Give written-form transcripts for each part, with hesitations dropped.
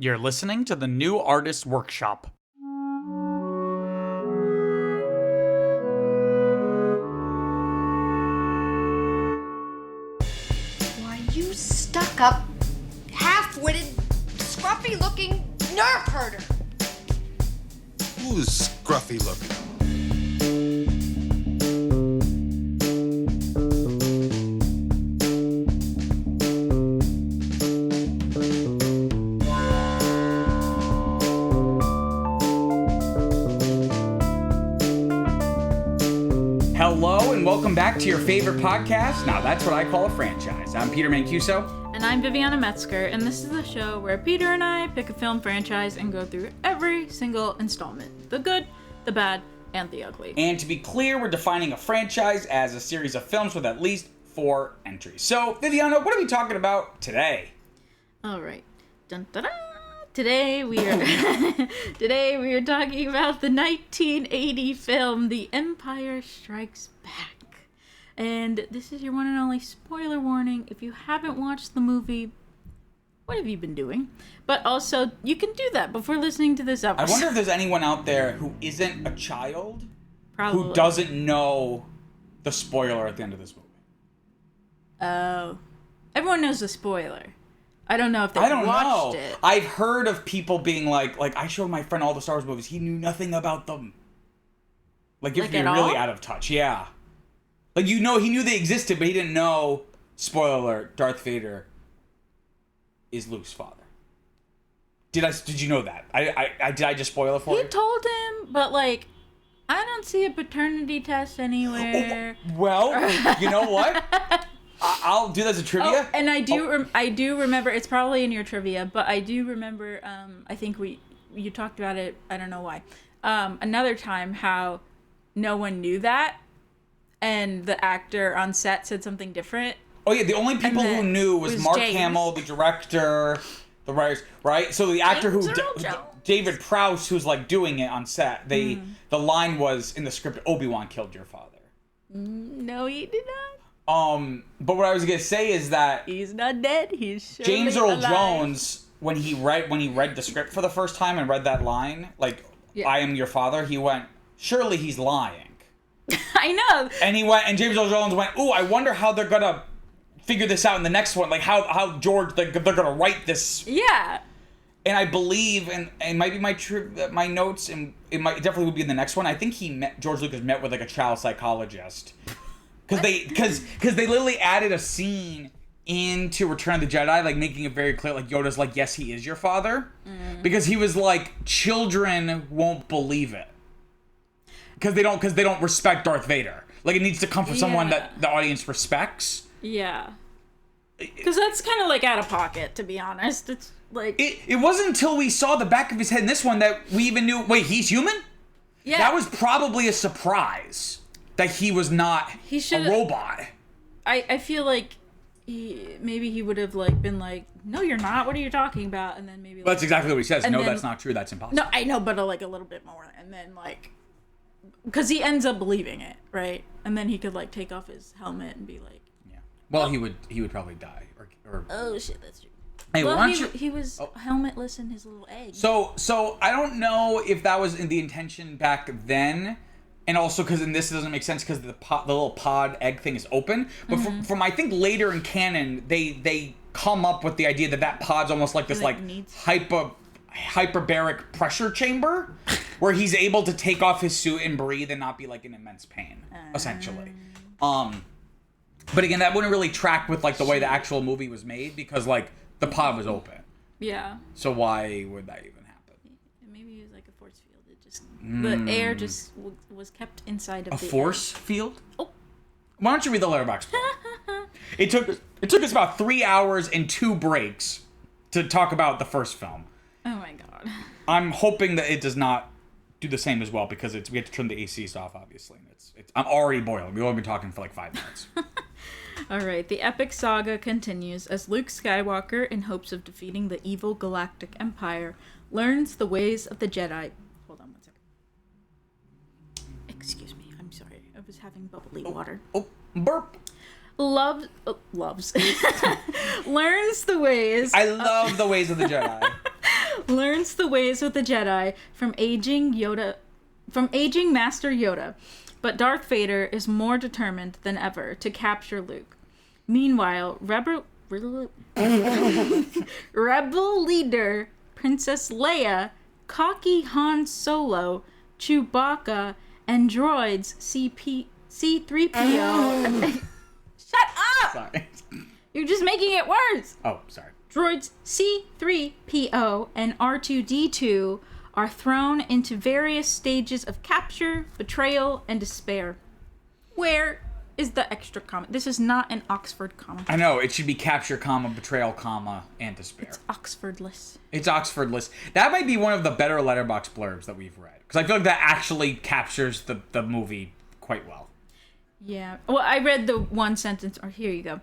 You're listening to the New Artist Workshop. Why, you stuck-up, half-witted, scruffy-looking nerf herder! Who's scruffy-looking? Hello and welcome back to your favorite podcast. Now that's what I call a franchise. I'm Peter Mancuso. And I'm Viviana Metzger, and this is the show where Peter and I pick a film franchise and go through every single installment. The good, the bad, and the ugly. And to be clear, we're defining a franchise as a series of films with at least 4 entries. So, Viviana, what are we talking about today? Alright. Dun dun dun! Today we are talking about the 1980 film The Empire Strikes Back. And this is your one and only spoiler warning. If you haven't watched the movie, what have you been doing? But also, you can do that before listening to this episode. I wonder if there's anyone out there who isn't a child Probably. who doesn't know the spoiler at the end of this movie. Oh. Everyone knows the spoiler. I don't know if they've watched it. I've heard of people being like I showed my friend all the Star Wars movies. He knew nothing about them. Like, if you're really out of touch. Yeah. Like, he knew they existed, but he didn't know, spoiler alert, Darth Vader is Luke's father. Did you know that? Did I just spoil it for you? He told him, but like, I don't see a paternity test anywhere. Oh, well, you know what? I'll do that as a trivia. Oh, and I do remember, it's probably in your trivia, but I do remember, I think you talked about it, I don't know why, another time how no one knew that, and the actor on set said something different. Oh yeah, the only people who knew was Mark James. Hamill, the director, the writers, right? So the actor David Prowse, who's like doing it on set, the line was in the script, Obi-Wan killed your father. No, he did not. But what I was gonna say is that He's not dead. He's surely James Earl alive. Jones, when he read the script for the first time and read that line, like, I am your father, he went, surely he's lying. I know. And and James Earl Jones went, ooh, I wonder how they're gonna figure this out in the next one, like how George, they're gonna write this. Yeah. And I believe, and it might be my notes, and it definitely would be in the next one. I think George Lucas met with like a child psychologist. Because they literally added a scene into Return of the Jedi, like making it very clear, like Yoda's like, yes, he is your father. Because he was like, children won't believe it. Because they don't respect Darth Vader. Like, it needs to come from someone that the audience respects. Yeah. Because that's kind of like out of pocket, to be honest. It's like... It wasn't until we saw the back of his head in this one that we even knew, wait, he's human? Yeah. That was probably a surprise. That he was not a robot. I feel like maybe he would have like been like, no, you're not. What are you talking about? And then maybe. Like, that's exactly what he says. No, then, that's not true. That's impossible. No, I know, but like a little bit more, and then like, because he ends up believing it, right? And then he could like take off his helmet and be like. Yeah. Well, he would probably die or. Oh shit, that's true. Hey, well, he was helmetless in his little egg. So I don't know if that was in the intention back then. And also because in this it doesn't make sense because the little pod egg thing is open. But from I think later in canon, they come up with the idea that pod's almost like this like hyperbaric pressure chamber where he's able to take off his suit and breathe and not be like in immense pain, essentially. But again, that wouldn't really track with like the way the actual movie was made because like the pod was open. Yeah. So why would that even happen? Maybe it was like a force field. It just the air just was kept inside of a force field. Oh. Why don't you read the letterbox? It took us about 3 hours and 2 breaks to talk about the first film. Oh my god. I'm hoping that it does not do the same as well because we have to turn the ACs off, obviously. And I'm already boiling. We've only been talking for like 5 minutes. All right, the epic saga continues as Luke Skywalker, in hopes of defeating the evil Galactic Empire, learns the ways of the Jedi. Hold on 1 second. Excuse me, I'm sorry. I was having bubbly water. Oh, burp. Loves learns the ways. I love the ways of the Jedi. learns the ways of the Jedi from aging Master Yoda, but Darth Vader is more determined than ever to capture Luke. Meanwhile, Rebel leader Princess Leia, cocky Han Solo, Chewbacca, and droids C3PO. Shut up! Sorry. You're just making it worse. Oh, sorry. Droids C3PO and R2D2 are thrown into various stages of capture, betrayal, and despair. Where is the extra comma? This is not an Oxford comma. I know, it should be capture, comma, betrayal, comma, and despair. It's Oxfordless. It's Oxfordless. That might be one of the better Letterboxd blurbs that we've read. Because I feel like that actually captures the movie quite well. Yeah. Well, I read the one sentence, or here you go.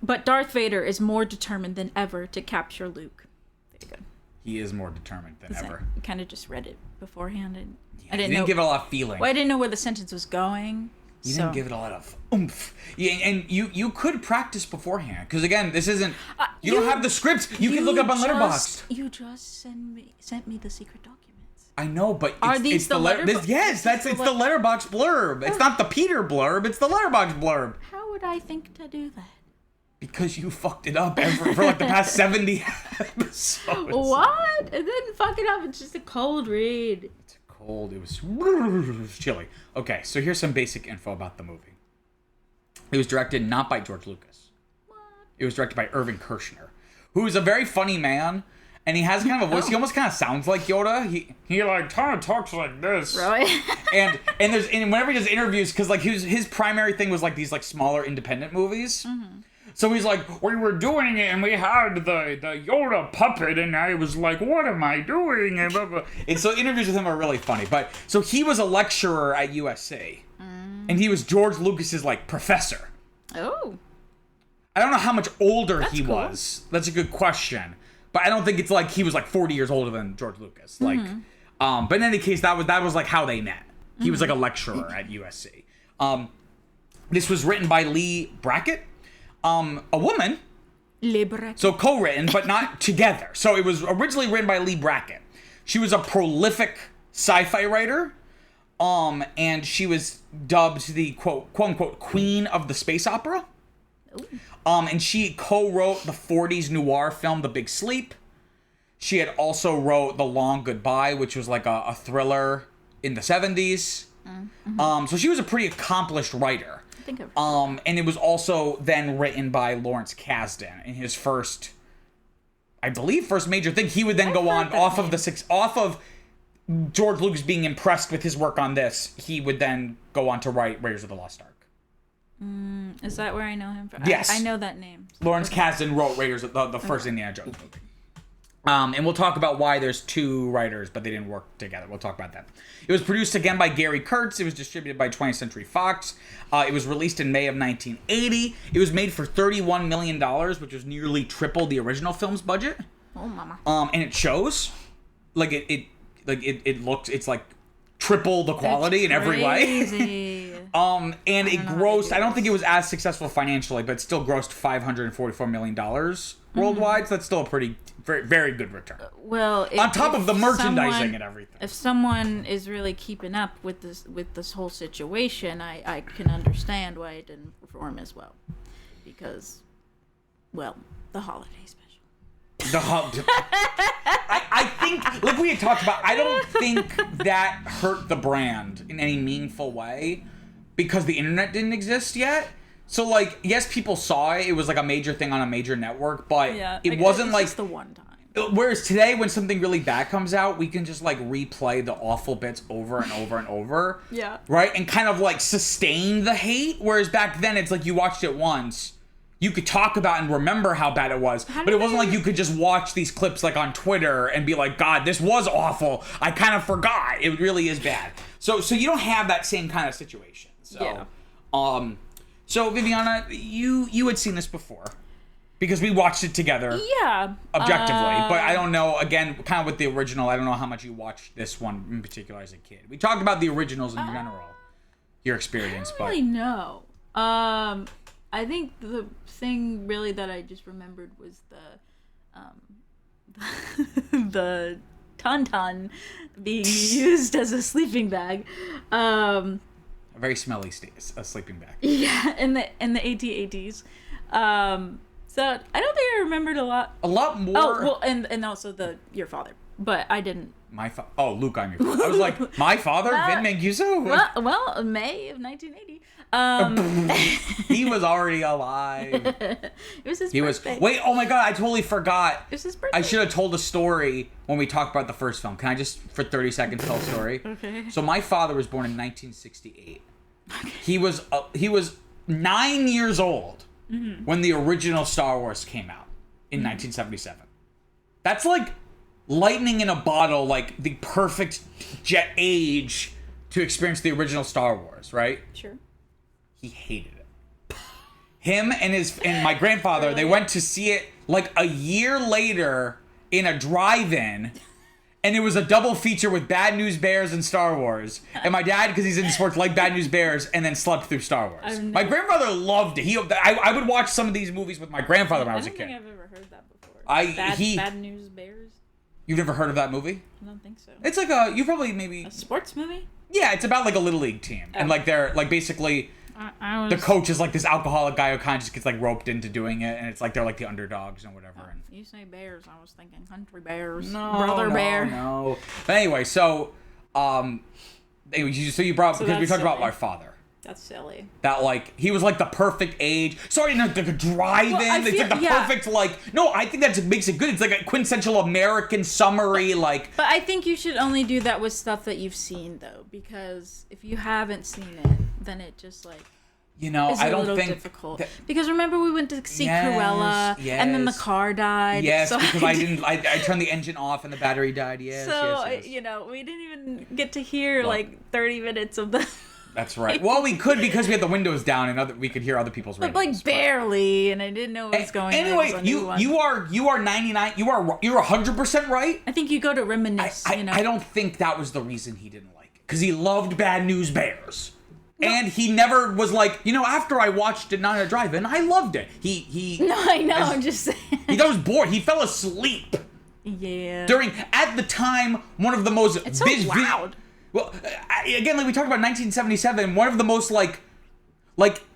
But Darth Vader is more determined than ever to capture Luke. There you go. He is more determined than ever. I kind of just read it beforehand. And I didn't give it a lot of feeling. Well, I didn't know where the sentence was going. You didn't give it a lot of oomph. Yeah, and you could practice beforehand. Because again, this isn't... you don't have the scripts. You can look up on Letterboxd. You just sent me the secret documents. I know, but Are these the Letterboxd? Yes, it's the Letterboxd blurb. It's not the Peter blurb. It's the Letterboxd blurb. How would I think to do that? Because you fucked it up for like the past 70 episodes. What? I didn't fuck it up. It's just a cold read. It's cold. It was chilly. Okay, so here's some basic info about the movie. It was directed not by George Lucas. What? It was directed by Irvin Kershner, who is a very funny man, and he has kind of a voice. He almost kind of sounds like Yoda. He like kind of talks like this. Really? and whenever he does interviews, because like his primary thing was like these like smaller independent movies. Mm-hmm. So he's like, we were doing it, and we had the Yoda puppet, and I was like, what am I doing? And, blah, blah. And so interviews with him are really funny. But so he was a lecturer at USC, and he was George Lucas's like professor. Oh. I don't know how much older he cool. was. That's a good question. But I don't think it's like he was like 40 years older than George Lucas. Mm-hmm. Like, but in any case, that was like how they met. He was like a lecturer at USC. This was written by Leigh Brackett. A woman, so co-written, but not together. So it was originally written by Leigh Brackett. She was a prolific sci-fi writer, and she was dubbed the quote-unquote queen of the space opera. Ooh. And she co-wrote the 40s noir film The Big Sleep. She had also wrote The Long Goodbye, which was like a thriller in the 70s. Mm-hmm. So she was a pretty accomplished writer. And it was also then written by Lawrence Kasdan in his first major thing. He would then go on off of George Lucas being impressed with his work on this. He would then go on to write Raiders of the Lost Ark. Is that where I know him from? Yes, I know that name. Lawrence Kasdan wrote Raiders of the first Indiana Jones movie. And we'll talk about why there's two writers, but they didn't work together. We'll talk about that. It was produced again by Gary Kurtz. It was distributed by 20th Century Fox. It was released in May of 1980. It was made for $31 million, which was nearly triple the original film's budget. Oh, mama. And it shows. Like, it looks, it's like triple the quality in every way. And it grossed, I don't think it was as successful financially, but it still grossed $544 million worldwide. So that's still a very, very good return. Well, on top of the merchandising and everything. If someone is really keeping up with this whole situation, I can understand why it didn't perform as well, because, well, the holiday special. I think, like we had talked about, I don't think that hurt the brand in any meaningful way because the internet didn't exist yet. So, like, yes, people saw it. It was, like, a major thing on a major network, but it wasn't, like... Just the one time. Whereas today, when something really bad comes out, we can just, like, replay the awful bits over and over and over. Yeah. Right? And kind of, like, sustain the hate. Whereas back then, it's like you watched it once. You could talk about and remember how bad it was. But it wasn't like you could just watch these clips, like, on Twitter and be like, God, this was awful. I kind of forgot. It really is bad. So you don't have that same kind of situation. So, yeah. So, Viviana, you had seen this before because we watched it together. Yeah. Objectively. But I don't know, again, kind of with the original, I don't know how much you watched this one in particular as a kid. We talked about the originals in general, your experience. I don't really know. I think the thing really that I just remembered was the tauntaun being used as a sleeping bag. A very smelly a sleeping bag. Yeah, in the AT-ATs. So I don't think I remembered a lot. A lot more. Oh, well, and also your father, but I didn't. Oh, Luke, I'm your father. I was like, my father, Vin Mancuso? Well, May of 1980. He was already alive. It was his birthday. Wait, oh my god, I totally forgot. It was his birthday. I should have told a story when we talked about the first film. Can I just, for 30 seconds, tell a story? Okay. So my father was born in 1968. Okay. He was 9 years old when the original Star Wars came out in 1977. That's like lightning in a bottle, like the perfect jet age to experience the original Star Wars, right? Sure. He hated it. Him and my grandfather, really? They went to see it like a year later in a drive-in, and it was a double feature with Bad News Bears and Star Wars. And my dad, because he's into sports, liked Bad News Bears, and then slept through Star Wars. My grandfather loved it. I would watch some of these movies with my grandfather when I was a kid. I don't think I've ever heard that before. Bad News Bears? You've never heard of that movie? I don't think so. It's like you probably maybe... A sports movie? Yeah, it's about like a little league team. Oh. And like they're like basically... The coach is like this alcoholic guy who kind of just gets like roped into doing it, and it's like they're like the underdogs and whatever. And you say Bears, I was thinking Country Bears. No, Bear. No. But anyway, so you brought because we talked about my father. That's silly. That like he was like the perfect age. Sorry, no, the drive-in. Well, it's like the perfect like. No, I think that makes it good. It's like a quintessential American summary like. But I think you should only do that with stuff that you've seen though, because if you haven't seen it, then it just like. I don't think difficult. Because remember we went to see Cruella, and then the car died. Yes, so because I turned the engine off and the battery died. Yes, so yes. We didn't even get to hear like 30 minutes of the. That's right. Well, we could because we had the windows down and we could hear other people's ratings. But like barely, and I didn't know what was going on. Anyway, you are 99. You're 100% right. I think you go to reminisce. I don't think that was the reason he didn't like it, because he loved Bad News Bears. No. And he never was like, after I watched it not in a drive-in, I loved it. No, I know, I'm just saying. He was bored. He fell asleep. Yeah. At the time, one of the most... It's so loud. Well, again, like we talked about 1977, one of the most, like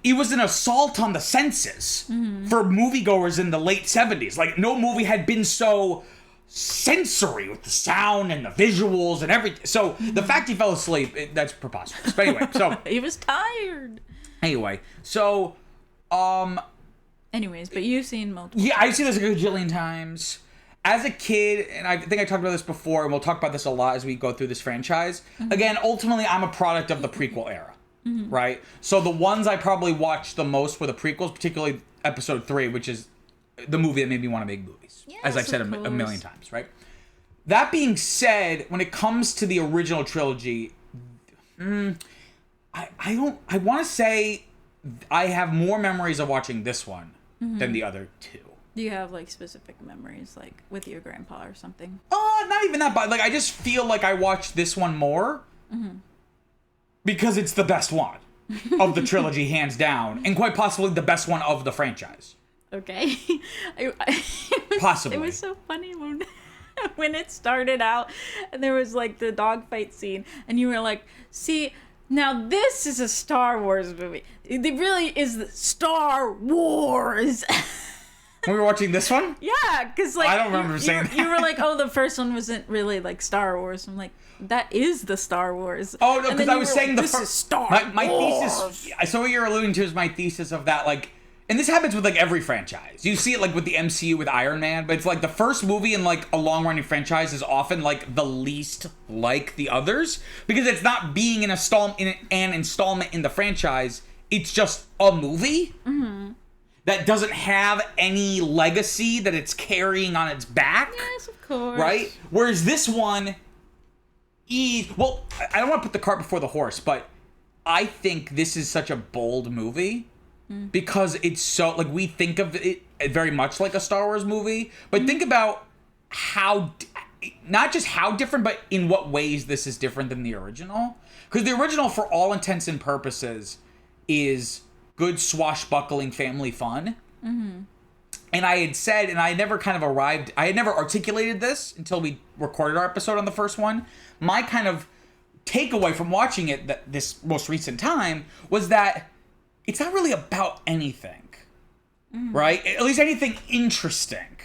it was an assault on the senses for moviegoers in the late 70s. Like, no movie had been so sensory with the sound and the visuals and everything. So the fact he fell asleep, that's preposterous. But anyway, so he was tired. Anyway, so anyways, but you've seen multiple. Yeah, I've seen this a gajillion times. As a kid, and I think I talked about this before, and we'll talk about this a lot as we go through this franchise. Again, ultimately, I'm a product of the prequel era, right? So the ones I probably watched the most were the prequels, particularly Episode 3, which is the movie that made me want to make movies, as I've said a million times, right? That being said, when it comes to the original trilogy, I want to say I have more memories of watching this one than the other two. Do you have like specific memories, like with your grandpa or something? Not even that, but like I just feel like I watched this one more because it's the best one of the trilogy, hands down, and quite possibly the best one of the franchise. Okay. Possibly. It was so funny when it started out and there was like the dogfight scene and you were like, see, now this is a Star Wars movie. It really is the Star Wars. When we were watching this one? Yeah, because like I don't remember saying that. You were like, oh, the first one wasn't really like Star Wars. I'm like, that is the Star Wars. Oh no, because I was saying like, this is Star Wars. My thesis. So what you're alluding to is my thesis of that, like, and this happens with like every franchise. You see it like with the MCU with Iron Man, but it's like the first movie in like a long-running franchise is often like the least like the others because it's not being an installment in the franchise. It's just a movie. That doesndon't have any legacy that it's carrying on its back. Yes, of course. Right? Whereas this one well, I don't want to put the cart before the horse, but I think this is such a bold movie because it's so, like, we think of it very much like a Star Wars movie, but think about how, not just how different, but in what ways this is different than the original. Because the original, for all intents and purposes, is good swashbuckling family fun. And I had said, and I had never kind of arrived, I had never articulated this until we recorded our episode on the first one. My kind of takeaway from watching it this most recent time was that it's not really about anything, right? At least anything interesting,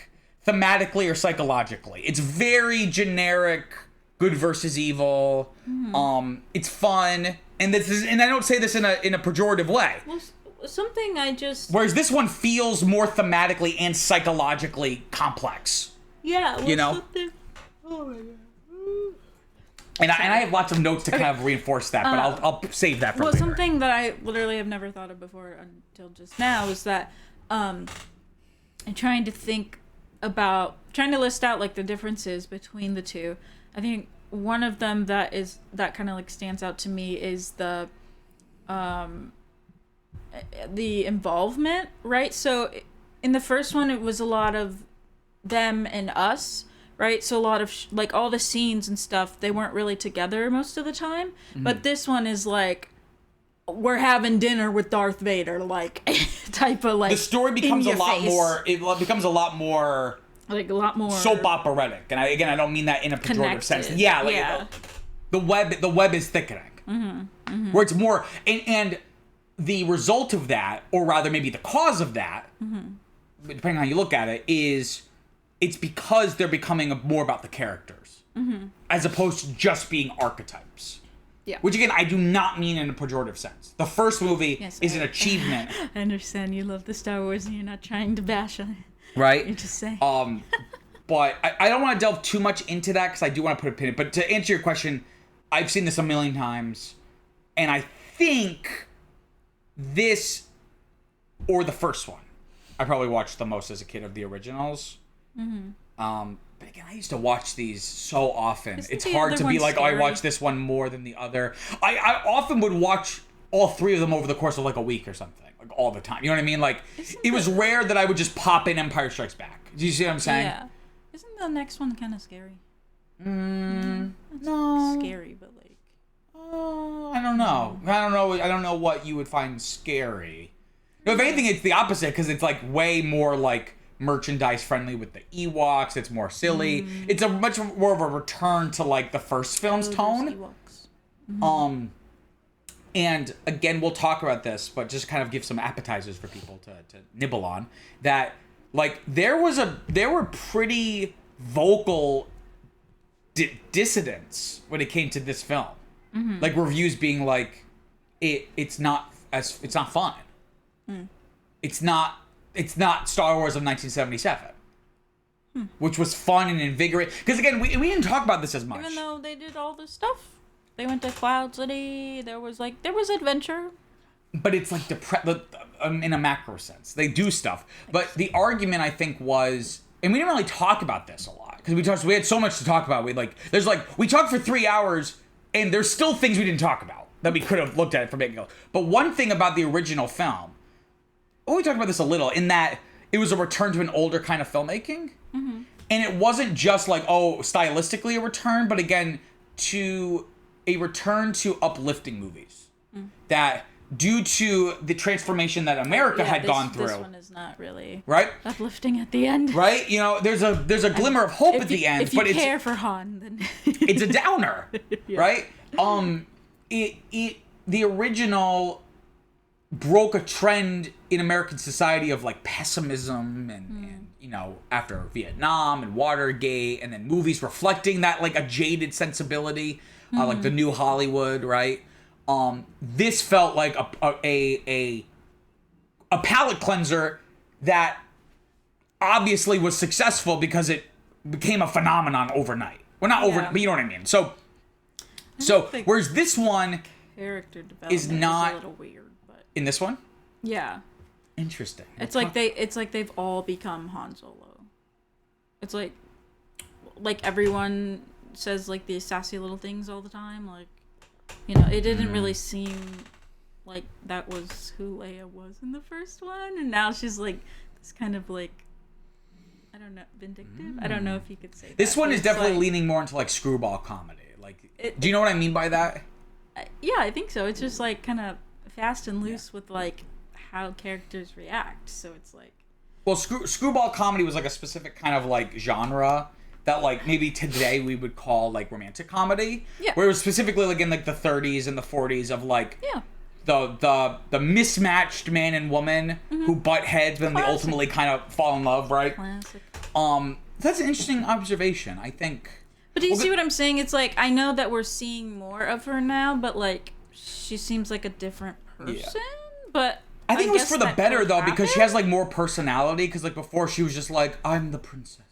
thematically or psychologically. It's very generic, good versus evil. It's fun, and I don't say this in a pejorative way. Well, something I just... Whereas this one feels more thematically and psychologically complex. Yeah, well, you know? something... Oh my god. And I have lots of notes to kind of reinforce that, but I'll save that for later. Something that I literally have never thought of before until just now is that I'm trying to list out like the differences between the two. I think one of them that kind of like stands out to me is the involvement, right? So in the first one, it was a lot of them and us. Right, so a lot of like all the scenes and stuff, they weren't really together most of the time. But this one is like, we're having dinner with Darth Vader, like type of like. The story becomes a lot more. It becomes a lot more. Like a lot more soap operatic, and I don't mean that in a pejorative sense. Yeah, like yeah. The web is thickening. Where it's more, and the result of that, or rather maybe the cause of that, depending on how you look at it, is. It's because they're becoming more about the characters, as opposed to just being archetypes. Yeah. Which again, I do not mean in a pejorative sense. The first movie is an achievement. I understand you love the Star Wars and you're not trying to bash on it. Right. You're just saying. But I don't want to delve too much into that because I do want to put a pin in it. But to answer your question, I've seen this a million times, and I think this or the first one I probably watched the most as a kid of the originals. But again, I used to watch these so often. It's hard to be like, oh, I watch this one more than the other. I often would watch all three of them over the course of like a week or something, like all the time. You know what I mean? Like, it was rare that I would just pop in Empire Strikes Back. Do you see what I'm saying? Yeah. Isn't the next one kind of scary? No. Scary, but like. I don't know. I don't know what you would find scary. If anything, it's the opposite because it's like way more like merchandise friendly with the Ewoks. It's more silly. It's a much more of a return to like the first film's tone. And again, we'll talk about this, but just kind of give some appetizers for people to nibble on. That like there were pretty vocal dissidents when it came to this film. Like reviews being like, it's not fun. It's not Star Wars of 1977, which was fun and invigorating. Because again, we didn't talk about this as much. Even though they did all this stuff, they went to Cloud City. There was adventure. But it's like in a macro sense, they do stuff. But the argument I think was, and we didn't really talk about this a lot because we had so much to talk about. We talked for 3 hours, and there's still things we didn't talk about that we could have looked at it from beginning. But one thing about the original film. Oh, we talked about this a little, in that it was a return to an older kind of filmmaking. And it wasn't just like, stylistically a return, but again, to a return to uplifting movies. That, due to the transformation that America had gone through. This one is not really uplifting at the end. Right? You know, there's a glimmer of hope at the end. If you care for Han, then... it's a downer, right? The original broke a trend in American society of like pessimism and you know, after Vietnam and Watergate, and then movies reflecting that like a jaded sensibility, like the new Hollywood, right? This felt like a palate cleanser that obviously was successful because it became a phenomenon overnight. Well, not overnight, but you know what I mean. So whereas this one character development is not a little weird. In this one? Yeah. Interesting. It's like they've all become Han Solo. It's like everyone says like these sassy little things all the time. Like, you know, it didn't really seem like that was who Leia was in the first one, and now she's like this kind of like, I don't know, vindictive. I don't know if you could say this that, one is definitely like, leaning more into like screwball comedy. Like, do you know what I mean by that? Yeah, I think so. It's just like kind of fast and loose with like how characters react. So it's like, Well, screwball comedy was like a specific kind of like genre that like maybe today we would call like romantic comedy. Yeah. Where it was specifically like in like the 30s and the 40s of like the mismatched man and woman who butt heads, but then they ultimately kind of fall in love, right? Classic. That's an interesting observation, I think. But do you see what I'm saying? It's like, I know that we're seeing more of her now, but like she seems like a different person. But I think it was guess for the that better could though, because she happen? has like more personality. Because like before, she was just like, I'm the princess.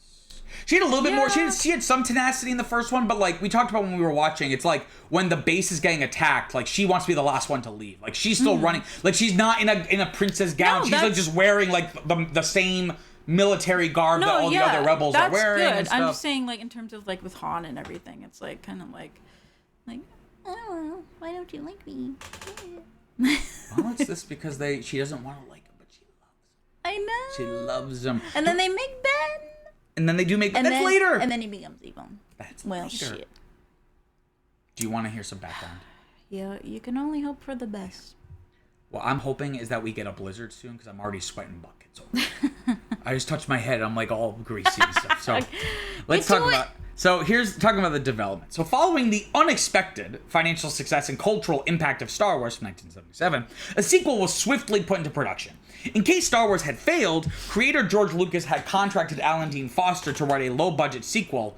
She had a little bit more. She had some tenacity in the first one, but like we talked about when we were watching, it's like when the base is getting attacked, like she wants to be the last one to leave. Like she's still running. Like she's not in a princess gown. No, She's like just wearing like the same military garb that all the other rebels are wearing. That's good. And stuff. I'm just saying, like in terms of like with Han and everything, it's like kind of like I don't know, why don't you like me? Well, it's this because she doesn't want to like him, but she loves him. I know. She loves him. And then they make Ben. And then they do make. And That's then, later. And then he becomes evil. That's well, later. shit. Do you want to hear some background? Yeah, you can only hope for the best. What I'm hoping is that we get a blizzard soon because I'm already sweating buckets over. I just touched my head. I'm like all greasy and stuff. So let's talk about. So here's talking about the development. So following the unexpected financial success and cultural impact of Star Wars from 1977, a sequel was swiftly put into production. In case Star Wars had failed, creator George Lucas had contracted Alan Dean Foster to write a low-budget sequel,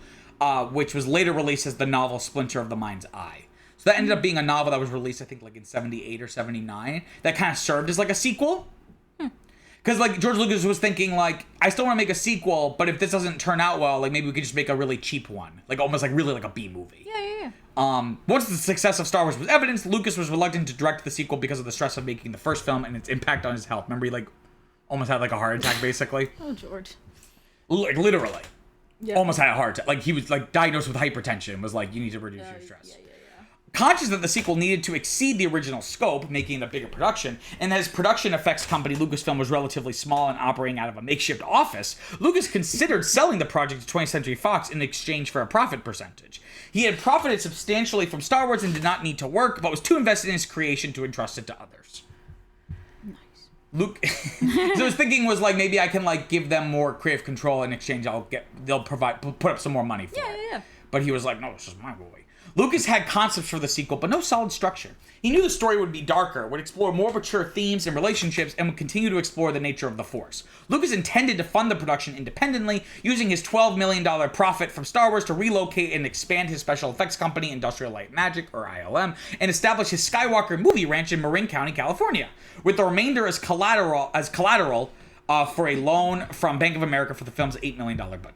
which was later released as the novel Splinter of the Mind's Eye. So that ended up being a novel that was released, I think, like in 78 or 79, that kind of served as like a sequel. Because, like, George Lucas was thinking, like, I still want to make a sequel, but if this doesn't turn out well, like, maybe we could just make a really cheap one. Like, almost like really like a B movie. Yeah. Once the success of Star Wars was evidenced, Lucas was reluctant to direct the sequel because of the stress of making the first film and its impact on his health. Remember, he, like, almost had, like, a heart attack, basically? Oh, George. Like, literally. Yeah. Almost had a heart attack. Like, he was, like, diagnosed with hypertension. Was like, you need to reduce your stress. Conscious that the sequel needed to exceed the original scope, making it a bigger production, and as production effects company Lucasfilm was relatively small and operating out of a makeshift office, Lucas considered selling the project to 20th Century Fox in exchange for a profit percentage. He had profited substantially from Star Wars and did not need to work, but was too invested in his creation to entrust it to others. Luke, so his thinking was like, maybe I can like give them more creative control in exchange. They'll put up some more money for it. Yeah. But he was like, no, this is my movie. Lucas had concepts for the sequel, but no solid structure. He knew the story would be darker, would explore more mature themes and relationships, and would continue to explore the nature of the Force. Lucas intended to fund the production independently, using his $12 million profit from Star Wars to relocate and expand his special effects company, Industrial Light Magic, or ILM, and establish his Skywalker movie ranch in Marin County, California, with the remainder as collateral for a loan from Bank of America for the film's $8 million budget.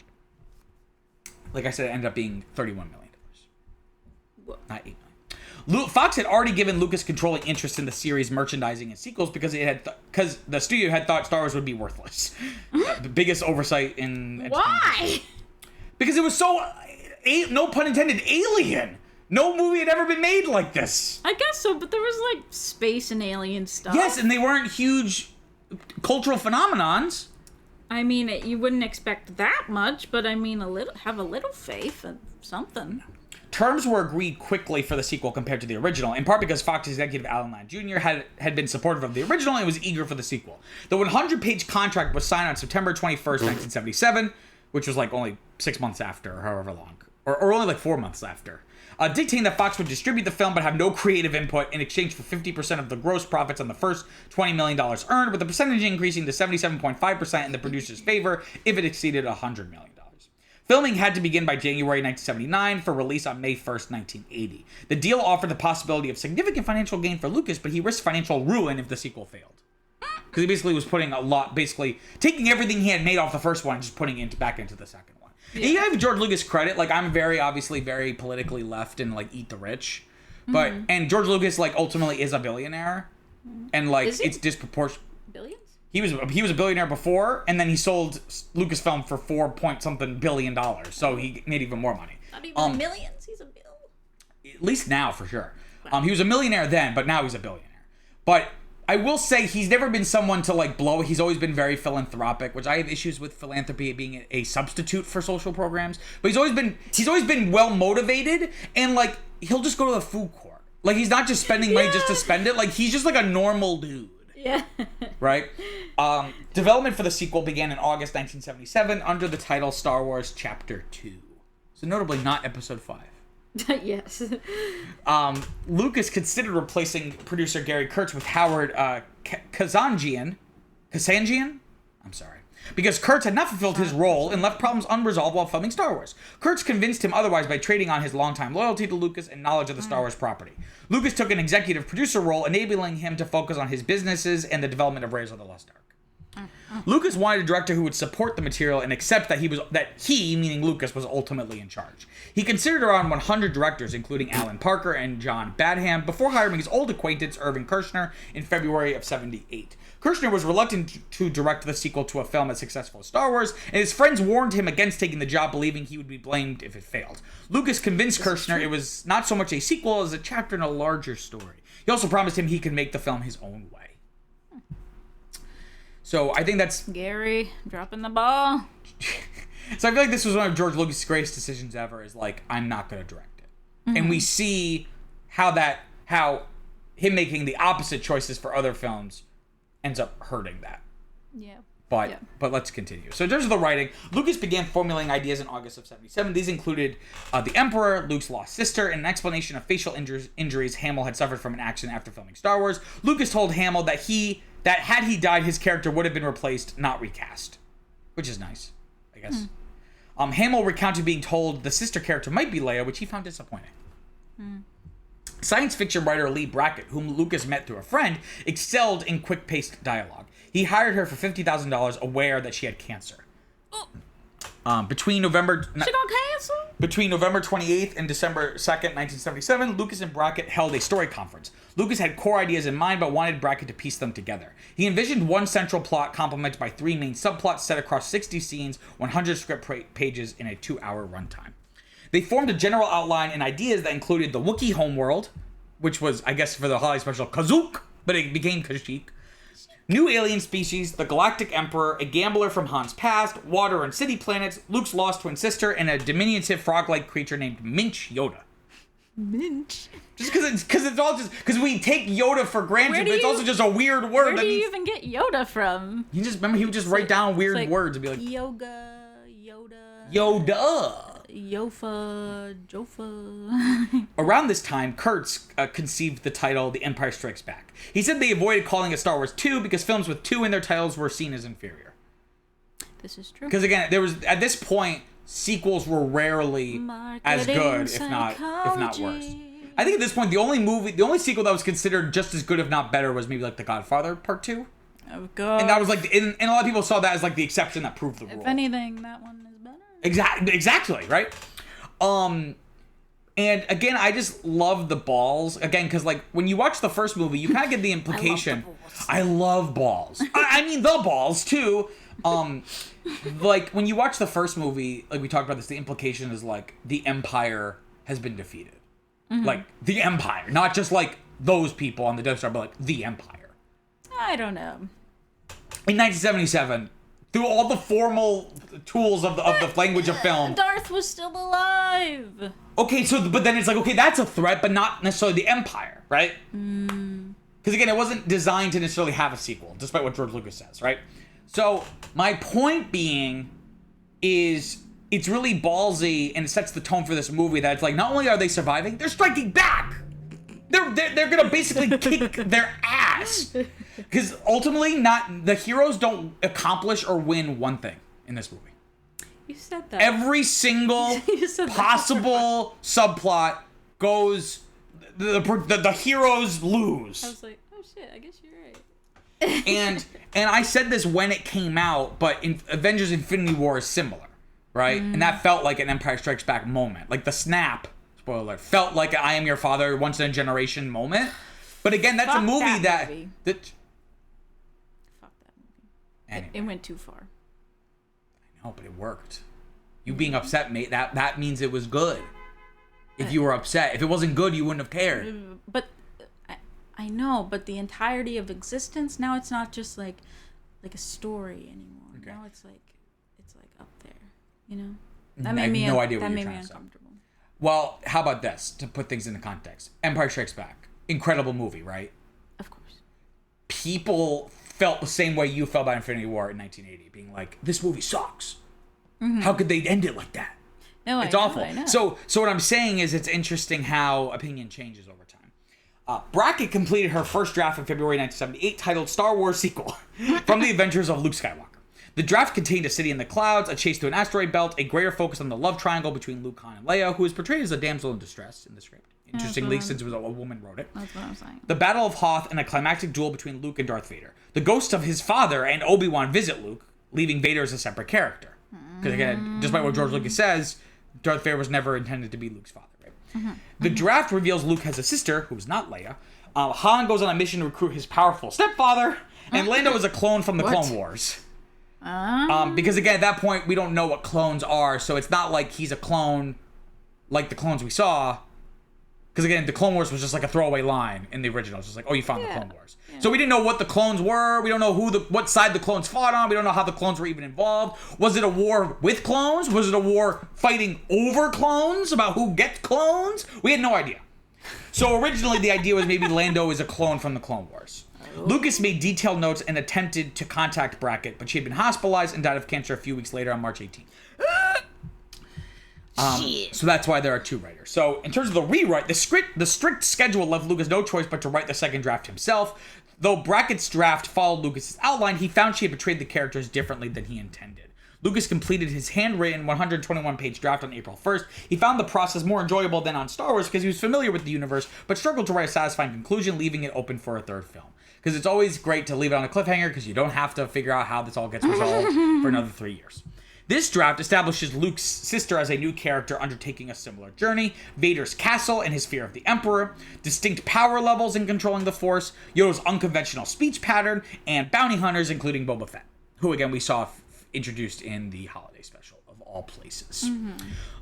Like I said, it ended up being $31 million. Not 8 million. Fox had already given Lucas controlling interest in the series merchandising and sequels because the studio had thought Star Wars would be worthless. The biggest oversight in Why? Because it was so, no pun intended, alien. No movie had ever been made like this. I guess so, but there was like space and alien stuff. Yes, and they weren't huge cultural phenomenons. I mean, you wouldn't expect that much, but I mean, have a little faith in something. Terms were agreed quickly for the sequel compared to the original, in part because Fox executive Alan Ladd Jr. had been supportive of the original and was eager for the sequel. The 100-page contract was signed on September 21st, 1977, which was like only 6 months after, however long, or only like 4 months after, dictating that Fox would distribute the film but have no creative input in exchange for 50% of the gross profits on the first $20 million earned, with the percentage increasing to 77.5% in the producer's favor if it exceeded $100 million. Filming had to begin by January 1979 for release on May 1st, 1980. The deal offered the possibility of significant financial gain for Lucas, but he risked financial ruin if the sequel failed. Because he basically was putting taking everything he had made off the first one and just putting it back into the second one. Yeah. And you give George Lucas credit. Like, I'm obviously very politically left and, like, eat the rich. But, and George Lucas, like, ultimately is a billionaire. And, like, it's disproportionate. Billions? He was a billionaire before, and then he sold Lucasfilm for $4 billion. So he made even more money. Not even millions. He's a bill. At least now, for sure. He was a millionaire then, but now he's a billionaire. But I will say he's never been someone to like blow. He's always been very philanthropic, which I have issues with philanthropy being a substitute for social programs. But he's always been well motivated, and like he'll just go to the food court. Like he's not just spending money just to spend it. Like he's just like a normal dude. Yeah. Right? Development for the sequel began in August 1977 under the title Star Wars Chapter 2. So notably not Episode 5. Yes. Lucas considered replacing producer Gary Kurtz with Howard Kasdan? I'm sorry. Because Kurtz had not fulfilled his role and left problems unresolved while filming Star Wars. Kurtz convinced him otherwise by trading on his longtime loyalty to Lucas and knowledge of the Star Wars property. Lucas took an executive producer role, enabling him to focus on his businesses and the development of Raiders of the Lost Ark. Lucas wanted a director who would support the material and accept that he, meaning Lucas, was ultimately in charge. He considered around 100 directors, including Alan Parker and John Badham, before hiring his old acquaintance Irvin Kershner in February of '78. Kershner was reluctant to direct the sequel to a film as successful as Star Wars, and his friends warned him against taking the job, believing he would be blamed if it failed. Lucas convinced Kershner it was not so much a sequel as a chapter in a larger story. He also promised him he could make the film his own way. So I think that's... Gary, dropping the ball. So I feel like this was one of George Lucas' greatest decisions ever, is like, I'm not going to direct it. Mm-hmm. And we see how him making the opposite choices for other films ends up hurting that. Yeah. But let's continue. So in terms of the writing, Lucas began formulating ideas in August of '77. These included the Emperor, Luke's lost sister, and an explanation of facial injuries Hamill had suffered from an accident after filming Star Wars. Lucas told Hamill that had he died, his character would have been replaced, not recast. Which is nice, I guess. Hamill recounted being told the sister character might be Leia, which he found disappointing. Science fiction writer Leigh Brackett, whom Lucas met through a friend, excelled in quick-paced dialogue. He hired her for $50,000, aware that she had cancer. Between November 28th and December 2nd, 1977, Lucas and Brackett held a story conference. Lucas had core ideas in mind, but wanted Brackett to piece them together. He envisioned one central plot complemented by 3 main subplots set across 60 scenes, 100 script pages in a 2-hour runtime. They formed a general outline and ideas that included the Wookiee homeworld, which was, I guess, for the holiday special, Kazook, but it became Kashyyyk. New alien species, the Galactic Emperor, a gambler from Han's past, water and city planets, Luke's lost twin sister, and a diminutive frog-like creature named Minch Yoda. Minch? Just because it's all just... Because we take Yoda for granted, but it's also just a weird word. Where do you even get Yoda from? He would just write down weird words and be like... Yoga, Yoda... Yoda! Yofa, Jofa. Around this time, Kurtz conceived the title The Empire Strikes Back. He said they avoided calling it Star Wars 2 because films with 2 in their titles were seen as inferior. This is true. Because again, at this point, sequels were rarely as good, if not worse. I think at this point, the only sequel that was considered just as good, if not better, was maybe like The Godfather Part 2. Oh god. And that was like, and a lot of people saw that as like the exception that proved the rule. If anything, that one is better. Exactly, right? And again, I just love the balls. Again, because like when you watch the first movie, you kind of get the implication. I love balls. I mean the balls too. Like when you watch the first movie, like we talked about this, the implication is like the Empire has been defeated. Mm-hmm. Like the Empire, not just like those people on the Death Star, but like the Empire. I don't know. In 1977. Through all the formal tools of the language of film. Darth was still alive. Okay, but then it's like, okay, that's a threat, but not necessarily the Empire, right? Because again, it wasn't designed to necessarily have a sequel, despite what George Lucas says, right? So my point being is it's really ballsy and it sets the tone for this movie that it's like, not only are they surviving, they're striking back. They're gonna basically kick their ass. Because ultimately, the heroes don't accomplish or win one thing in this movie. You said that. Every single possible subplot goes. The heroes lose. I was like, oh shit, I guess you're right. and I said this when it came out, but in Avengers: Infinity War is similar, right? And that felt like an Empire Strikes Back moment, like the snap. Spoiler alert, felt like an I Am Your Father once in a generation moment. But again, that's a movie that Fuck that movie. Anyway. It went too far. I know, but it worked. You being upset, mate, that means it was good. If you were upset. If it wasn't good, you wouldn't have cared. But I know, but the entirety of existence, now it's not just like a story anymore. Okay. Now it's like up there, you know? That made me no idea what you're trying to say. Uncomfortable. Well, how about this, to put things into context? Empire Strikes Back. Incredible movie, right? Of course. people felt the same way you felt about Infinity War in 1980, being like, this movie sucks. How could they end it like that? No, It's awful. I know. So what I'm saying is it's interesting how opinion changes over time. Brackett completed her first draft in February 1978 titled Star Wars Sequel from the Adventures of Luke Skywalker. The draft contained a city in the clouds, a chase to an asteroid belt, a greater focus on the love triangle between Luke, Han, and Leia, who is portrayed as a damsel in distress in the script. Interestingly, since it was a woman wrote it. That's what I'm saying. The Battle of Hoth and a climactic duel between Luke and Darth Vader. The ghosts of his father and Obi-Wan visit Luke, leaving Vader as a separate character. Because again, despite what George Lucas says, Darth Vader was never intended to be Luke's father. Right? The draft reveals Luke has a sister, who's not Leia. Han goes on a mission to recruit his powerful stepfather, and Lando is a clone from the Clone Wars. Because again, at that point, we don't know what clones are, so it's not like he's a clone like the clones we saw. Because again, the Clone Wars was just like a throwaway line in the original. It's just like, oh, you found the Clone Wars. Yeah. So we didn't know what the clones were. We don't know what side the clones fought on. We don't know how the clones were even involved. Was it a war with clones? Was it a war fighting over clones about who gets clones? We had no idea. So originally, the idea was maybe Lando is a clone from the Clone Wars. Lucas made detailed notes and attempted to contact Brackett, but she had been hospitalized and died of cancer a few weeks later on March 18th. So that's why there are two writers. So in terms of the rewrite, the strict schedule left Lucas no choice but to write the second draft himself. Though Brackett's draft followed Lucas's outline, he found she had portrayed the characters differently than he intended. Lucas completed his handwritten 121-page draft on April 1st. He found the process more enjoyable than on Star Wars because he was familiar with the universe, but struggled to write a satisfying conclusion, leaving it open for a third film. Because it's always great to leave it on a cliffhanger because you don't have to figure out how this all gets resolved for another 3 years. This draft establishes Luke's sister as a new character undertaking a similar journey, Vader's castle and his fear of the Emperor, distinct power levels in controlling the Force, Yoda's unconventional speech pattern, and bounty hunters including Boba Fett, who again we saw introduced in the holiday special of all places.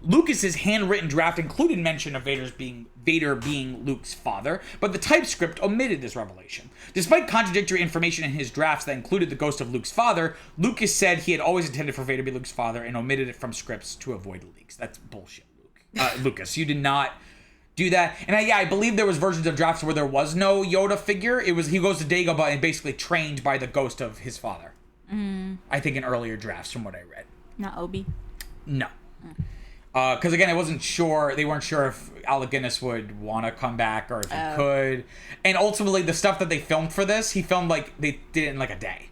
Lucas's handwritten draft included mention of Vader being Luke's father, but the typescript omitted this revelation. Despite contradictory information in his drafts that included the ghost of Luke's father, Lucas said he had always intended for Vader to be Luke's father and omitted it from scripts to avoid leaks. That's bullshit, Lucas. You did not do that. And I believe there was versions of drafts where there was no Yoda figure. He goes to Dagobah and basically trained by the ghost of his father. I think in earlier drafts from what I read. Not Obi? No. Because again, they weren't sure if Alec Guinness would want to come back or if he could. And ultimately, the stuff that they filmed for this, he filmed they did it in a day.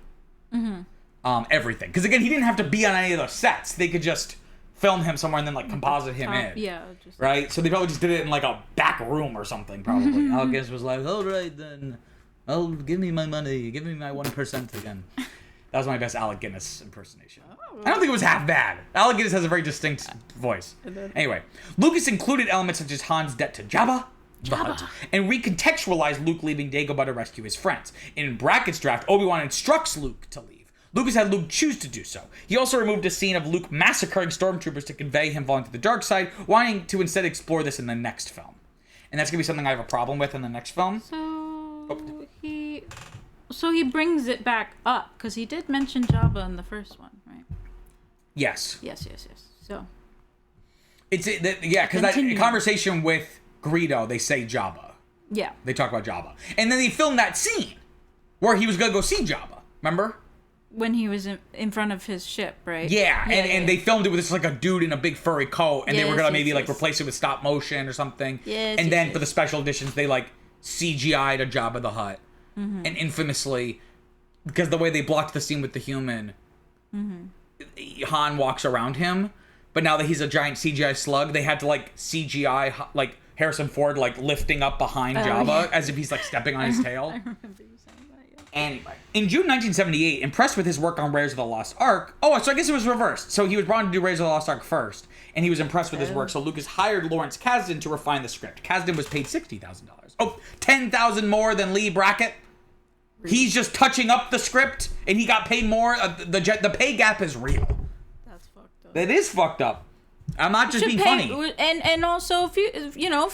Everything. Because again, he didn't have to be on any of those sets. They could just film him somewhere and then composite him in. Yeah. Right? So they probably just did it in a back room or something, probably. Alec Guinness was like, all right then, give me my money, give me my 1% again. That was my best Alec Guinness impersonation. I don't think it was half bad. Alec Guinness has a very distinct voice. Anyway, Lucas included elements such as Han's debt to Jabba, the Hutt, and recontextualized Luke leaving Dagobah to rescue his friends. In Brackett's draft, Obi-Wan instructs Luke to leave. Lucas had Luke choose to do so. He also removed a scene of Luke massacring stormtroopers to convey him falling to the dark side, wanting to instead explore this in the next film. And that's going to be something I have a problem with in the next film. So he brings it back up, because he did mention Jabba in the first one, right? Yes. So. Because that conversation with Greedo, they say Jabba. Yeah. They talk about Jabba. And then they filmed that scene where he was going to go see Jabba. Remember? When he was in front of his ship, right? Yeah, and they filmed it with this a dude in a big furry coat, and they were going to maybe replace it with stop motion or something. And then for the special editions, they CGI'd a Jabba the Hutt. And infamously, because the way they blocked the scene with the human, Han walks around him, but now that he's a giant CGI slug, they had to CGI Harrison Ford lifting up behind Jabba as if he's stepping on his tail. I remember you saying that, yeah. Anyway, in June 1978, impressed with his work on Raiders of the Lost Ark, so I guess it was reversed. So he was brought in to do Raiders of the Lost Ark first, and he was impressed with his work. So Lucas hired Lawrence Kasdan to refine the script. Kasdan was paid $60,000. Oh, $10,000 more than Leigh Brackett. He's just touching up the script, and he got paid more. The pay gap is real. That's fucked up. That is fucked up. I'm not just being funny. And also, funeral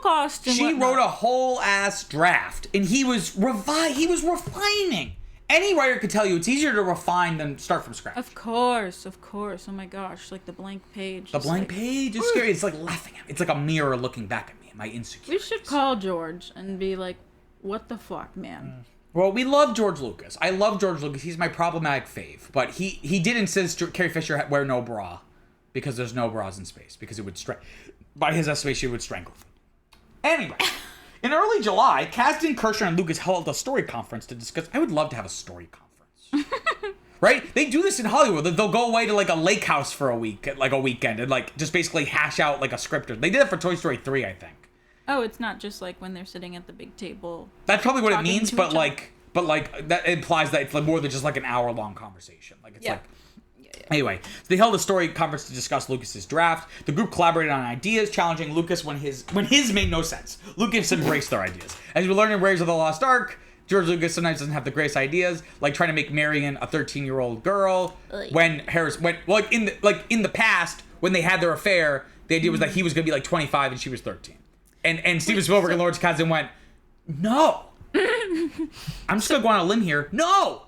costs. And she whatnot. wrote a whole ass draft, and he was refining. Any writer could tell you it's easier to refine than start from scratch. Of course. Oh my gosh, the blank page. The blank page is scary. It's laughing at me. It's like a mirror looking back at me and my insecurities. We should call George and be like, "What the fuck, man? Well, we love George Lucas. I love George Lucas. He's my problematic fave. But he did insist Carrie Fisher wear no bra because there's no bras in space because it would by his estimation, it would strangle. Anyway, in early July, Kasdan, Kershner, and Lucas held a story conference to discuss. I would love to have a story conference. Right? They do this in Hollywood. They'll go away to like a lake house for a week, like a weekend, and like just basically hash out like a script. They did it for Toy Story 3, I think. Oh, it's not just like when they're sitting at the big table. That's probably what it means, but like that implies that it's like more than just like an hour-long conversation. Like it's Anyway, they held a story conference to discuss Lucas's draft. The group collaborated on ideas, challenging Lucas when his made no sense. Lucas embraced their ideas. As we learned in Raiders of the Lost Ark, George Lucas sometimes doesn't have the greatest ideas, like trying to make Marion a 13-year-old girl. When in the past, when they had their affair, the idea was that he was going to be like 25 and she was 13. And Steven Spielberg and Lawrence Kasdan went, no. I'm still going on a limb here. No.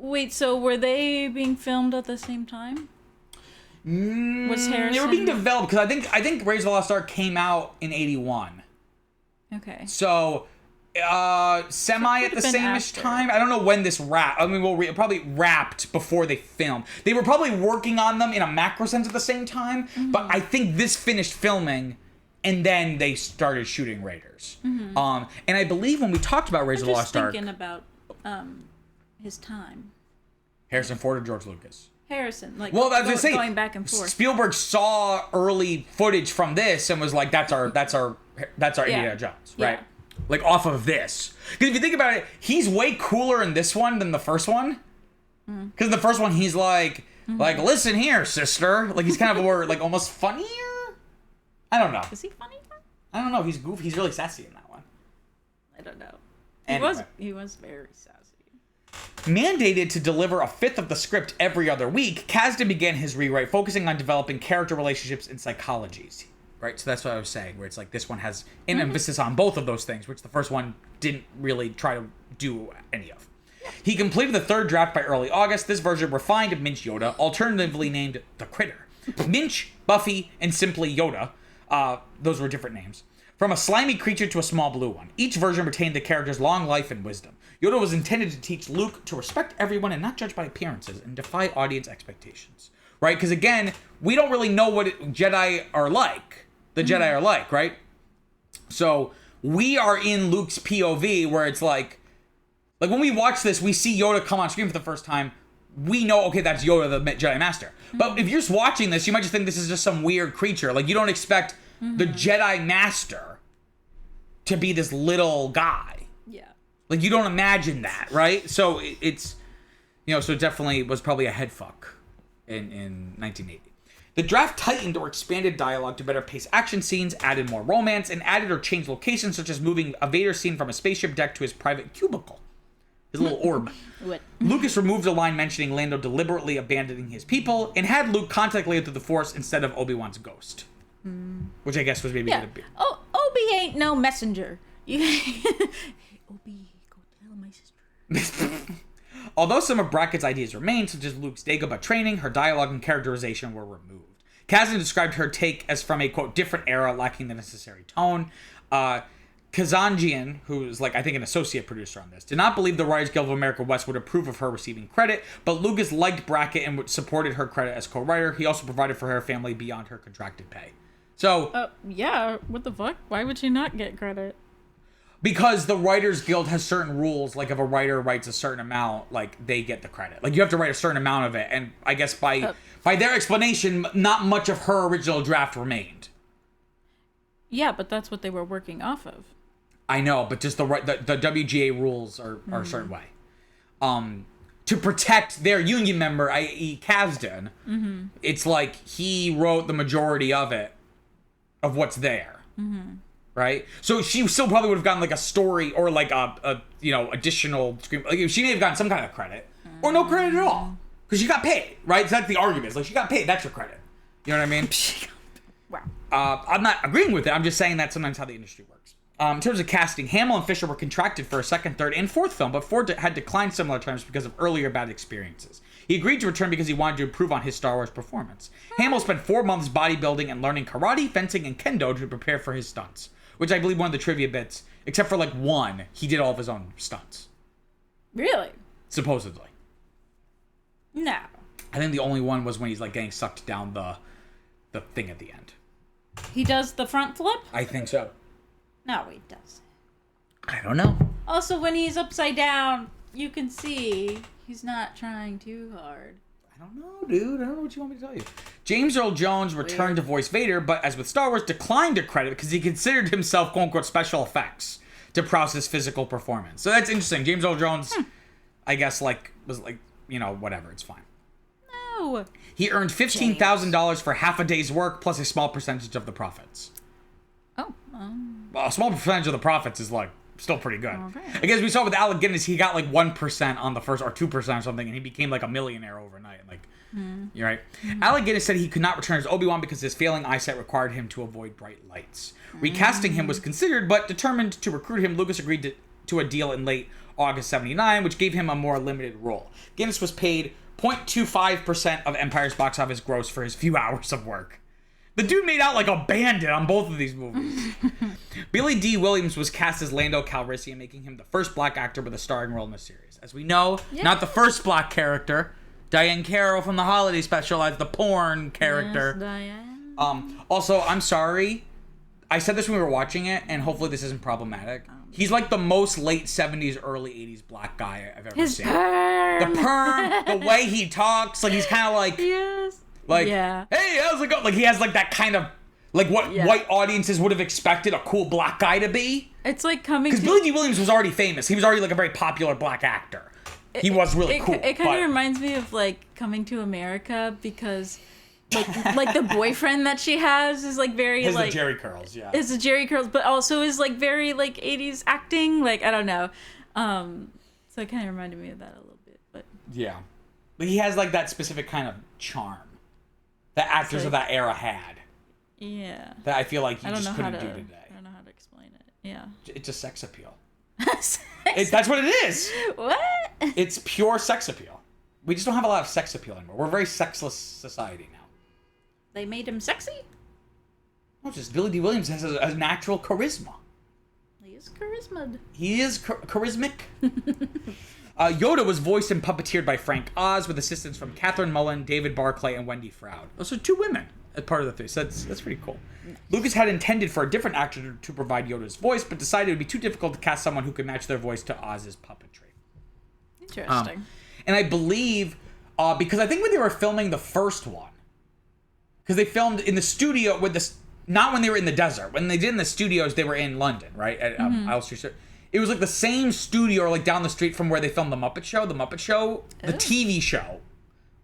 Wait, so were they being filmed at the same time? Was Harrison? They were being developed because I think Raiders of the Lost Ark came out in 81. Okay. So, semi at the same-ish time. I don't know when this wrapped. I mean, probably wrapped before they filmed. They were probably working on them in a macro sense at the same time, but I think this finished filming, and then they started shooting Raiders. And I believe when we talked about Raiders of the Lost Ark... I'm just thinking about his time. Idea or George Lucas? Harrison. Like, well, that's what I'm saying. Going back and forth. Spielberg saw early footage from this and was like, that's our Indiana Jones, right? Yeah. Like, off of this. Because if you think about it, he's way cooler in this one than the first one. Because in the first one, he's like, listen here, sister. Like, he's kind of more, like, almost funnier? I don't know. Is he funny? I don't know. He's goofy. He's really sassy in that one. I don't know. Anyway. He was very sassy. Mandated to deliver a fifth of the script every other week, Kasdan began his rewrite, focusing on developing character relationships and psychologies. Right? So that's what I was saying, where it's like this one has an emphasis on both of those things, which the first one didn't really try to do any of. He completed the third draft by early August. This version refined Minch Yoda, alternatively named the Critter. Minch, Buffy, and simply Yoda. Those were different names. From a slimy creature to a small blue one. Each version retained the character's long life and wisdom. Yoda was intended to teach Luke to respect everyone and not judge by appearances and defy audience expectations. Right? Because again, we don't really know what Jedi are like. The Jedi are like, right? So we are in Luke's POV where it's like when we watch this, we see Yoda come on screen for the first time. We know, okay, that's Yoda, the Jedi Master. But if you're just watching this, you might just think this is just some weird creature. Like, you don't expect the Jedi Master to be this little guy. Yeah. Like, you don't imagine that, right? So it's, so it definitely was probably a head fuck in 1980. The draft tightened or expanded dialogue to better pace action scenes, added more romance, and added or changed locations, such as moving a Vader scene from a spaceship deck to his private cubicle. His little orb. Lucas removed a line mentioning Lando deliberately abandoning his people, and had Luke contact Leia through the Force instead of Obi-Wan's ghost. Which I guess was maybe going to be. Oh, Obi ain't no messenger. Hey, Obi, go tell my sister. Although some of Brackett's ideas remained, such as Luke's Dagobah training, her dialogue and characterization were removed. Kasdan described her take as from a, quote, different era, lacking the necessary tone. Kazanjian, who is, I think an associate producer on this, did not believe the Writers Guild of America West would approve of her receiving credit, but Lucas liked Brackett and supported her credit as co-writer. He also provided for her family beyond her contracted pay. So... yeah, what the fuck? Why would she not get credit? Because the Writers Guild has certain rules, if a writer writes a certain amount, they get the credit. You have to write a certain amount of it, and I guess by their explanation, not much of her original draft remained. Yeah, but that's what they were working off of. I know, but just the WGA rules are a certain way. To protect their union member, i.e. Kasdan, it's like he wrote the majority of it, of what's there. Right? So she still probably would have gotten a story or a additional screen. She may have gotten some kind of credit or no credit at all because she got paid, right? So that's the argument. It's she got paid. That's your credit. You know what I mean? Wow. I'm not agreeing with it. I'm just saying that's sometimes how the industry works. In terms of casting, Hamill and Fisher were contracted for a second, third, and fourth film, but Ford had declined similar terms because of earlier bad experiences. He agreed to return because he wanted to improve on his Star Wars performance. Hamill spent 4 months bodybuilding and learning karate, fencing, and kendo to prepare for his stunts. Which I believe one of the trivia bits, except for one, he did all of his own stunts. Really? Supposedly. No. I think the only one was when he's like getting sucked down the thing at the end. He does the front flip? I think so. No, he doesn't. I don't know. Also, when he's upside down, you can see he's not trying too hard. I don't know, dude. I don't know what you want me to tell you. James Earl Jones returned to voice Vader, but as with Star Wars, declined to credit because he considered himself, quote unquote, special effects to process physical performance. So that's interesting. James Earl Jones, I guess, was whatever. It's fine. No. He earned $15,000 for half a day's work plus a small percentage of the profits. Oh. Well, a small percentage of the profits is still pretty good. Okay. I guess we saw with Alec Guinness, he got 1% on the first, or 2% or something, and he became a millionaire overnight. You're right. Alec Guinness said he could not return as Obi-Wan because his failing eyesight required him to avoid bright lights. Recasting him was considered, but determined to recruit him, Lucas agreed to a deal in late August 79, which gave him a more limited role. Guinness was paid 0.25% of Empire's box office gross for his few hours of work. The dude made out like a bandit on both of these movies. Billy D. Williams was cast as Lando Calrissian, making him the first black actor with a starring role in the series. As we know, not the first black character. Diane Carroll from the holiday special as the porn character. Yes, Diane. Also, I'm sorry. I said this when we were watching it, and hopefully this isn't problematic. He's the most late 70s, early 80s black guy I've ever seen. Perm. The perm, the way he talks, he's kind of Yes. hey, how's it going? He has that kind of what white audiences would have expected a cool black guy to be. It's coming because Billy D. Williams was already famous. He was already a very popular black actor. He was really cool. It kind of reminds me of Coming to America because the boyfriend that she has is very his the Jerry curls, yeah. Is the Jerry curls, but also is very 80s acting. I don't know. So it kind of reminded me of that a little bit, but yeah, but he has that specific kind of charm that actors of that era had. Yeah. That I feel you just couldn't do today. I don't know how to explain it. Yeah. It's a sex appeal. That's what it is. What? It's pure sex appeal. We just don't have a lot of sex appeal anymore. We're a very sexless society now. They made him sexy? No, just Billy D. Williams has a natural charisma. He is charismaed. He is charismatic. Yoda was voiced and puppeteered by Frank Oz with assistance from Catherine Mullen, David Barclay, and Wendy Froud. Those are 2 women as part of the thing. So that's pretty cool. Lucas had intended for a different actor to provide Yoda's voice, but decided it would be too difficult to cast someone who could match their voice to Oz's puppetry. Interesting. And I believe, because I think when they were filming the first one, because they filmed in the studio not when they were in the desert. When they did in the studios, they were in London, right? At Isle Street. It was the same studio or down the street from where they filmed The Muppet Show. The Muppet Show, the TV show,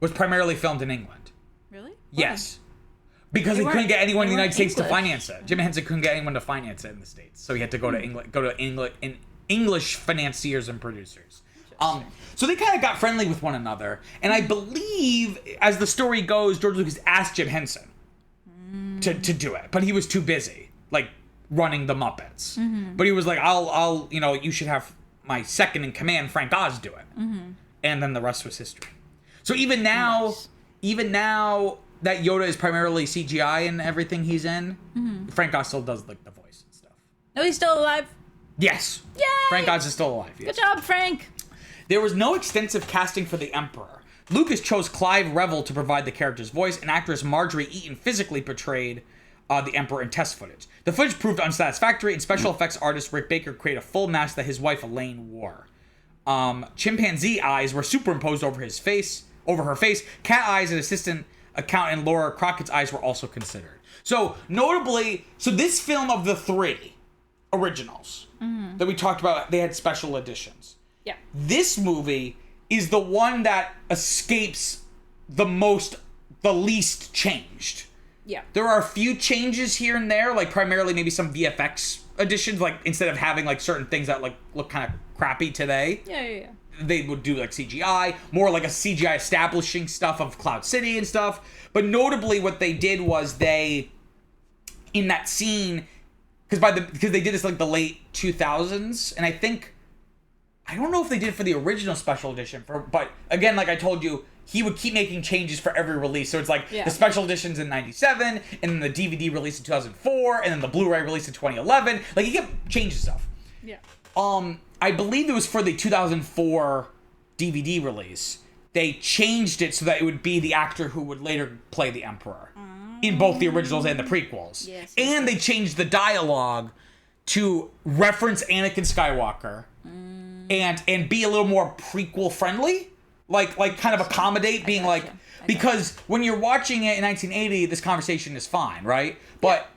was primarily filmed in England. Really? Yes. Because they couldn't get anyone in the United States to finance it. Jim Henson couldn't get anyone to finance it in the States. So he had to go to English financiers and producers. So they kind of got friendly with one another. And I believe, as the story goes, George Lucas asked Jim Henson to do it. But he was too busy, running the Muppets. But he was I'll you should have my second in command, Frank Oz, do it. And then the rest was history. So even now that Yoda is primarily CGI and everything he's in, Frank Oz still does the voice and stuff. No, he's still alive. Yes. Yay! Frank Oz is still alive. Yes. Good job, Frank. There was no extensive casting for the Emperor. Lucas chose Clive Revel to provide the character's voice, and actress Marjorie Eaton physically portrayed the Emperor in test footage. The footage proved unsatisfactory, and special effects artist Rick Baker created a full mask that his wife Elaine wore. Chimpanzee eyes were superimposed over her face. Cat eyes and assistant accountant Laura Crockett's eyes were also considered. So notably, this film of the 3 originals that we talked about, they had special editions. Yeah. This movie is the one that escapes the least changed. Yeah. There are a few changes here and there, primarily maybe some VFX additions, instead of having certain things that look kind of crappy today. Yeah. They would do CGI, more a CGI establishing stuff of Cloud City and stuff. But notably what they did was in that scene, because they did this the late 2000s, and I don't know if they did it for the original special edition, but again, like I told you, he would keep making changes for every release. So it's the special editions in 97, and then the DVD release in 2004, and then the Blu-ray release in 2011. He kept changing stuff. Yeah. I believe it was for the 2004 DVD release. They changed it so that it would be the actor who would later play the Emperor in both the originals and the prequels. Yes, and they changed the dialogue to reference Anakin Skywalker and be a little more prequel friendly, like kind of accommodate being like, because when you're watching it in 1980, this conversation is fine, right? But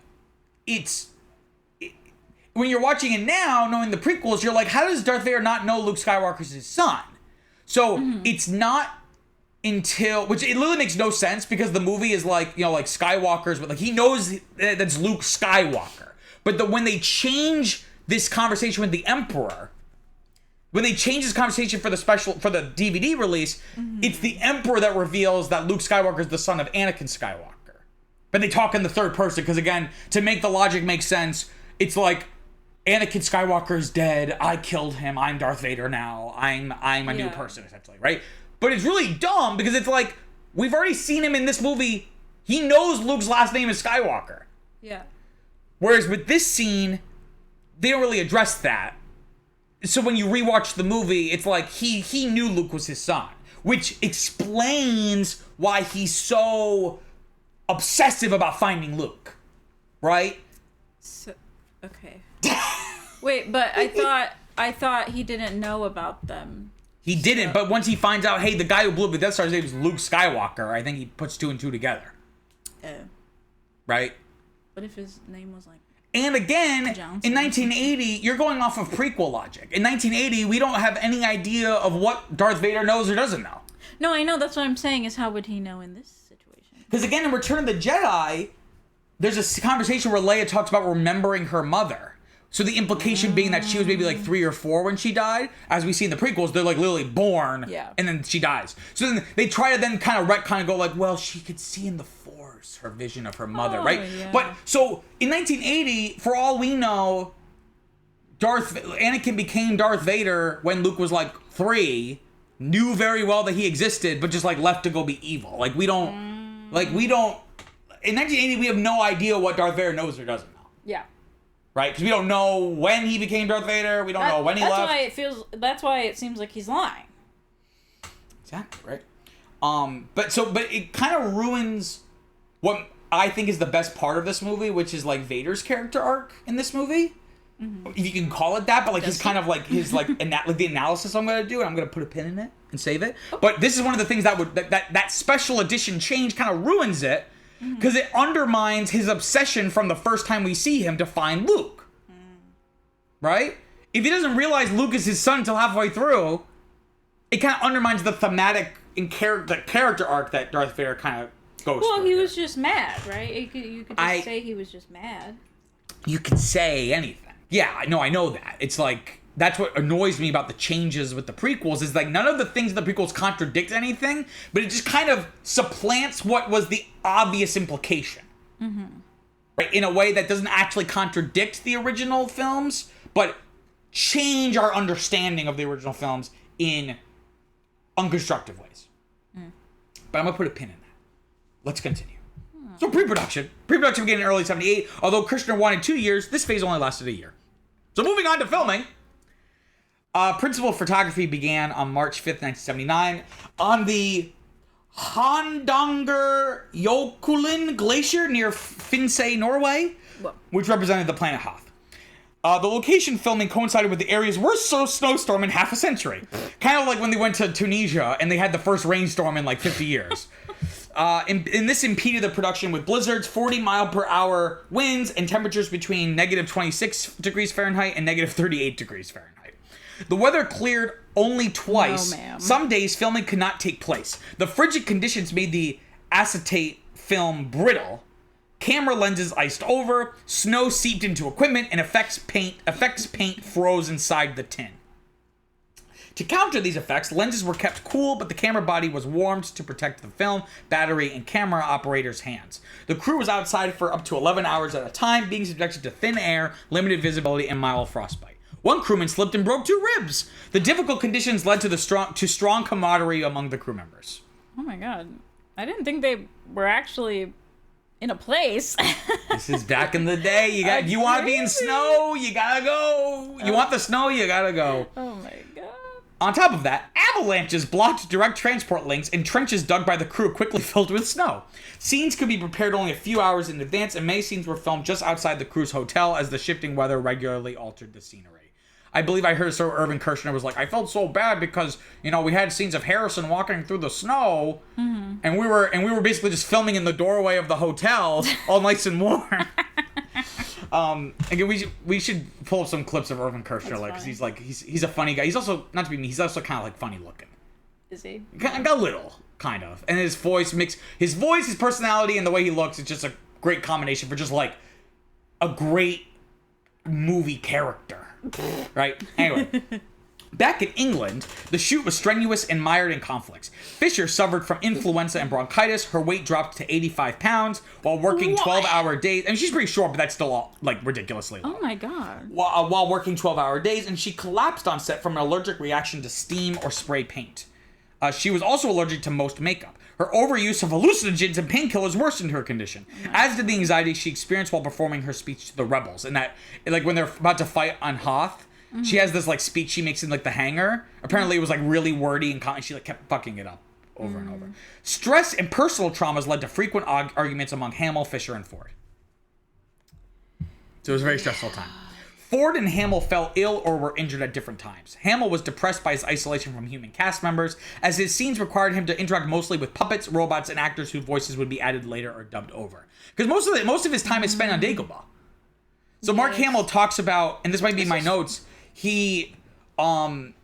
when you're watching it now, knowing the prequels, you're like, how does Darth Vader not know Luke Skywalker's his son? So it's not until, which it literally makes no sense because the movie is like, you know, like Skywalker's, but like he knows that's Luke Skywalker. But when they change this conversation with the Emperor, when they change this conversation for the DVD release, it's the Emperor that reveals that Luke Skywalker is the son of Anakin Skywalker. But they talk in the third person because, again, to make the logic make sense, it's like Anakin Skywalker is dead. I killed him. I'm Darth Vader now. I'm a new person, essentially, right? But it's really dumb because it's like, we've already seen him in this movie. He knows Luke's last name is Skywalker. Yeah. Whereas with this scene, they don't really address that. So when you rewatch the movie, it's like he knew Luke was his son, which explains why he's so obsessive about finding Luke, right? So, okay. Wait, but I thought he didn't know about them. He didn't, but once he finds out, hey, the guy who blew up the Death Star's name is Luke Skywalker, I think he puts two and two together. Right? What if his name was like... And again, Johnson. in 1980, you're going off of prequel logic. In 1980, we don't have any idea of what Darth Vader knows or doesn't know. No, I know. That's what I'm saying, is how would he know in this situation? Because again, in Return of the Jedi, there's a conversation where Leia talks about remembering her mother. So the implication being that she was maybe like 3 or 4 when she died. As we see in the prequels, they're like literally born and then she dies. So then they try to then kind of retcon and go like, well, she could see in the Force her vision of her mother, right? Yeah. But so in 1980, for all we know, Anakin became Darth Vader when Luke was like 3, knew very well that he existed, but just like left to go be evil. Like we don't, in 1980, we have no idea what Darth Vader knows or doesn't know. Yeah. Right? Because we don't know when he became Darth Vader. We don't know when he left. That's why it seems like he's lying. Exactly, right? But it kind of ruins what I think is the best part of this movie, which is like Vader's character arc in this movie. Mm-hmm. If you can call it that, but like his kind of like his like like the analysis I'm gonna do, and I'm gonna put a pin in it and save it. Okay. But this is one of the things that special edition change kind of ruins it. Because it undermines his obsession from the first time we see him to find Luke. Right? If he doesn't realize Luke is his son until halfway through, it kind of undermines the thematic and character arc that Darth Vader kind of goes through. Well, he was just mad, right? You could just say he was just mad. You could say anything. Yeah, no, I know that. It's like, that's what annoys me about the changes with the prequels, is like none of the things in the prequels contradict anything, but it just kind of supplants what was the obvious implication. Mm-hmm. Right? In a way that doesn't actually contradict the original films, but change our understanding of the original films in unconstructive ways. But I'm going to put a pin in that. Let's continue. So pre-production. Pre-production began in early 78. Although Kershner wanted 2 years, this phase only lasted a year. So moving on to filming. Principal photography began on March 5th, 1979 on the Hardangerjokulen Glacier near Finse, Norway, which represented the planet Hoth. The location filming coincided with the area's worst snowstorm in half a century. Kind of like when they went to Tunisia and they had the first rainstorm in like 50 years. And this impeded the production with blizzards, 40-mile-per-hour winds, and temperatures between negative 26 degrees Fahrenheit and negative 38 degrees Fahrenheit. The weather cleared only twice. Some days filming could not take place. The frigid conditions made the acetate film brittle. Camera lenses iced over, snow seeped into equipment, and effects paint froze inside the tin. To counter these effects, lenses were kept cool, but the camera body was warmed to protect the film, battery, and camera operator's hands. The crew was outside for up to 11 hours at a time, being subjected to thin air, limited visibility, and mild frostbite. One crewman slipped and broke 2 ribs. The difficult conditions led to strong camaraderie among the crew members. Oh my god. I didn't think they were actually in a place. This is back in the day. You want to be in snow, you gotta go. You want the snow, you gotta go. Oh my god. On top of that, avalanches blocked direct transport links and trenches dug by the crew quickly filled with snow. Scenes could be prepared only a few hours in advance, and many scenes were filmed just outside the crew's hotel as the shifting weather regularly altered the scenery. I believe I heard Sir Irvin Kershner was like, I felt so bad because, we had scenes of Harrison walking through the snow, and we were basically just filming in the doorway of the hotel, all nice and warm. Again, we should pull up some clips of Irvin Kershner, because he's a funny guy. He's also, not to be mean, he's also kind of like funny looking. Is he? A little, kind of. And his voice, his personality, and the way he looks, it's just a great combination for just like a great movie character. Right? Anyway. Back in England, the shoot was strenuous and mired in conflicts. Fisher suffered from influenza and bronchitis. Her weight dropped to 85 pounds while working 12-hour days. I mean, she's pretty short, but that's still all, ridiculously low. Oh my god. While working 12-hour days, and she collapsed on set from an allergic reaction to steam or spray paint. She was also allergic to most makeup. Her overuse of hallucinogens and painkillers worsened her condition, as did the anxiety she experienced while performing her speech to the rebels. And that, when they're about to fight on Hoth, she has this speech she makes in the hangar. Apparently it was really wordy and she kept fucking it up over and over. Stress and personal traumas led to frequent arguments among Hamill, Fisher, and Ford. So it was a very stressful time. Ford and Hamill fell ill or were injured at different times. Hamill was depressed by his isolation from human cast members, as his scenes required him to interact mostly with puppets, robots, and actors whose voices would be added later or dubbed over. Because most of his time is spent on Dagobah. So Mark Hamill talks about, and this might be my notes, he would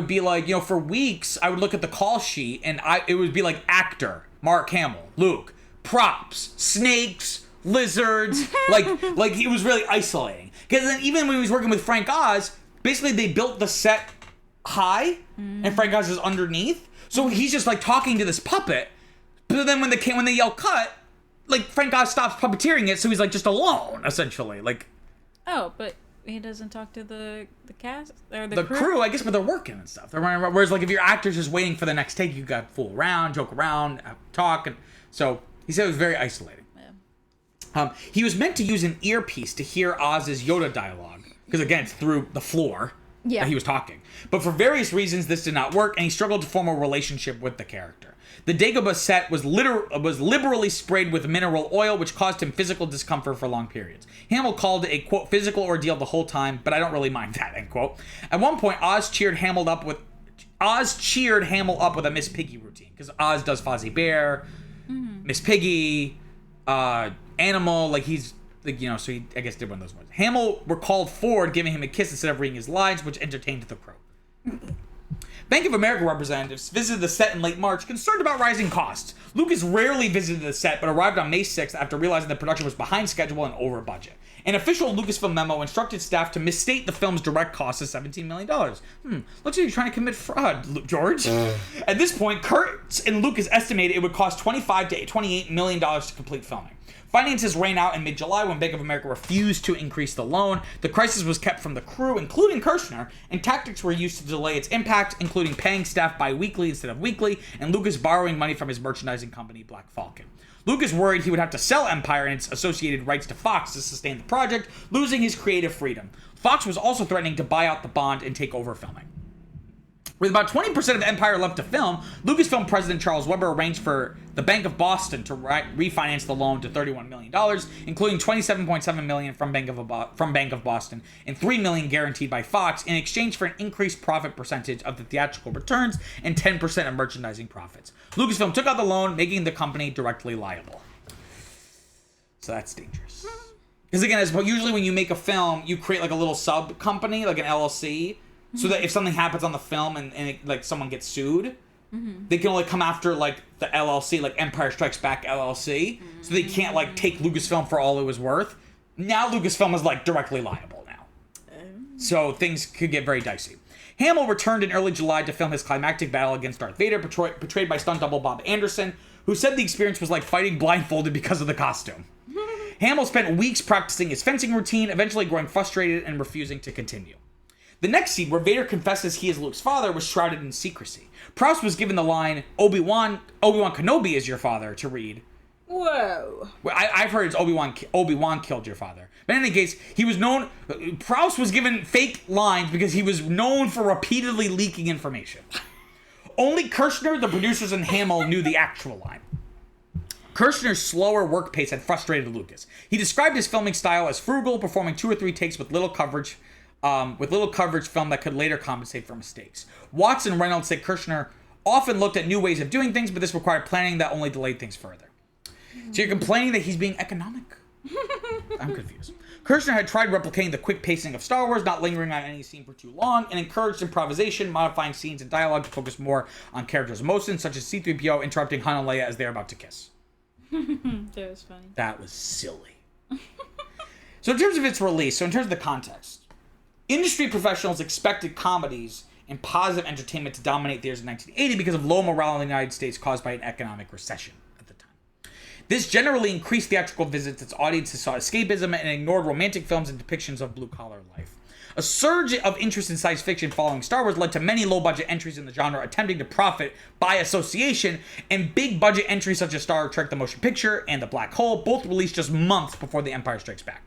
be for weeks I would look at the call sheet and it would be actor, Mark Hamill, Luke, props, snakes, lizards, he was really isolating. Because then even when he was working with Frank Oz, basically they built the set high and Frank Oz is underneath. So he's just talking to this puppet. But then when they yell cut, Frank Oz stops puppeteering it, so he's just alone, essentially. Oh, but he doesn't talk to the cast or the crew, I guess, but they're working and stuff. They're running around. Whereas if your actor's just waiting for the next take, you got to fool around, joke around, talk, and so he said it was very isolating. Yeah. He was meant to use an earpiece to hear Oz's Yoda dialogue because again, it's through the floor that he was talking. But for various reasons, this did not work, and he struggled to form a relationship with the character. The Dagobah set was liberally sprayed with mineral oil, which caused him physical discomfort for long periods. Hamill called it a, quote, physical ordeal the whole time, but I don't really mind that, end quote. At one point, Oz cheered Hamill up with a Miss Piggy routine, because Oz does Fozzie Bear, Miss Piggy, Animal, he's, so he, I guess, did one of those ones. Hamill recalled Ford giving him a kiss instead of reading his lines, which entertained the crew. Bank of America representatives visited the set in late March, concerned about rising costs. Lucas rarely visited the set, but arrived on May 6th after realizing the production was behind schedule and over budget. An official Lucasfilm memo instructed staff to misstate the film's direct cost as $17 million. Looks like you're trying to commit fraud, George. At this point, Kurtz and Lucas estimated it would cost $25 to $28 million to complete filming. Finances ran out in mid-July when Bank of America refused to increase the loan. The crisis was kept from the crew, including Kershner, and tactics were used to delay its impact, including paying staff bi-weekly instead of weekly, and Lucas borrowing money from his merchandising company, Black Falcon. Lucas worried he would have to sell Empire and its associated rights to Fox to sustain the project, losing his creative freedom. Fox was also threatening to buy out the bond and take over filming. With about 20% of Empire left to film, Lucasfilm president Charles Weber arranged for the Bank of Boston to refinance the loan to $31 million, including $27.7 million from Bank of Boston and $3 million guaranteed by Fox in exchange for an increased profit percentage of the theatrical returns and 10% of merchandising profits. Lucasfilm took out the loan, making the company directly liable. So that's dangerous. Because again, usually when you make a film, you create a little sub company, an LLC. So that if something happens on the film and someone gets sued, they can only come after the LLC, Empire Strikes Back LLC. So they can't take Lucasfilm for all it was worth. Now Lucasfilm is directly liable now. So things could get very dicey. Hamill returned in early July to film his climactic battle against Darth Vader, portrayed by stunt double Bob Anderson, who said the experience was like fighting blindfolded because of the costume. Hamill spent weeks practicing his fencing routine, eventually growing frustrated and refusing to continue. The next scene, where Vader confesses he is Luke's father, was shrouded in secrecy. Prowse was given the line, Obi-Wan Kenobi is your father, to read, Whoa. Well, I've heard it's Obi-Wan killed your father. But in any case, he was known... Prowse was given fake lines because he was known for repeatedly leaking information. Only Kershner, the producers, and Hamill knew the actual line. Kershner's slower work pace had frustrated Lucas. He described his filming style as frugal, performing 2 or 3 takes with little coverage film that could later compensate for mistakes. Watts and Reynolds said Kershner often looked at new ways of doing things, but this required planning that only delayed things further. So you're complaining that he's being economic? I'm confused. Kershner had tried replicating the quick pacing of Star Wars, not lingering on any scene for too long, and encouraged improvisation, modifying scenes and dialogue to focus more on characters' emotions, such as C-3PO interrupting Han and Leia as they're about to kiss. That was funny. That was silly. So in terms of its release, in terms of the context, industry professionals expected comedies and positive entertainment to dominate theaters in 1980 because of low morale in the United States caused by an economic recession at the time. This generally increased theatrical visits as audiences saw escapism and ignored romantic films and depictions of blue-collar life. A surge of interest in science fiction following Star Wars led to many low-budget entries in the genre attempting to profit by association, and big-budget entries such as Star Trek: The Motion Picture and The Black Hole both released just months before The Empire Strikes Back.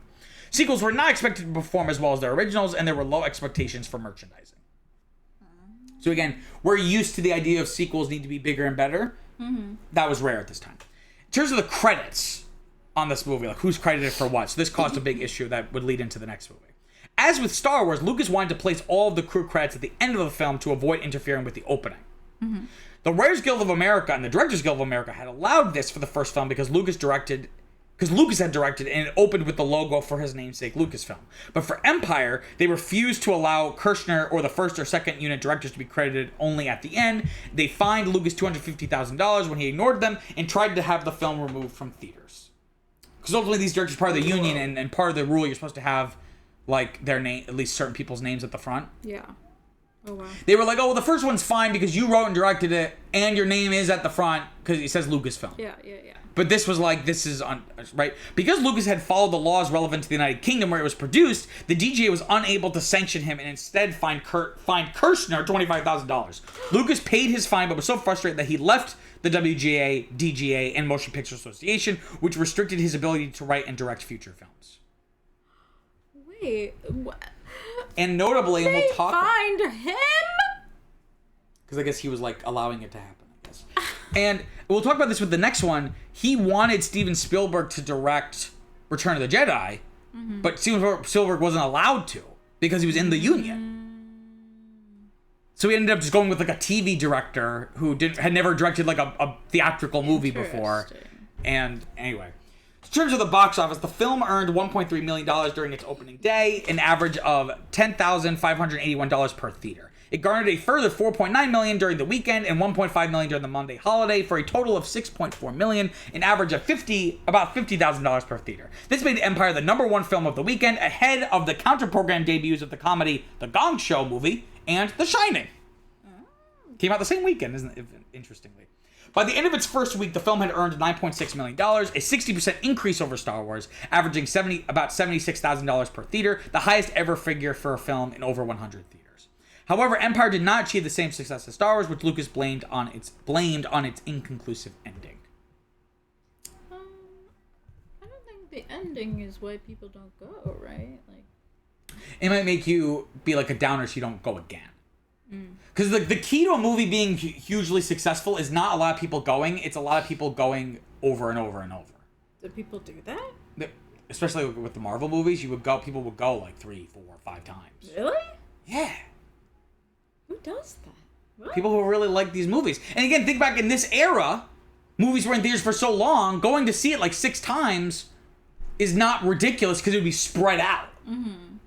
Sequels were not expected to perform as well as their originals, and there were low expectations for merchandising. So again, we're used to the idea of sequels need to be bigger and better. Mm-hmm. That was rare at this time. In terms of the credits on this movie, like who's credited for what, so this caused a big issue that would lead into the next movie. As with Star Wars, Lucas wanted to place all of the crew credits at the end of the film to avoid interfering with the opening. Mm-hmm. The Writers Guild of America and the Directors Guild of America had allowed this for the first film because Lucas had directed and it opened with the logo for his namesake Lucasfilm. But for Empire, they refused to allow Kershner or the first or second unit directors to be credited only at the end. They fined Lucas $250,000 when he ignored them and tried to have the film removed from theaters. Because ultimately these directors are part of the union and part of the rule you're supposed to have like their name, at least certain people's names at the front. Yeah. Oh wow. They were like, oh, well, the first one's fine because you wrote and directed it and your name is at the front because it says Lucasfilm. Yeah. But this was like, this is, right? Because Lucas had followed the laws relevant to the United Kingdom where it was produced, the DGA was unable to sanction him and instead fined Kershner $25,000. Lucas paid his fine but was so frustrated that he left the WGA, DGA, and Motion Picture Association, which restricted his ability to write and direct future films. Wait, what? And notably, and we'll talk... They fined him? Because I guess he was, like, allowing it to happen, I guess. And we'll talk about this with the next one. He wanted Steven Spielberg to direct Return of the Jedi, but Steven Spielberg wasn't allowed to because he was in the union. So he ended up just going with like a TV director who had never directed like a theatrical movie before. And anyway, in terms of the box office, the film earned $1.3 million during its opening day, an average of $10,581 per theater. It garnered a further $4.9 million during the weekend and $1.5 million during the Monday holiday for a total of $6.4 million, an average of about $50,000 per theater. This made Empire the #1 film of the weekend, ahead of the counter-program debuts of the comedy The Gong Show movie and The Shining. Came out the same weekend, isn't it? Interestingly. By the end of its first week, the film had earned $9.6 million, a 60% increase over Star Wars, averaging about $76,000 per theater, the highest ever figure for a film in over 100 theaters. However, Empire did not achieve the same success as Star Wars, which Lucas blamed on its inconclusive ending. I don't think the ending is why people don't go, right? Like, it might make you be like a downer so you don't go again. Because the key to a movie being hugely successful is not a lot of people going, it's a lot of people going over and over and over. Do people do that? Especially with the Marvel movies, people would go like 3, 4, 5 times. Really? Yeah. Who does that? What? People who really like these movies. And again, think back in this era, movies were in theaters for so long, going to see it like 6 times is not ridiculous because it would be spread out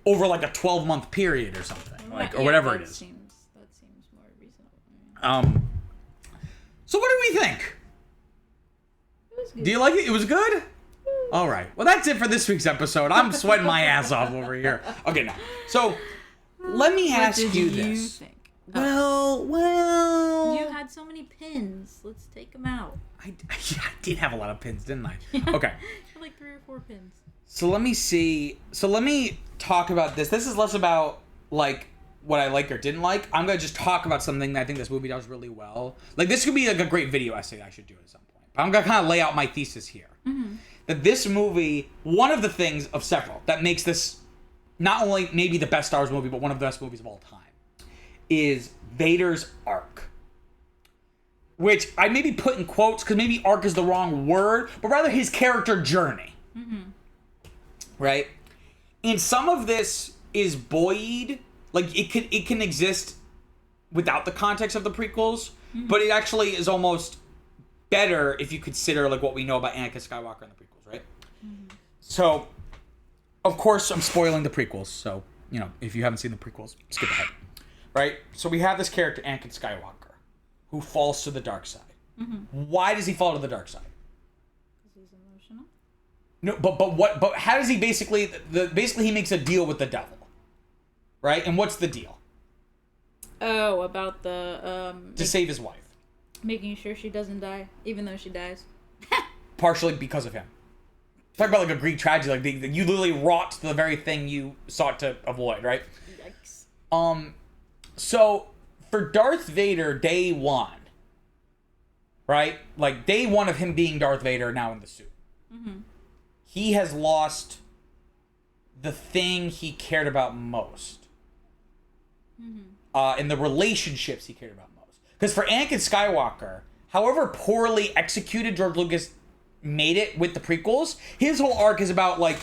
over like a 12-month period or something, or whatever it is. That seems more reasonable. So what do we think? It was good. Do you like it? It was good? All right. Well, that's it for this week's episode. I'm sweating my ass off over here. Okay, now. So, let me ask you this. What did you think? Well. You had so many pins. Let's take them out. I did have a lot of pins, didn't I? Okay. I had like 3 or 4 pins. So let me see. So let me talk about this. This is less about, like, what I like or didn't like. I'm going to just talk about something that I think this movie does really well. Like, this could be, like, a great video essay I should do at some point. I'm going to kind of lay out my thesis here. That this movie, one of the things of several that makes this not only maybe the best Star Wars movie, but one of the best movies of all time, is Vader's arc. Which I maybe put in quotes because maybe arc is the wrong word, but rather his character journey. Right? And some of this is buoyed, like it can exist without the context of the prequels, but it actually is almost better if you consider like what we know about Anakin Skywalker in the prequels, right? So, of course, I'm spoiling the prequels, so, you know, if you haven't seen the prequels, skip ahead. Right? So we have this character, Anakin Skywalker, who falls to the dark side. Why does he fall to the dark side? Because he's emotional. No, but how does he basically he makes a deal with the devil. Right? And what's the deal? Oh, about the To save his wife. making sure she doesn't die, even though she dies. Partially because of him. Talk about like a Greek tragedy, like you literally wrought the very thing you sought to avoid, right? Yikes. So for Darth Vader, day one, right? Like day one of him being Darth Vader now in the suit. He has lost the thing he cared about most. In the relationships he cared about most. Because for Anakin Skywalker, however poorly executed George Lucas made it with the prequels, his whole arc is about like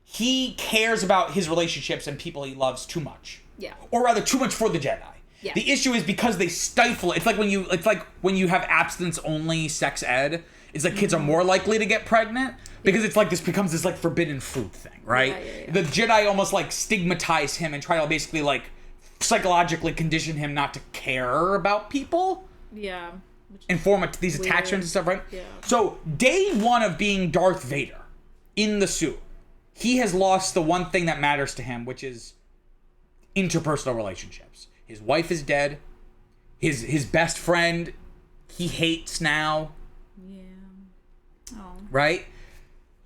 he cares about his relationships and people he loves too much. Yeah. Or rather too much for the Jedi. Yeah. The issue is because they stifle it. It's like when you have abstinence only sex ed, it's like kids are more likely to get pregnant because it's like this becomes this like forbidden fruit thing, right? Yeah. The Jedi almost like stigmatize him and try to basically like psychologically condition him not to care about people. Yeah. And form these Weird. attachments and stuff, right? Yeah. So, day one of being Darth Vader in the suit, he has lost the one thing that matters to him, which is interpersonal relationships. His wife is dead. His best friend, he hates now. Yeah. Oh. Right?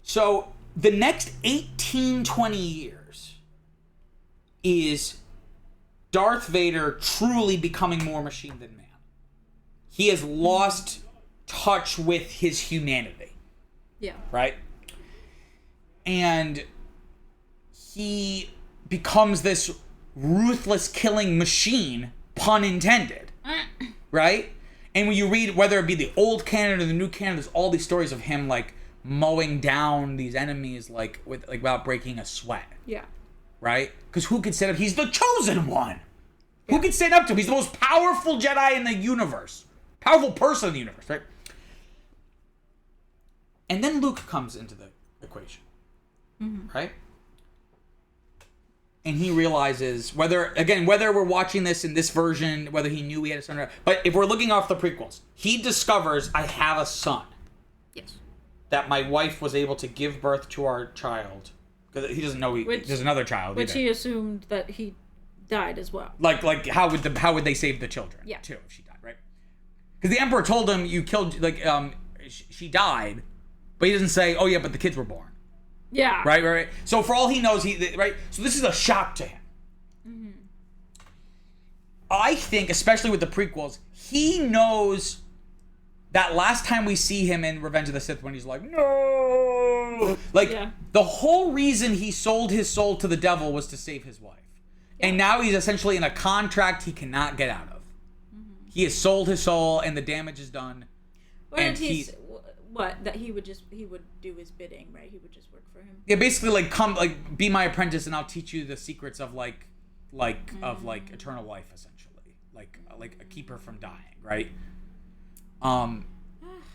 So, the next 18, 20 years is Darth Vader truly becoming more machine than man. He has lost touch with his humanity. Yeah. Right? And he becomes this ruthless killing machine, pun intended. Right? And when you read, whether it be the old canon or the new canon, there's all these stories of him like mowing down these enemies like without breaking a sweat. Yeah. Right? Because who could stand up? He's the chosen one. Who could stand up to him? He's the most powerful Jedi in the universe. Powerful person in the universe, right? And then Luke comes into the equation. Right? And he realizes whether we're watching this in this version, whether he knew he had a son or not, but if we're looking off the prequels, he discovers I have a son. Yes. That my wife was able to give birth to our child. Because he doesn't know there's another child. Which either. he assumed that he died as well. Like how would they save the children? Yeah. Too, if she died, right? Because the Emperor told him you killed she died, but he doesn't say, oh yeah, but the kids were born. Yeah. Right. So for all he knows, right. So this is a shock to him. I think, especially with the prequels, he knows that last time we see him in Revenge of the Sith when he's like, no, the whole reason he sold his soul to the devil was to save his wife. And now he's essentially in a contract he cannot get out of. He has sold his soul, and the damage is done. And that he would do his bidding, right? He would just work for him. Yeah, basically come be my apprentice, and I'll teach you the secrets of eternal life, essentially, like a keep her from dying, right?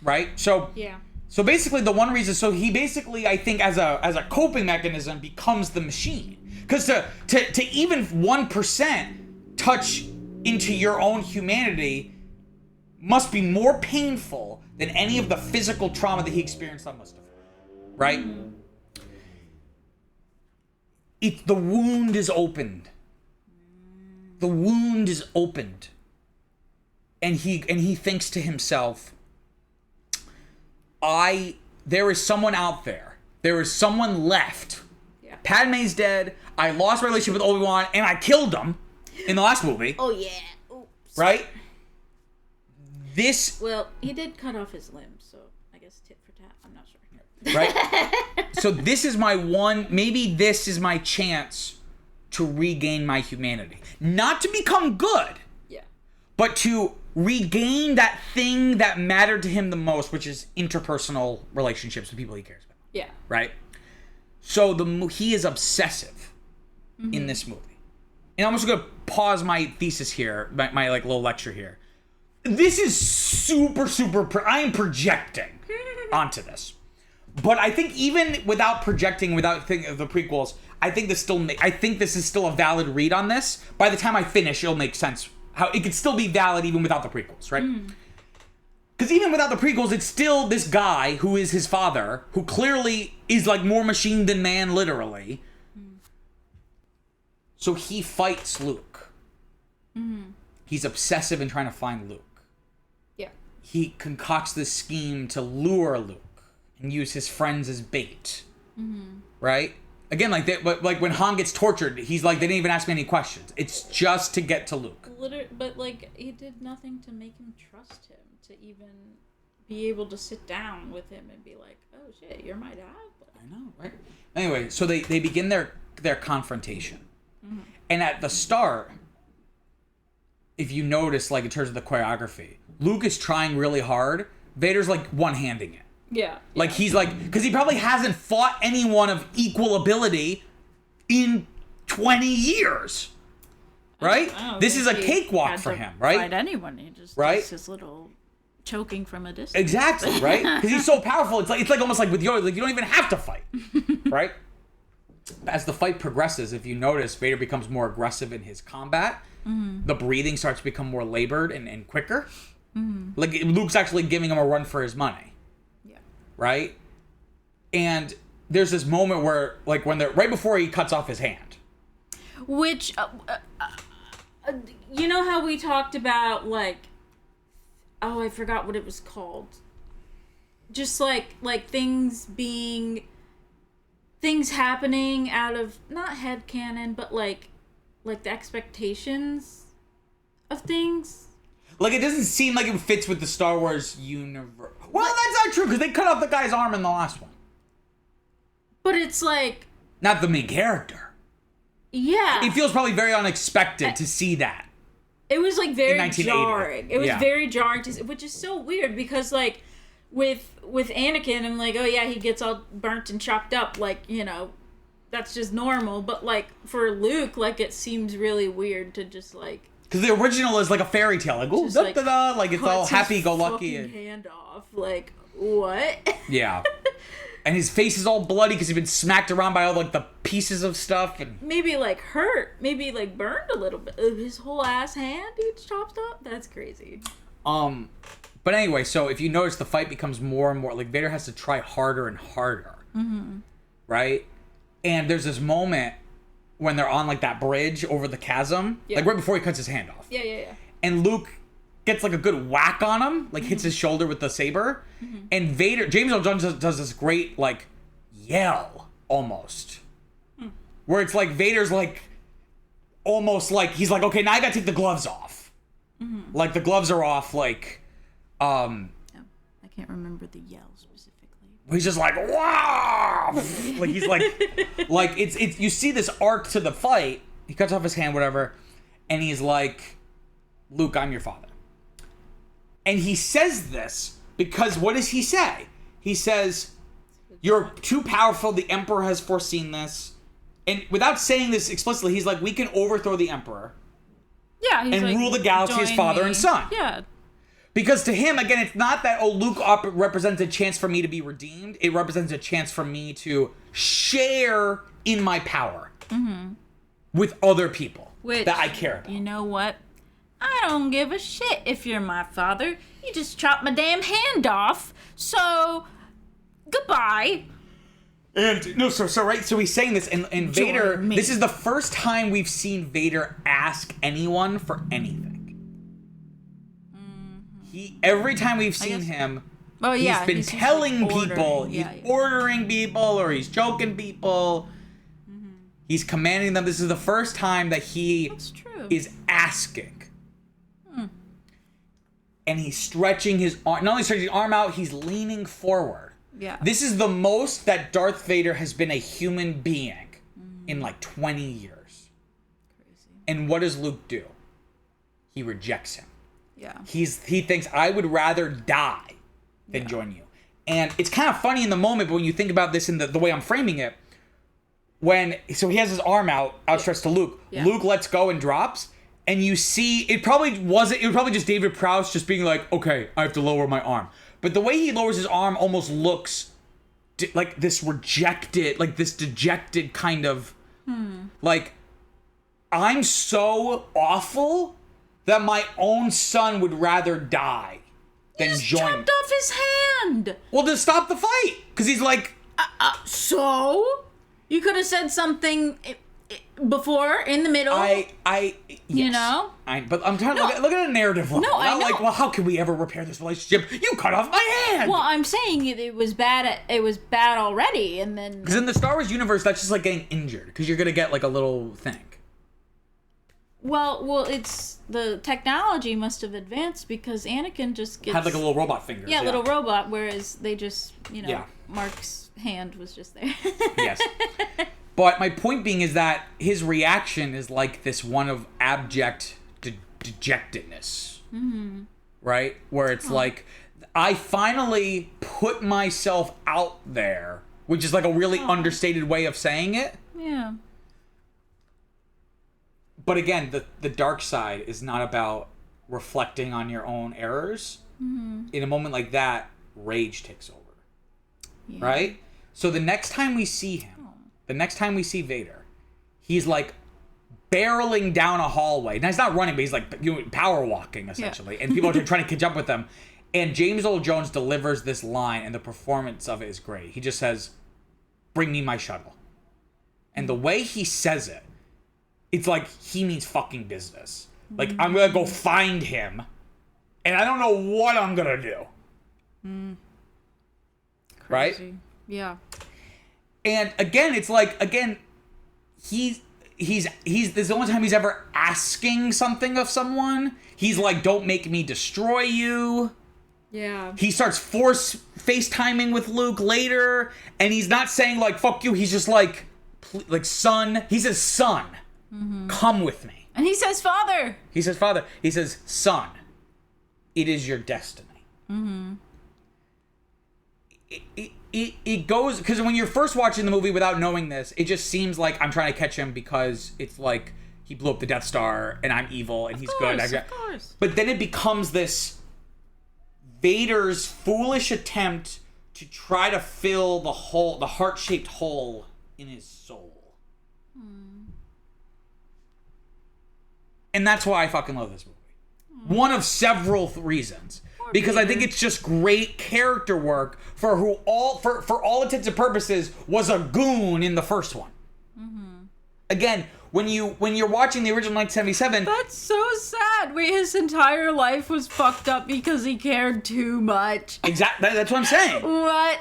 Right. So yeah. So basically, the one reason, so he basically, I think, as a coping mechanism, becomes the machine. Because to even 1% touch into your own humanity must be more painful than any of the physical trauma that he experienced on Mustafar. Right? The wound is opened. The wound is opened. And he thinks to himself, there is someone out there. There is someone left. Yeah. Padme's dead. I lost my relationship with Obi-Wan, and I killed him in the last movie. Oh, yeah. Oops. Right? This Well, he did cut off his limb, so I guess tit for tat. I'm not sure. right? So this is my one, maybe this is my chance to regain my humanity. Not to become good, Yeah. but to regain that thing that mattered to him the most, which is interpersonal relationships with people he cares about. Yeah. Right? So he is obsessive in this movie. And I'm just going to pause my thesis here, my like little lecture here. This is super, I am projecting onto this. But I think even without projecting, without thinking of the prequels, I think this is still a valid read on this. By the time I finish, it'll make sense. How it could still be valid even without the prequels, right? Because even without the prequels, it's still this guy who is his father, who clearly is like more machine than man, literally. So he fights Luke. He's obsessive in trying to find Luke. Yeah. He concocts this scheme to lure Luke and use his friends as bait. Right? Again, like when Han gets tortured, he's like, they didn't even ask me any questions. It's just to get to Luke. But like, he did nothing to make him trust him, to even be able to sit down with him and be like, oh shit, you're my dad? I know, right? Anyway, so they begin their confrontation. And at the start, if you notice, like in terms of the choreography, Luke is trying really hard. Vader's like one-handing it. Yeah. Like he's like, because he probably hasn't fought anyone of equal ability in 20 years. Right? This is a cakewalk for him, right? Fight anyone. He just right? does his little choking from a distance. Exactly, right? Because he's so powerful. It's like almost like with Yoda, like you don't even have to fight. Right? As the fight progresses, if you notice, Vader becomes more aggressive in his combat. The breathing starts to become more labored and quicker. Like Luke's actually giving him a run for his money. Yeah. Right? And there's this moment where, like, when they're right before he cuts off his hand. Which, you know how we talked about, like, oh, I forgot what it was called. Just like things happening out of not headcanon, but like the expectations of things. Like, it doesn't seem like it fits with the Star Wars universe. Well, that's not true, because they cut off the guy's arm in the last one. But it's like... Not the main character. Yeah. It feels probably very unexpected to see that. It was, like, very jarring. It was very jarring, which is so weird, because, like, with Anakin, I'm like, oh, yeah, he gets all burnt and chopped up, like, you know, that's just normal. But, like, for Luke, like, it seems really weird to just, like... Because the original is like a fairy tale, like, ooh, da da da, like it's all happy-go-lucky. And hand off, like, what? Yeah. And his face is all bloody because he's been smacked around by all, like, the pieces of stuff. And maybe, like, hurt. Maybe, like, burned a little bit. His whole ass hand gets chopped up? That's crazy. But anyway, so if you notice, the fight becomes more and more, like, Vader has to try harder and harder. Right? And there's this moment when they're on, like, that bridge over the chasm. Yeah. Like, right before he cuts his hand off. Yeah. And Luke gets, like, a good whack on him. Like, hits his shoulder with the saber. And Vader... James Earl Jones does this great, like, yell, almost. Where it's like, Vader's, like, almost like... He's like, okay, now I gotta take the gloves off. Like, the gloves are off, like... I can't remember the yell specifically. He's just like, wow! Like, he's like it's you see this arc to the fight. He cuts off his hand, whatever, and he's like, Luke, I'm your father. And he says this because what does he say? He says, you're too powerful. The Emperor has foreseen this. And without saying this explicitly, he's like, we can overthrow the Emperor. Yeah, he's and like, rule the galaxy as father and son. Yeah. Because to him, again, it's not that, Luke represents a chance for me to be redeemed. It represents a chance for me to share in my power with other people that I care about. You know what? I don't give a shit if you're my father. You just chopped my damn hand off. So, goodbye. And, no, so right, so he's saying this, and Vader, this is the first time we've seen Vader ask anyone for anything. Every time we've seen him, he's been telling people, he's ordering people, or he's choking people. He's commanding them. This is the first time that he is asking. and he's stretching his arm. Not only stretching his arm out, he's leaning forward. Yeah. This is the most that Darth Vader has been a human being in like 20 years. Crazy. And what does Luke do? He rejects him. Yeah. He thinks, I would rather die than join you. And it's kind of funny in the moment, but when you think about this in the way I'm framing it, so he has his arm outstretched to Luke. Yeah. Luke lets go and drops, and you see, it probably just David Prowse just being like, okay, I have to lower my arm. But the way he lowers his arm almost looks like this rejected, like this dejected kind of, like, I'm so awful that my own son would rather die than He just join. chopped off his hand. Well, to stop the fight, because he's like, So? You could have said something before, in the middle. yes. You know? But I'm trying to look at a narrative level. No, I know. Like, well, how can we ever repair this relationship? You cut off my hand. Well, I'm saying it was bad. It was bad already, and then. Because in the Star Wars universe, that's just like getting injured, because you're gonna get like a little thing. Well, it's the technology must have advanced because Anakin just gets Had like a little robot finger. yeah, little robot, whereas they just Yeah. Mark's hand was just there. Yes. But my point being is that his reaction is like this one of abject dejectedness. Mm-hmm. Right? Where it's like, I finally put myself out there, which is like a really understated way of saying it. Yeah. But again, the dark side is not about reflecting on your own errors. Mm-hmm. In a moment like that, rage takes over. Yeah. Right? So the next time we see him, the next time we see Vader, he's like barreling down a hallway. Now he's not running, but he's like power walking essentially. Yeah. And people are trying to catch up with him. And James Earl Jones delivers this line, and the performance of it is great. He just says, "Bring me my shuttle." And the way he says it, it's like he means fucking business. Like, I'm gonna go find him, and I don't know what I'm gonna do. Right? Yeah. And again, it's like, he's this is the only time he's ever asking something of someone. He's like, don't make me destroy you. Yeah. He starts FaceTiming with Luke later, and he's not saying like, fuck you. He's just like son. He says, son, come with me. And he says, father. He says, father. He says, son, it is your destiny. Mm-hmm. It goes, because when you're first watching the movie without knowing this, it just seems like I'm trying to catch him because it's like he blew up the Death Star and I'm evil and he's good. Of course. But then it becomes this Vader's foolish attempt to try to fill the heart-shaped hole in his soul. And that's why I fucking love this movie. One of several reasons. Because I think it's just great character work for for all intents and purposes was a goon in the first one. Mm-hmm. Again, when you're watching the original 1977, that's so sad. His entire life was fucked up because he cared too much. Exactly. That's what I'm saying. What?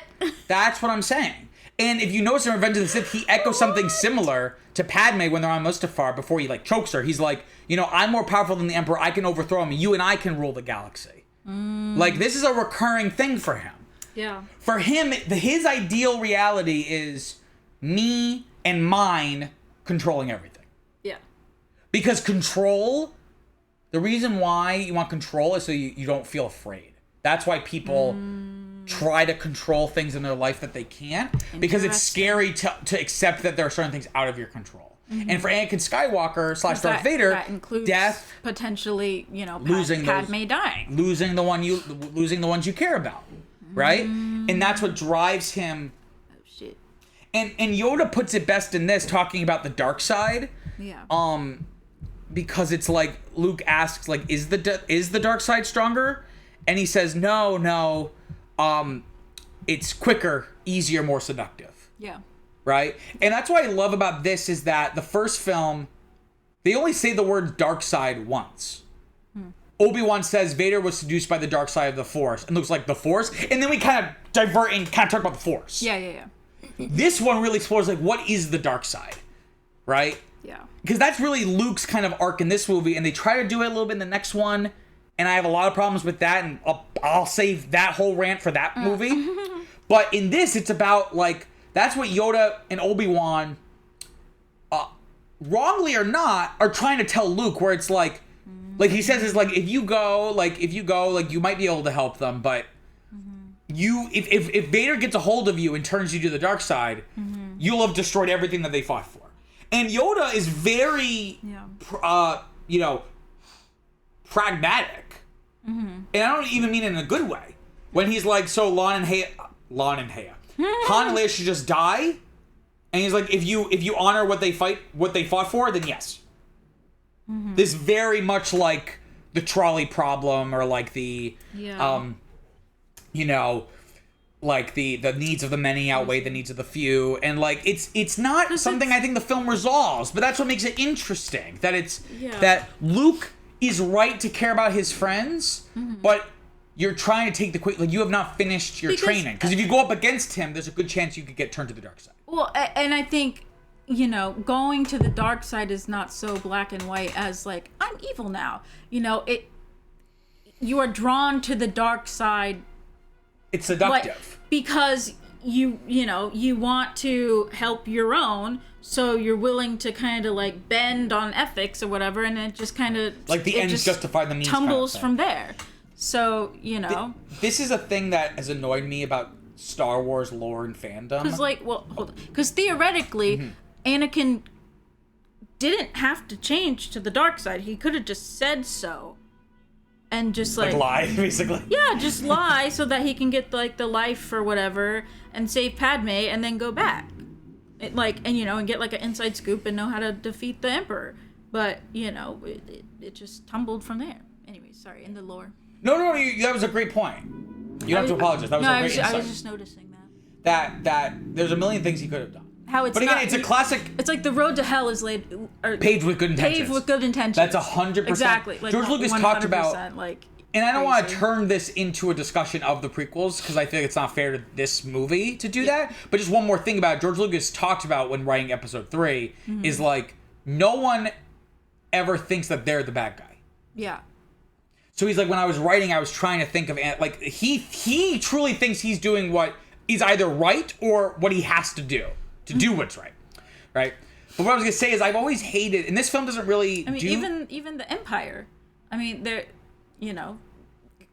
That's what I'm saying. And if you notice in Revenge of the Sith, he echoes something similar to Padme when they're on Mustafar before he like chokes her. He's like, I'm more powerful than the Emperor. I can overthrow him. You and I can rule the galaxy. Like, this is a recurring thing for him. Yeah. For him, his ideal reality is me and mine controlling everything. Yeah. Because control, the reason why you want control is so you don't feel afraid. That's why people try to control things in their life that they can't. Because it's scary to accept that there are certain things out of your control. Mm-hmm. And for Anakin Skywalker / Darth Vader, that includes death, potentially, losing Padme dying, losing the ones you care about, right? And that's what drives him. Oh shit! And Yoda puts it best in this, talking about the dark side. Yeah. Because it's like Luke asks, like, is the dark side stronger? And he says, no. It's quicker, easier, more seductive. Yeah. Right? And that's what I love about this is that the first film, they only say the word dark side once. Obi-Wan says Vader was seduced by the dark side of the Force. And looks like the Force. And then we kind of divert and kind of talk about the Force. Yeah. This one really explores, like, what is the dark side? Right? Yeah. Because that's really Luke's kind of arc in this movie. And they try to do it a little bit in the next one. and I have a lot of problems with that, and I'll save that whole rant for that movie. But in this, it's about, like, that's what Yoda and Obi-Wan, wrongly or not, are trying to tell Luke, where it's like he says, is like, if you go, you might be able to help them, but if Vader gets a hold of you and turns you to the dark side, you'll have destroyed everything that they fought for. And Yoda is very, pragmatic. And I don't even mean it in a good way. When he's like, so Han and Leia should just die, and he's like, if you honor what they fought for, then yes. This very much like the trolley problem, or like the like the needs of the many outweigh the needs of the few, and like it's not something I think the film resolves, but that's what makes it interesting, that it's that Luke is right to care about his friends, but you're trying to take the quick, like, you have not finished your training, because if you go up against him, there's a good chance you could get turned to the dark side. Well, and I think, going to the dark side is not so black and white as, like, I'm evil now. You are drawn to the dark side. It's seductive. Because you want to help your own, so you're willing to kind of, like, bend on ethics or whatever, and it just kind of... Like, the ends justify the means. Tumbles from there. So, This is a thing that has annoyed me about Star Wars lore and fandom. Because, like, well, hold on. Because theoretically, Anakin didn't have to change to the dark side. He could have just said so. And just, like... lie, basically. Yeah, just lie so that he can get, like, the life or whatever and save Padme and then go back. And get, like, an inside scoop and know how to defeat the Emperor. But, it just tumbled from there. Anyway, sorry, in the lore. No, that was a great point. You don't have to apologize. That was a great insight. I was just noticing that there's a million things he could have done. But again, it's a classic. It's like the road to hell is paved with good intentions. Paved with good intentions. That's 100%. Exactly. Like, George Lucas talked about, like, and I don't want to turn this into a discussion of the prequels, because I think it's not fair to this movie to do that. But just one more thing about it. George Lucas talked about, when writing Episode 3, is like, no one ever thinks that they're the bad guy. Yeah. So he's like, when I was writing, I was trying to think of, like, he truly thinks he's doing what is either right or what he has to do what's right. Right? But what I was going to say is, I've always hated, and this film doesn't really even the Empire. I mean, they're,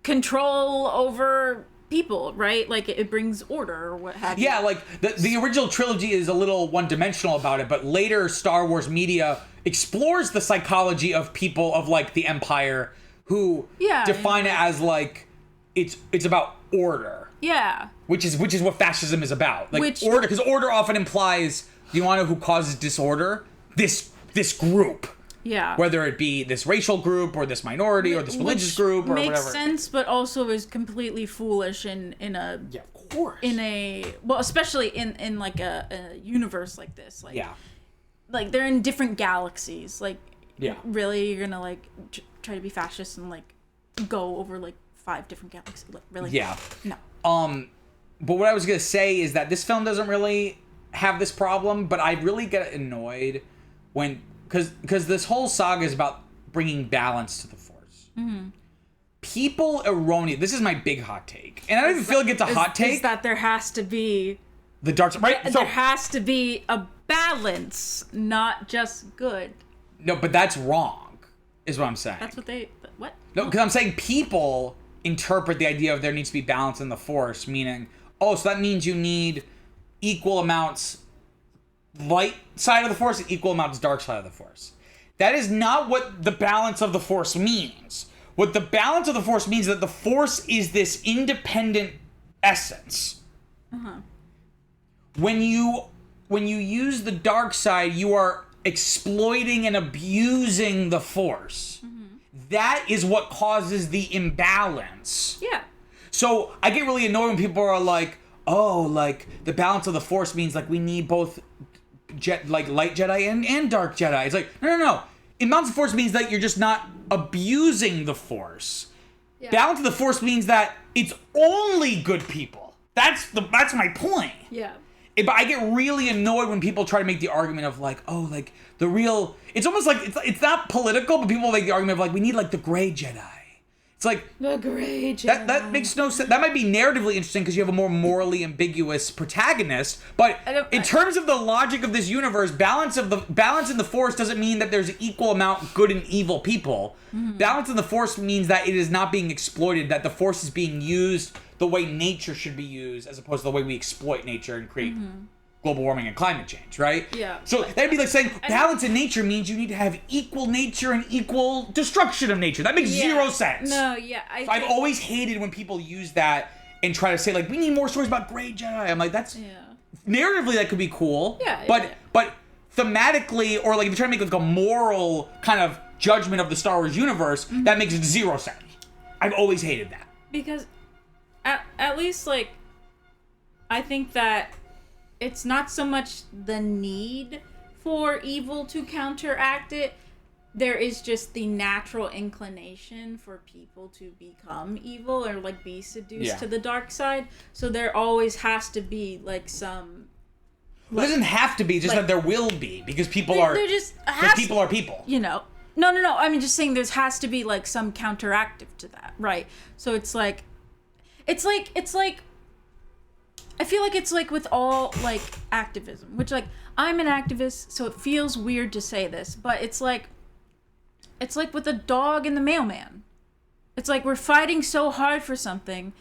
control over people, right? Like, it brings order or what have you. Yeah, like, the original trilogy is a little one-dimensional about it, but later Star Wars media explores the psychology of people of, like, the Empire, who define it as, like, it's about order. Yeah. Which is what fascism is about. Like, order, because order often implies, you want to know who causes disorder? This group. Yeah. Whether it be this racial group or this minority or this religious group or whatever. Makes sense, but also is completely foolish in a... Yeah, of course. Especially in like a universe like this. Like, like, they're in different galaxies. Like, really, you're gonna, like, try to be fascist and, like, go over, like, 5 different galaxies? Like, really? Yeah. No. But what I was gonna say is that this film doesn't really have this problem, but I really get annoyed when... Because this whole saga is about bringing balance to the Force. People erroneous... This is my big hot take. And I don't even feel like it's a hot take. Is that there has to be... The dark side, right? There has to be a balance, not just good. No, but that's wrong, is what I'm saying. That's what they... What? No, because I'm saying people interpret the idea of there needs to be balance in the Force, meaning, so that means you need equal amounts light side of the Force and equal amounts dark side of the Force. That is not what the balance of the Force means. What the balance of the Force means is that the Force is this independent essence. When you use the dark side, you are exploiting and abusing the Force. That is what causes the imbalance. Yeah. So I get really annoyed when people are like, like, the balance of the Force means, like, we need both light Jedi and dark Jedi. It's like, no. Balance of the Force means that you're just not abusing the Force. Yeah. Balance of the Force means that it's only good people. That's my point. Yeah. But I get really annoyed when people try to make the argument of, like, like, the real... It's almost like, it's not political, but people make the argument of, like, we need, like, the gray Jedi. It's like The Great Jedi. that makes no sense. That might be narratively interesting because you have a more morally ambiguous protagonist, but in terms of the logic of this universe, balance in the Force doesn't mean that there's an equal amount good and evil people. Balance in the Force means that it is not being exploited, that the Force is being used the way nature should be used, as opposed to the way we exploit nature and create global warming and climate change, right? Yeah. So that'd be like saying balance in nature means you need to have equal nature and equal destruction of nature. That makes zero sense. No, yeah. I've always hated when people use that and try to say, like, we need more stories about Grey Jedi. I'm like, that's... Narratively, that could be cool. Yeah. But thematically, or like if you're trying to make like a moral kind of judgment of the Star Wars universe, that makes zero sense. I've always hated that. Because at least, like, I think that it's not so much the need for evil to counteract it. There is just the natural inclination for people to become evil or, like, be seduced to the dark side. So there always has to be, like, some... Well, it doesn't have to be, just that there will be, because people are... people are people. You know. No. I mean, just saying there has to be, like, some counteractive to that, right? So it's like... It's like... I feel like it's like with all, like, activism, which, like, I'm an activist, so it feels weird to say this, but it's like with the dog and the mailman. It's like we're fighting so hard for something,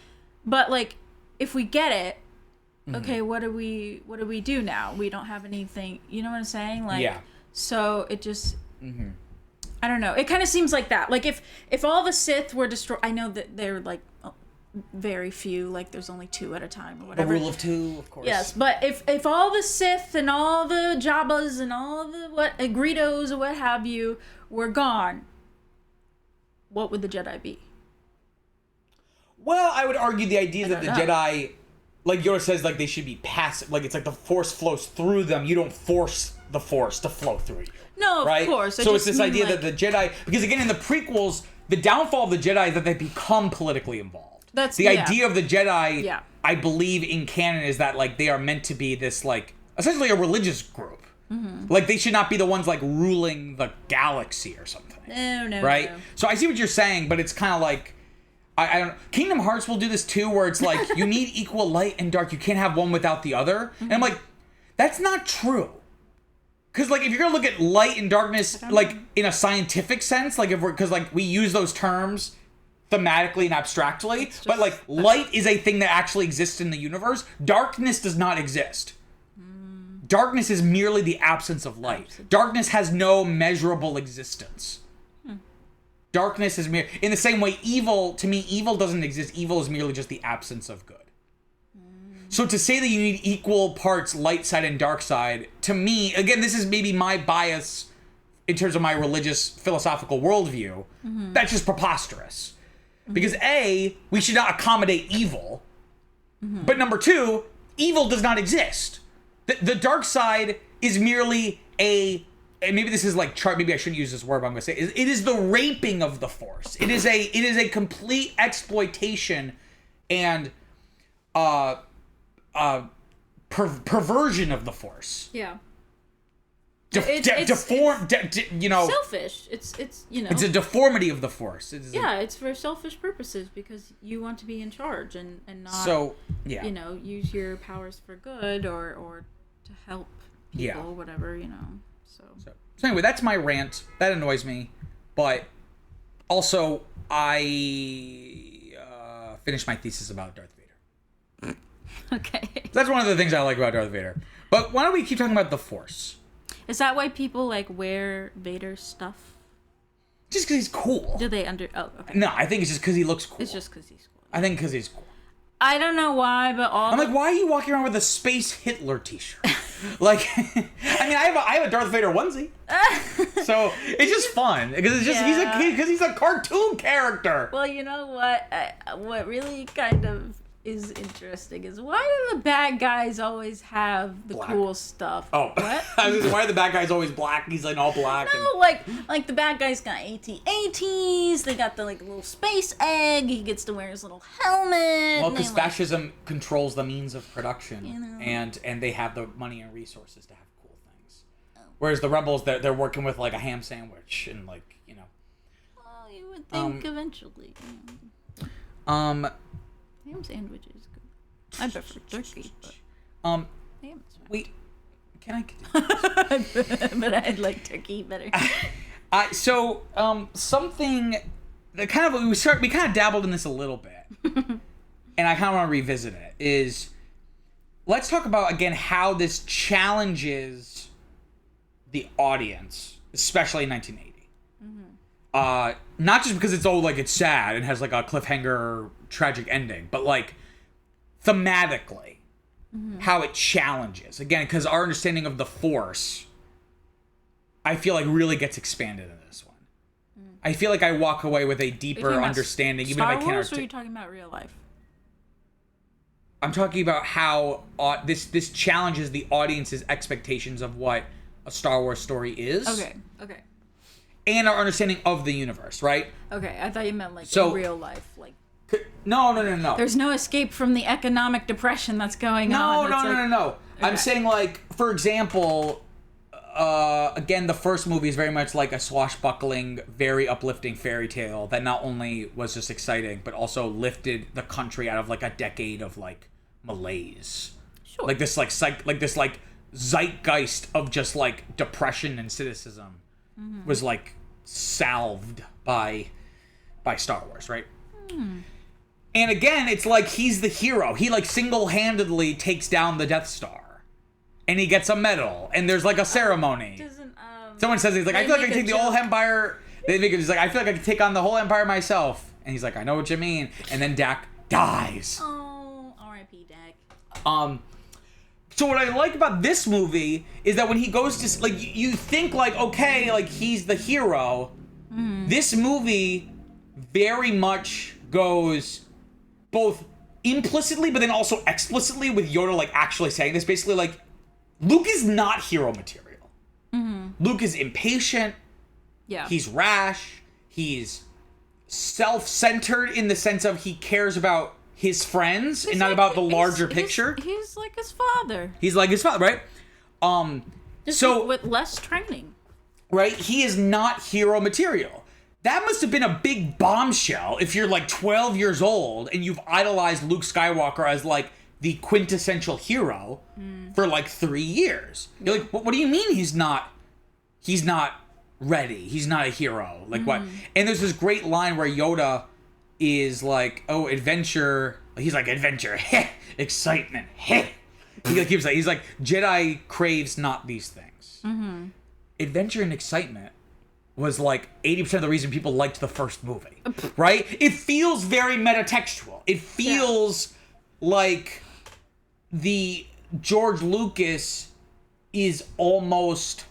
but, like, if we get it, okay, what do we do now? We don't have anything, you know what I'm saying? Like, so it just, I don't know. It kind of seems like that. Like, if all the Sith were destroyed, I know that they're, like, very few, like there's only 2 at a time or whatever. The rule of 2, of course. Yes, but if all the Sith and all the Jabbas and all the Greedos or what have you were gone, what would the Jedi be? Well, I would argue the idea that the Jedi, like Yoda says, like they should be passive. Like it's like the Force flows through them. You don't force the Force to flow through you. No, right? Of course. So it's this idea that the Jedi, because again in the prequels, the downfall of the Jedi is that they become politically involved. That's the idea of the Jedi, I believe in canon, is that like they are meant to be this like essentially a religious group. Like they should not be the ones like ruling the galaxy or something. No. Right? So I see what you're saying, but it's kind of like I don't know. Kingdom Hearts will do this too, where it's like you need equal light and dark. You can't have one without the other. And I'm like, that's not true. Because like if you're gonna look at light and darkness like in a scientific sense, like because like we use those terms thematically and abstractly, but like light is a thing that actually exists in the universe. Darkness does not exist. Darkness is merely the absence of light. Darkness has no measurable existence. Darkness is mere in the same way evil, to me, evil doesn't exist. Evil is merely just the absence of good. So to say that you need equal parts light side and dark side, to me, again, this is maybe my bias in terms of my religious philosophical worldview, that's just preposterous. Because A, we should not accommodate evil. But number 2, evil does not exist. The dark side is merely and maybe this is like maybe I shouldn't use this word, but I'm going to say it is the raping of the Force. It is a complete exploitation and perversion of the Force. Yeah. You know, selfish. It's you know. It's a deformity of the Force. It's for selfish purposes because you want to be in charge and not you know, use your powers for good or to help people, whatever, you know. So anyway, that's my rant. That annoys me, but also I finished my thesis about Darth Vader. Okay. That's one of the things I like about Darth Vader. But why don't we keep talking about the Force? Is that why people like wear Vader stuff? Just because he's cool. Do they Oh, okay. No, I think it's just because he looks cool. It's just because he's cool. I think because he's cool. I don't know why, but I'm like, why are you walking around with a Space Hitler t-shirt? Like, I mean, I have a Darth Vader onesie. So it's just fun because it's just he's a cartoon character. Well, you know what really kind of is interesting is why do the bad guys always have the black. Cool stuff? Oh, what? I was just, why are the bad guys always black? He's like all black. No, like the bad guys got AT-ATs. They got the like little space egg. He gets to wear his little helmet. Well, because fascism controls the means of production, you know. and they have the money and resources to have cool things. Whereas the rebels, they're working with like a ham sandwich and like, you know. Oh you would think eventually. Um, Ham sandwich is good. I prefer turkey, but ham is fine. wait, can I? But I'd like turkey better. Something that kind of we kind of dabbled in this a little bit, and I kind of want to revisit it. Is let's talk about again how this challenges the audience, especially in 1980. Not just because it's it's sad and has like a cliffhanger tragic ending, but like thematically how it challenges again, because our understanding of the Force, I feel like really gets expanded in this one. I feel like I walk away with a deeper understanding, even if I can't. Star Wars, or are you talking about real life? I'm talking about how this challenges the audience's expectations of what a Star Wars story is. Okay. And our understanding of the universe, right? Okay, I thought you meant in real life, like. No. There's no escape from the economic depression that's going on. No. Okay. I'm saying, like, for example, again, the first movie is very much like a swashbuckling, very uplifting fairy tale that not only was just exciting, but also lifted the country out of like a decade of like malaise. Sure. Like this zeitgeist of just like depression and cynicism was like salved by Star Wars, right? And again, it's like he's the hero. He like single-handedly takes down the Death Star, and he gets a medal, and there's like a ceremony. Someone says he's like, I feel like I can take the whole empire. They make it. He's like, I feel like I can take on the whole empire myself, and he's like, I know what you mean. And then Dak dies. Oh, R.I.P. Dak. So what I like about this movie is that when he goes to like, you think like, okay, like he's the hero. This movie very much goes both implicitly but then also explicitly with Yoda like actually saying this. Basically, like, Luke is not hero material. Luke is impatient. Yeah. He's rash. He's self-centered in the sense of he cares about his friends and not about the larger picture. He's like his father. He's like his father, right? Just so with less training. Right? He is not hero material. That must have been a big bombshell if you're like 12 years old and you've idolized Luke Skywalker as like the quintessential hero for like 3 years. You're like, what do you mean he's not ready? He's not a hero. Like what? And there's this great line where Yoda is like, oh, adventure. He's like, adventure, heh, excitement, heh. He's like, Jedi craves not these things. Adventure and excitement was like 80% of the reason people liked the first movie, right? It feels very metatextual. It feels like the George Lucas is almost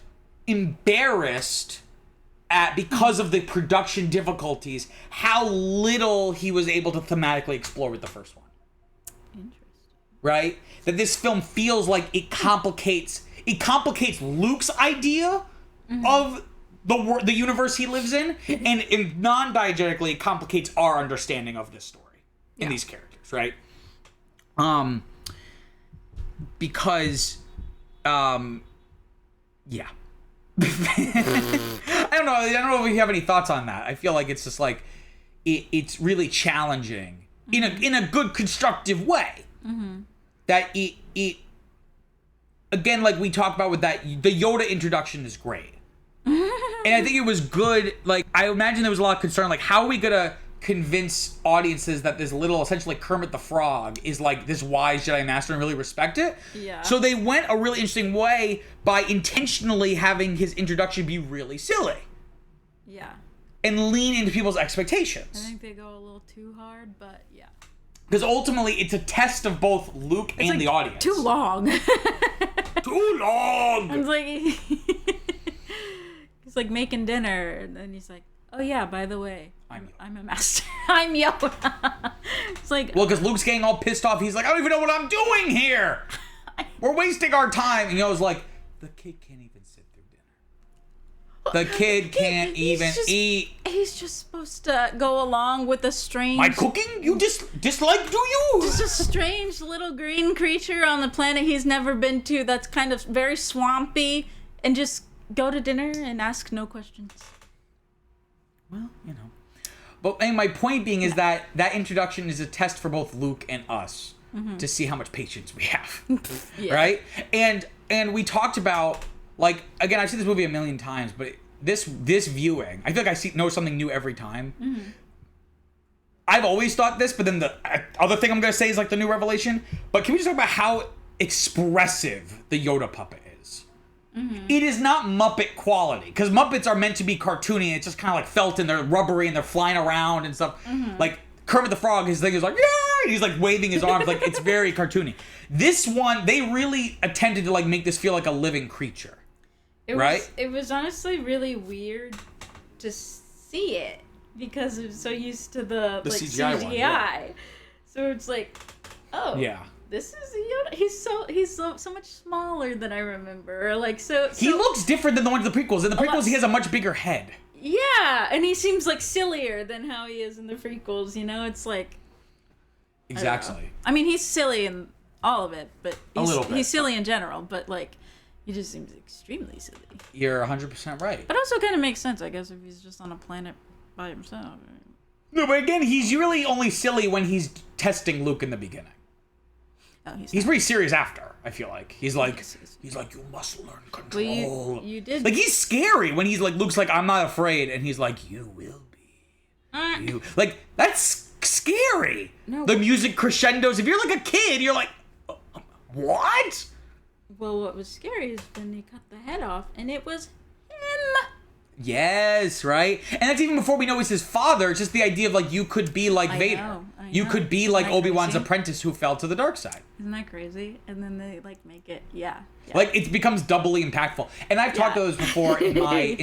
embarrassed at, because of the production difficulties, how little he was able to thematically explore with the first one. Interesting. Right? That this film feels like it complicates Luke's idea of the universe he lives in, and non-diegetically it complicates our understanding of this story and these characters, right? Because yeah. I don't know if you have any thoughts on that. I feel like it's just like it's really challenging in a good constructive way. That it again, like we talked about with that, the Yoda introduction is great. And I think it was good. Like, I imagine there was a lot of concern, like, how are we gonna convince audiences that this little, essentially Kermit the Frog is like this wise Jedi Master and really respect it? Yeah. So they went a really interesting way by intentionally having his introduction be really silly. Yeah. And lean into people's expectations. I think they go a little too hard, but yeah. Because ultimately, it's a test of both Luke and like the audience. Too long. Too long! It's like... he's like making dinner, and then he's like, oh yeah, by the way, I'm a master. I'm Yoda. It's like... Well, because Luke's getting all pissed off. He's like, I don't even know what I'm doing here! We're wasting our time! And Yoda's like, the kid can't even sit through dinner. The kid can't even eat. He's just supposed to go along with the strange... My cooking? You dislike, do you? Just a strange little green creature on the planet he's never been to that's kind of very swampy, and just go to dinner and ask no questions. Well, you know. But and my point being is that introduction is a test for both Luke and us to see how much patience we have, right? And we talked about, like, again, I've seen this movie a million times, but this viewing, I feel like I know something new every time. I've always thought this, but then the other thing I'm going to say is like the new revelation. But can we just talk about how expressive the Yoda puppet is? It is not Muppet quality, because Muppets are meant to be cartoony, and it's just kind of like felt and they're rubbery and they're flying around and stuff. Like Kermit the Frog, his thing is like, yeah, and he's like waving his arms, like it's very cartoony. This one, they really attempted to like make this feel like a living creature. It was honestly really weird to see it because I'm so used to the like CGI. One, yeah. So it's like, oh yeah. This is Yoda. He's so much smaller than I remember. Or like so he looks different than the ones in the prequels. In the prequels, he has a much bigger head. Yeah, and he seems like sillier than how he is in the prequels. You know, it's like exactly. I mean, he's silly in all of it, but he's silly in general. But like, he just seems extremely silly. You're 100% right. But also kind of makes sense, I guess, if he's just on a planet by himself. No, but again, he's really only silly when he's testing Luke in the beginning. Oh, he's pretty serious after, I feel like. He's like, you must learn control. Well, you did. Like, he's scary when he's like, Luke's like, I'm not afraid. And he's like, you will be. You. Like, that's scary. No. The music crescendos. If you're like a kid, you're like, what? Well, what was scary is when they cut the head off, and it was him. Yes, right? And that's even before we know he's his father. It's just the idea of, like, you could be like Vader. I know. You could be like Obi-Wan's apprentice who fell to the dark side. Isn't that crazy? And then they, like, make it, yeah. Like, it becomes doubly impactful. And I've talked about this before in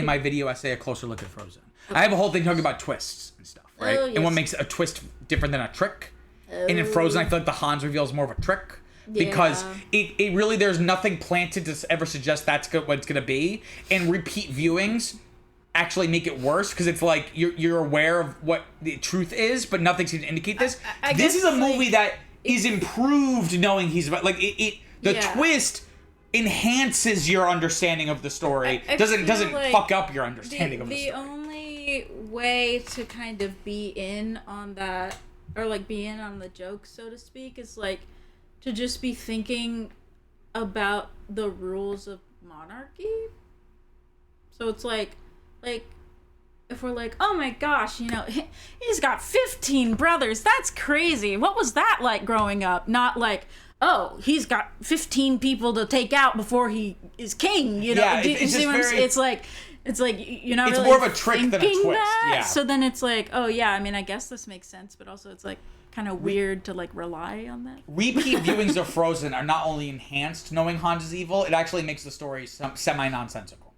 my video essay, A Closer Look at Frozen. Okay. I have a whole thing talking about twists and stuff, right? Oh, yes. And what makes a twist different than a trick. And in Frozen, I feel like the Hans reveal is more of a trick. Because it really, there's nothing planted to ever suggest that's what it's going to be. And repeat viewings actually make it worse, because it's like you're aware of what the truth is, but nothing seems to indicate this. This is a movie that is improved knowing he's about, like, the twist enhances your understanding of the story. Doesn't like fuck up your understanding of the story. The only way to kind of be in on that, or like be in on the joke, so to speak, is like to just be thinking about the rules of monarchy. So it's like if we're like, oh my gosh, you know, he's got 15 brothers, that's crazy, what was that like growing up? Not like, oh, he's got 15 people to take out before he is king, you know? It's like you're not really more of a trick than a twist. That. Yeah. So then it's like, oh yeah, I mean, I guess this makes sense, but also it's like kind of weird to like rely on that. Repeat viewings of Frozen are not only enhanced knowing Hans is evil, it actually makes the story semi-nonsensical.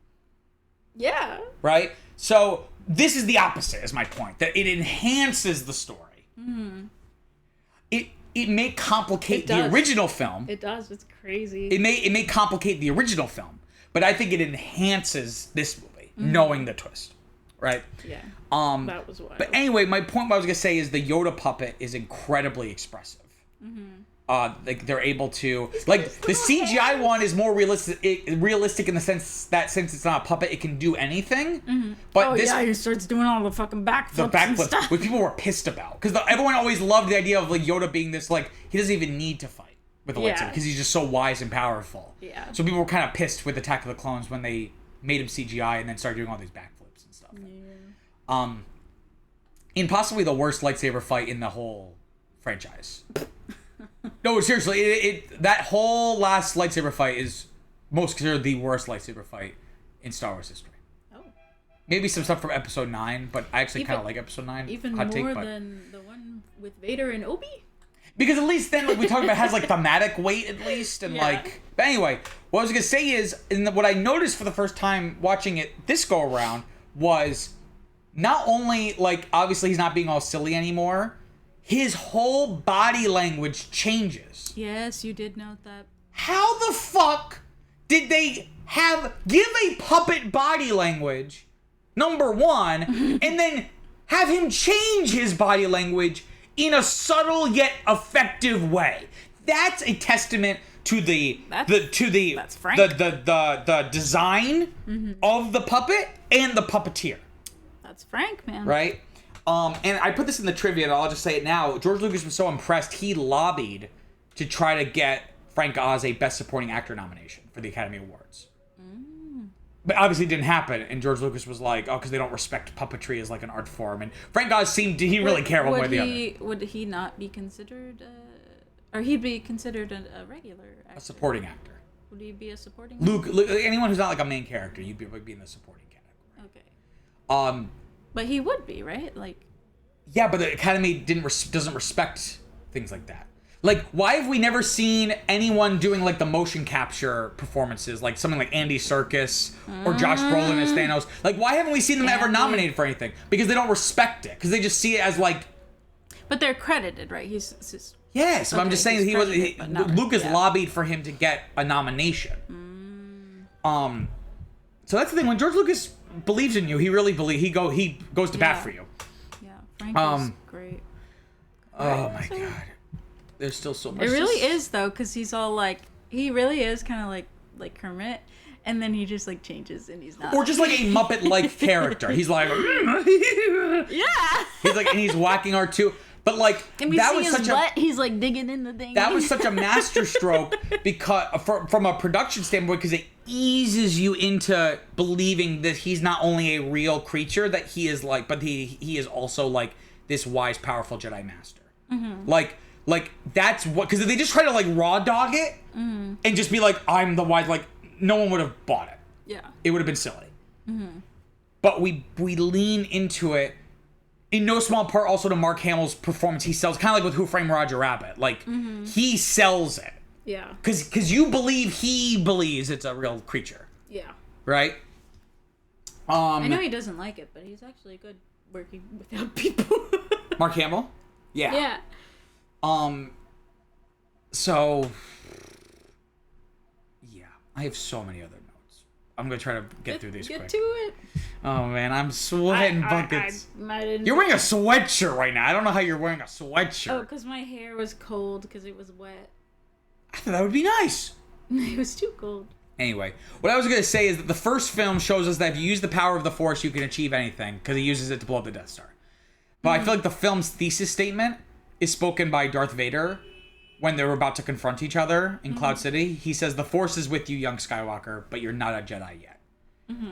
Yeah. Right? So this is the opposite, is my point. That it enhances the story. Mm-hmm. It may complicate the original film. It does. It's crazy. It may complicate the original film, but I think it enhances this movie, knowing the twist. Right? Yeah. That was wild. But anyway, my point, what I was gonna say is the Yoda puppet is incredibly expressive. Mm-hmm. Like they're able to, like, the CGI one is more realistic in the sense that since it's not a puppet, it can do anything. Mm-hmm. But he starts doing all the fucking backflips and stuff, which people were pissed about, because everyone always loved the idea of like Yoda being this, like, he doesn't even need to fight with the lightsaber because he's just so wise and powerful. Yeah. So people were kind of pissed with Attack of the Clones when they made him CGI and then started doing all these backflips and stuff. Yeah. In possibly the worst lightsaber fight in the whole franchise. No, seriously, that whole last lightsaber fight is most considered the worst lightsaber fight in Star Wars history. Oh. Maybe some stuff from Episode 9, but I actually kind of like Episode 9. Even more than the one with Vader and Obi? Because at least then, like we talked about, it has like thematic weight at least, and like. But anyway, what I was gonna say is, what I noticed for the first time watching it this go around was not only like obviously he's not being all silly anymore. His whole body language changes. Yes, you did note that. How the fuck did they give a puppet body language, number one, and then have him change his body language in a subtle yet effective way? That's a testament to the design of the puppet and the puppeteer. That's Frank, man. Right? And I put this in the trivia, and I'll just say it now. George Lucas was so impressed, he lobbied to try to get Frank Oz a Best Supporting Actor nomination for the Academy Awards. But obviously it didn't happen, and George Lucas was like, oh, because they don't respect puppetry as like an art form. And Frank Oz seemed, he really care one way or the other. Would he not be considered, or he'd be considered a regular actor? A supporting actor. Would he be a supporting Luke, anyone who's not like a main character, you'd be in the supporting category. Okay. But he would be, right? Like. Yeah, but the Academy doesn't respect things like that. Like, why have we never seen anyone doing like the motion capture performances, like something like Andy Serkis or Josh Brolin as Thanos? Like, why haven't we seen them ever nominated for anything? Because they don't respect it. Because they just see it as like. But they're credited, right? He's yes, but I'm just saying that Lucas lobbied for him to get a nomination. So that's the thing. When George Lucas believes in you, he really believes. He goes to bat for you. Yeah, Frank is great. Oh my god. There's still so much. It really is though, because he's all like, he really is kind of like Kermit, and then he just like changes and he's not. Or just like a Muppet-like character. He's like, yeah. He's like, and he's whacking R2. But like that was such a he's like digging in the thing. That was such a masterstroke because from a production standpoint, because it eases you into believing that he's not only a real creature, that he is like, but he is also like this wise, powerful Jedi Master. Mm-hmm. Like that's what, because if they just try to like raw dog it and just be like, I'm the wise, like no one would have bought it. Yeah, it would have been silly. Mm-hmm. But we lean into it in no small part also to Mark Hamill's performance. He sells, kind of like with Who Framed Roger Rabbit. Like he sells it. Yeah. Because you believe he believes it's a real creature. Yeah. Right. I know he doesn't like it, but he's actually good working without people. Mark Hamill. Yeah. Yeah. So, yeah, I have so many other notes. I'm gonna try to get through these quick. Get to it. Oh man, I'm sweating buckets. You're wearing a sweatshirt right now. I don't know how you're wearing a sweatshirt. Oh, because my hair was cold because it was wet. I thought that would be nice. It was too cold. Anyway, what I was gonna say is that the first film shows us that if you use the power of the Force, you can achieve anything because he uses it to blow up the Death Star. But I feel like the film's thesis statement is spoken by Darth Vader when they were about to confront each other in Cloud City. He says, the Force is with you, young Skywalker, but you're not a Jedi yet.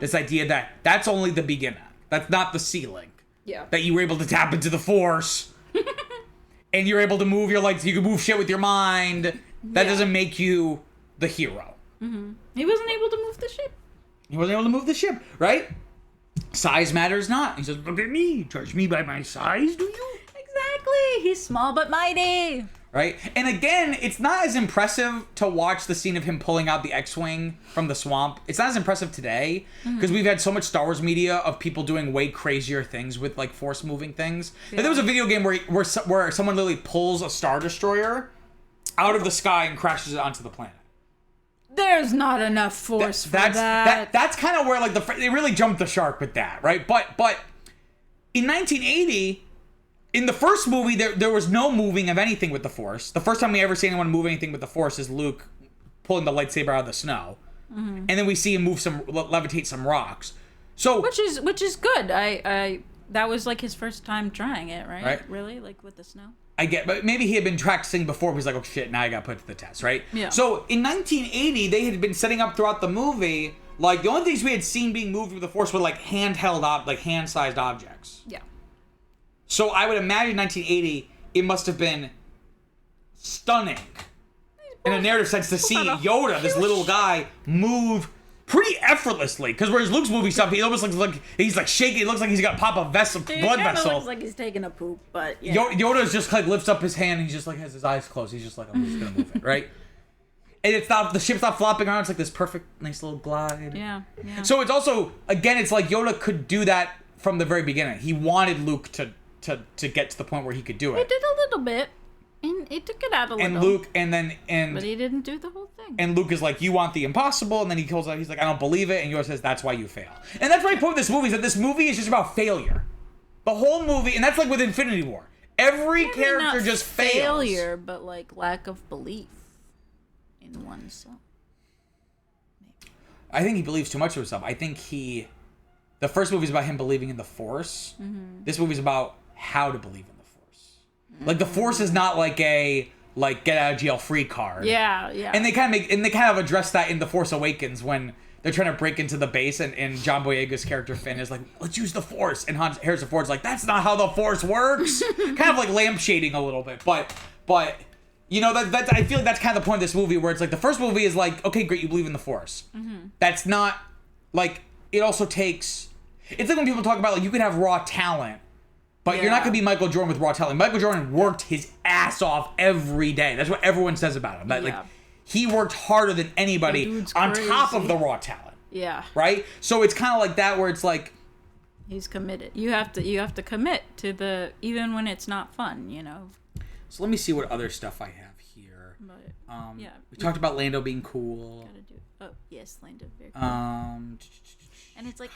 This idea that that's only the beginning. That's not the ceiling. Yeah. That you were able to tap into the Force. And you're able to move your legs. You can move shit with your mind. That doesn't make you the hero. He wasn't able to move the ship. He wasn't able to move the ship, right? Size matters not. He says, look at me. Judge me by my size, do you? Exactly. He's small but mighty. Right? And again, it's not as impressive to watch the scene of him pulling out the X-Wing from the swamp. It's not as impressive today because we've had so much Star Wars media of people doing way crazier things with like Force moving things. Yeah. And there was a video game where someone literally pulls a Star Destroyer out of the sky and crashes it onto the planet. There's not enough Force for that. That's kind of where like they really jumped the shark with that, right? But in 1980. In the first movie, there was no moving of anything with the Force. The first time we ever see anyone move anything with the Force is Luke pulling the lightsaber out of the snow, and then we see him levitate some rocks. So which is good. I that was like his first time trying it, right? Right. Really, like with the snow. I get, but maybe he had been practicing before. But he's like, oh shit, now I got put to the test, right? Yeah. So in 1980, they had been setting up throughout the movie. Like the only things we had seen being moved with the Force were like handheld, like hand-sized objects. Yeah. So I would imagine 1980, it must have been stunning in a narrative sense to see Yoda, this little guy, move pretty effortlessly. Because whereas Luke's movie stuff, he almost looks like he's like shaking. It looks like he's got to pop a blood vessel. Looks like he's taking a poop, but yeah. Yoda's just like lifts up his hand and he just like has his eyes closed. He's just like, I'm just gonna move it, right? And it's not, the ship's not flopping around. It's like this perfect, nice little glide. Yeah. So it's also, again, it's like Yoda could do that from the very beginning. He wanted Luke to get to the point where he could do it. He did a little bit, and he took it out a little. And Luke, but he didn't do the whole thing. And Luke is like, you want the impossible, and then he kills out. He's like, I don't believe it, and Yoda says, that's why you fail. And that's my point with this movie, is that this movie is just about failure. The whole movie, and that's like with Infinity War. Every character just fails. Failure, but like lack of belief in oneself. Maybe. I think he believes too much of himself. I think the first movie is about him believing in the Force. Mm-hmm. This movie's about how to believe in the Force. Like the Force is not like a get out of jail free card. Yeah. And they kind of address that in The Force Awakens when they're trying to break into the base, and John Boyega's character Finn is like, let's use the Force, and Harrison Ford's like, that's not how the Force works. Kind of like lampshading a little bit, but you know that I feel like that's kind of the point of this movie, where it's like the first movie is like, okay, great, you believe in the Force. That's not like, it also takes. It's like when people talk about like you can have raw talent. But you're not going to be Michael Jordan with raw talent. Michael Jordan worked his ass off every day. That's what everyone says about him. Like he worked harder than anybody on top of the raw talent. Yeah. Right? So it's kind of like that, where it's like, he's committed. You have to commit to the, even when it's not fun, you know. So let me see what other stuff I have here. But, we talked about Lando being cool. Yes, Lando very cool. And it's like,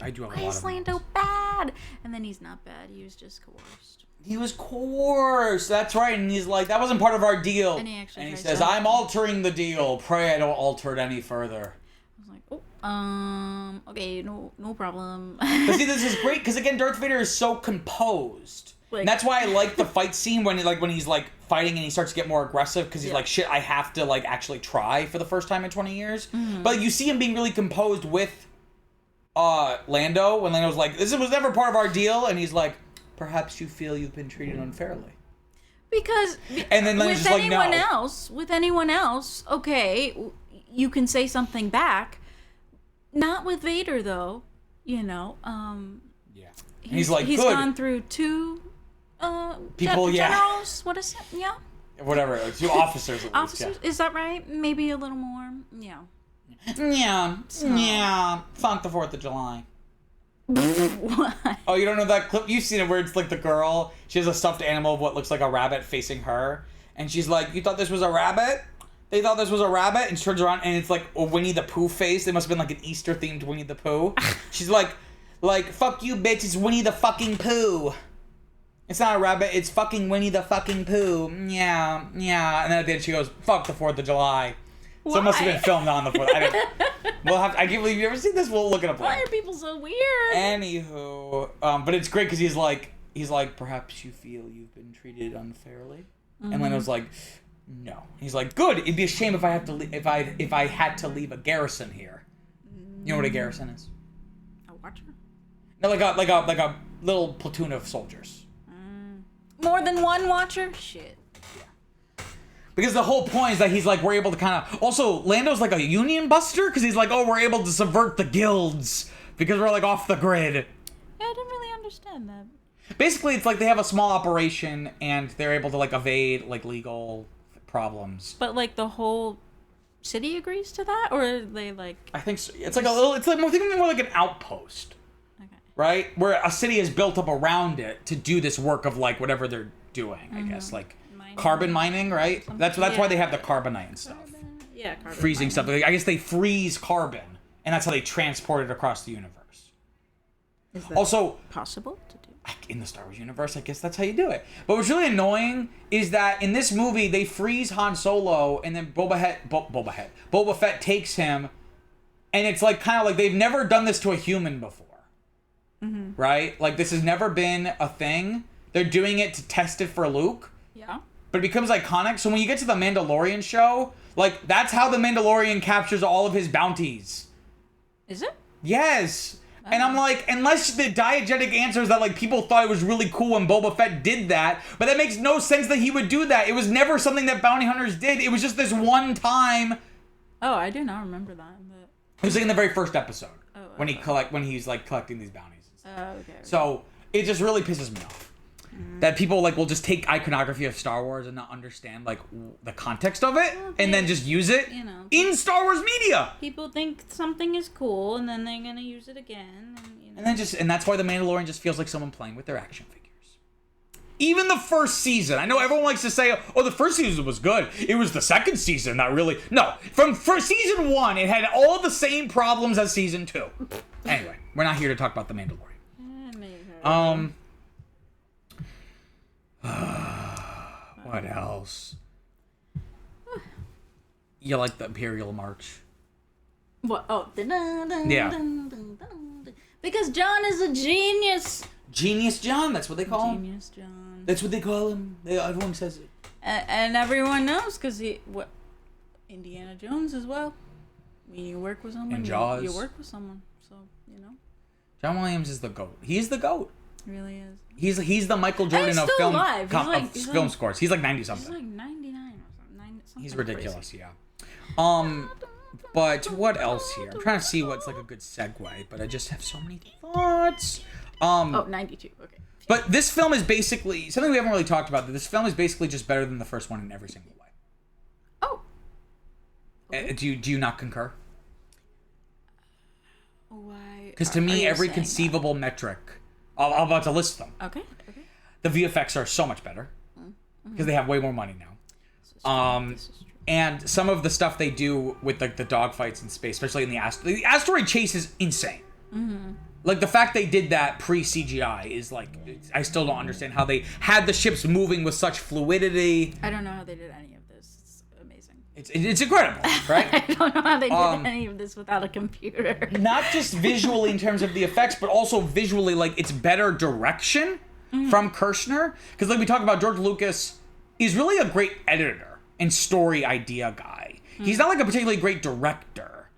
I do have why a lot is of Lando notes. bad? And then he's not bad. He was just coerced. He was coerced. That's right. And he's like, that wasn't part of our deal. And he says, I'm altering the deal. Pray I don't alter it any further. I was like, okay, no problem. But see, this is great because again, Darth Vader is so composed. And that's why I like the fight scene when he's like fighting and he starts to get more aggressive because he's like, shit, I have to like actually try for the first time in 20 years. But you see him being really composed with Lando when Lando's like, this was never part of our deal, and he's like, perhaps you feel you've been treated unfairly. Because and then Lando's with just like, with anyone else, okay, you can say something back. Not with Vader though, you know. Yeah. He's like, he's good. gone through two people, generals. What is it? Yeah. Whatever, 2 officers. At Officers, least, is that right? Maybe a little more. Yeah. Yeah. Funk the 4th of July. What? Oh, you don't know that clip? You've seen it where it's like the girl, she has a stuffed animal of what looks like a rabbit facing her, and she's like, you thought this was a rabbit? They thought this was a rabbit? And she turns around and it's like a Winnie the Pooh face. It must have been like an Easter themed Winnie the Pooh. She's like, fuck you, bitch, it's Winnie the fucking Pooh. It's not a rabbit, it's fucking Winnie the fucking Pooh. Yeah. And then at the end she goes, fuck the 4th of July. So it must have been filmed on the 4th. I can't believe you ever seen this. We'll look it up. Why are people so weird? Anywho, but it's great because he's like, perhaps you feel you've been treated unfairly, and Lando's like, no. He's like, good. It'd be a shame if I have to if I had to leave a garrison here. You know what a garrison is? A watcher? No, like a little platoon of soldiers. More than one watcher? Shit. Because the whole point is that he's like, we're able to kind of... Also, Lando's like a union buster, because he's like, oh, we're able to subvert the guilds, because we're like off the grid. Yeah, I didn't really understand that. Basically, it's like they have a small operation, and they're able to like evade like legal problems. But like the whole city agrees to that? Or are they like... I think so. It's like a little... It's like more like an outpost. Okay. Right? Where a city is built up around it to do this work of like whatever they're doing, I guess. Like... Carbon mining, right? That's why they have the carbonite and stuff. Yeah, carbon freezing mining. stuff. I guess they freeze carbon, and that's how they transport it across the universe. Is that also possible to do? In the Star Wars universe, I guess that's how you do it. But what's really annoying is that in this movie they freeze Han Solo, and then Boba Fett takes him, and it's like kind of like they've never done this to a human before, right? Like this has never been a thing. They're doing it to test it for Luke. Yeah. But it becomes iconic. So when you get to the Mandalorian show, like, that's how the Mandalorian captures all of his bounties. Is it? Yes. And I'm like, unless the diegetic answer is that, like, people thought it was really cool when Boba Fett did that, but that makes no sense that he would do that. It was never something that bounty hunters did. It was just this one time. Oh, I do not remember that. But... It was like in the very first episode. When he's, like, collecting these bounties. Okay. So, it just really pisses me off. That people like will just take iconography of Star Wars and not understand like the context of it, and then just use it in Star Wars media. People think something is cool, and then they're gonna use it again, and that's why the Mandalorian just feels like someone playing with their action figures. Even the first season, I know everyone likes to say, "Oh, the first season was good." It was the second season that really from season 1, it had all the same problems as season 2. Anyway, we're not here to talk about the Mandalorian. What else? You like the Imperial March? What? Oh, yeah. Because John is a genius. Genius John, that's what they call him. Genius John. That's what they call him. Everyone says it. And everyone knows because Indiana Jones as well. When you work with someone, And Jaws. you work with someone, so you know. John Williams is the GOAT. He's the GOAT. He really is. He's the Michael Jordan of still film alive. He's film scores. He's like 90 He's something. like 99 or something. He's ridiculous, yeah. But what else here? I'm trying to see what's like a good segue, but I just have so many thoughts. 92. Okay. But this film is basically something we haven't really talked about. That this film is basically just better than the first one in every single way. Oh. Okay. Do you not concur? Why? Because to me, every conceivable metric, I'm about to list them. Okay. The VFX are so much better because they have way more money now. This is true. And some of the stuff they do with like the dogfights in space, especially in the asteroid chase, is insane. Mm-hmm. Like the fact they did that pre-CGI is like, I still don't understand how they had the ships moving with such fluidity. I don't know how they did any of this. It's amazing. It's incredible, right? I don't know how they did any of this without a computer. Not just visually in terms of the effects, but also visually, like it's better direction from Kershner. Because like we talk about, George Lucas is really a great editor and story idea guy. He's not like a particularly great director.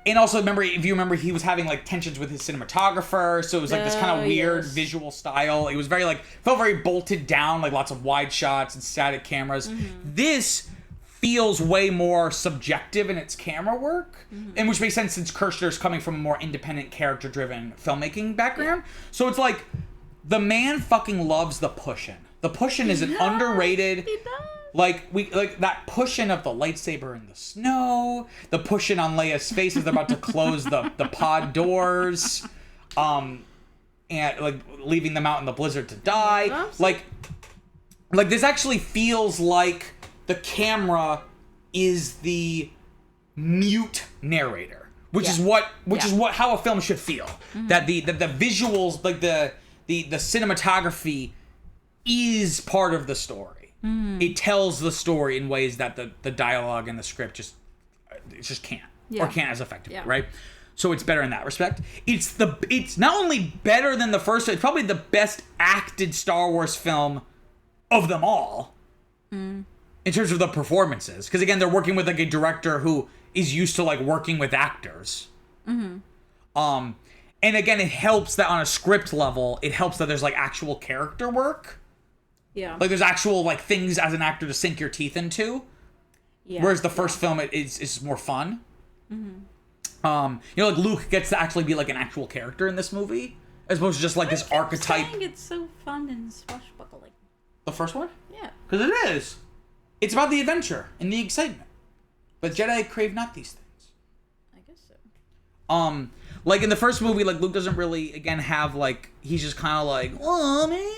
And also if you remember, he was having like tensions with his cinematographer, so it was like this kind of weird visual style. It was very like, felt very bolted down, like lots of wide shots and static cameras. This feels way more subjective in its camera work, and which makes sense since Kershner's coming from a more independent, character-driven filmmaking background. So it's like, the man fucking loves the pushin'. The pushin' is an underrated... He does. Like that pushing of the lightsaber in the snow, the pushing on Leia's face as they're about to close the pod doors, and like leaving them out in the blizzard to die. Like this actually feels like the camera is the mute narrator, which is how a film should feel. That the visuals, like the cinematography, is part of the story. It tells the story in ways that the dialogue and the script just can't or can't as effectively, right? So it's better in that respect. It's not only better than the first, it's probably the best acted Star Wars film of them all in terms of the performances. Because again, they're working with like a director who is used to like working with actors. And again, it helps that on a script level, it helps that there's like actual character work. Yeah. Like there's actual like things as an actor to sink your teeth into. Yeah. Whereas the first film is more fun. Like Luke gets to actually be like an actual character in this movie, as opposed to just like this archetype. I think it's so fun and swashbuckling. The first one? Yeah. Because it is. It's about the adventure and the excitement. But Jedi crave not these things. I guess so. Like in the first movie, like Luke doesn't really again have like, he's just kind of like, oh man.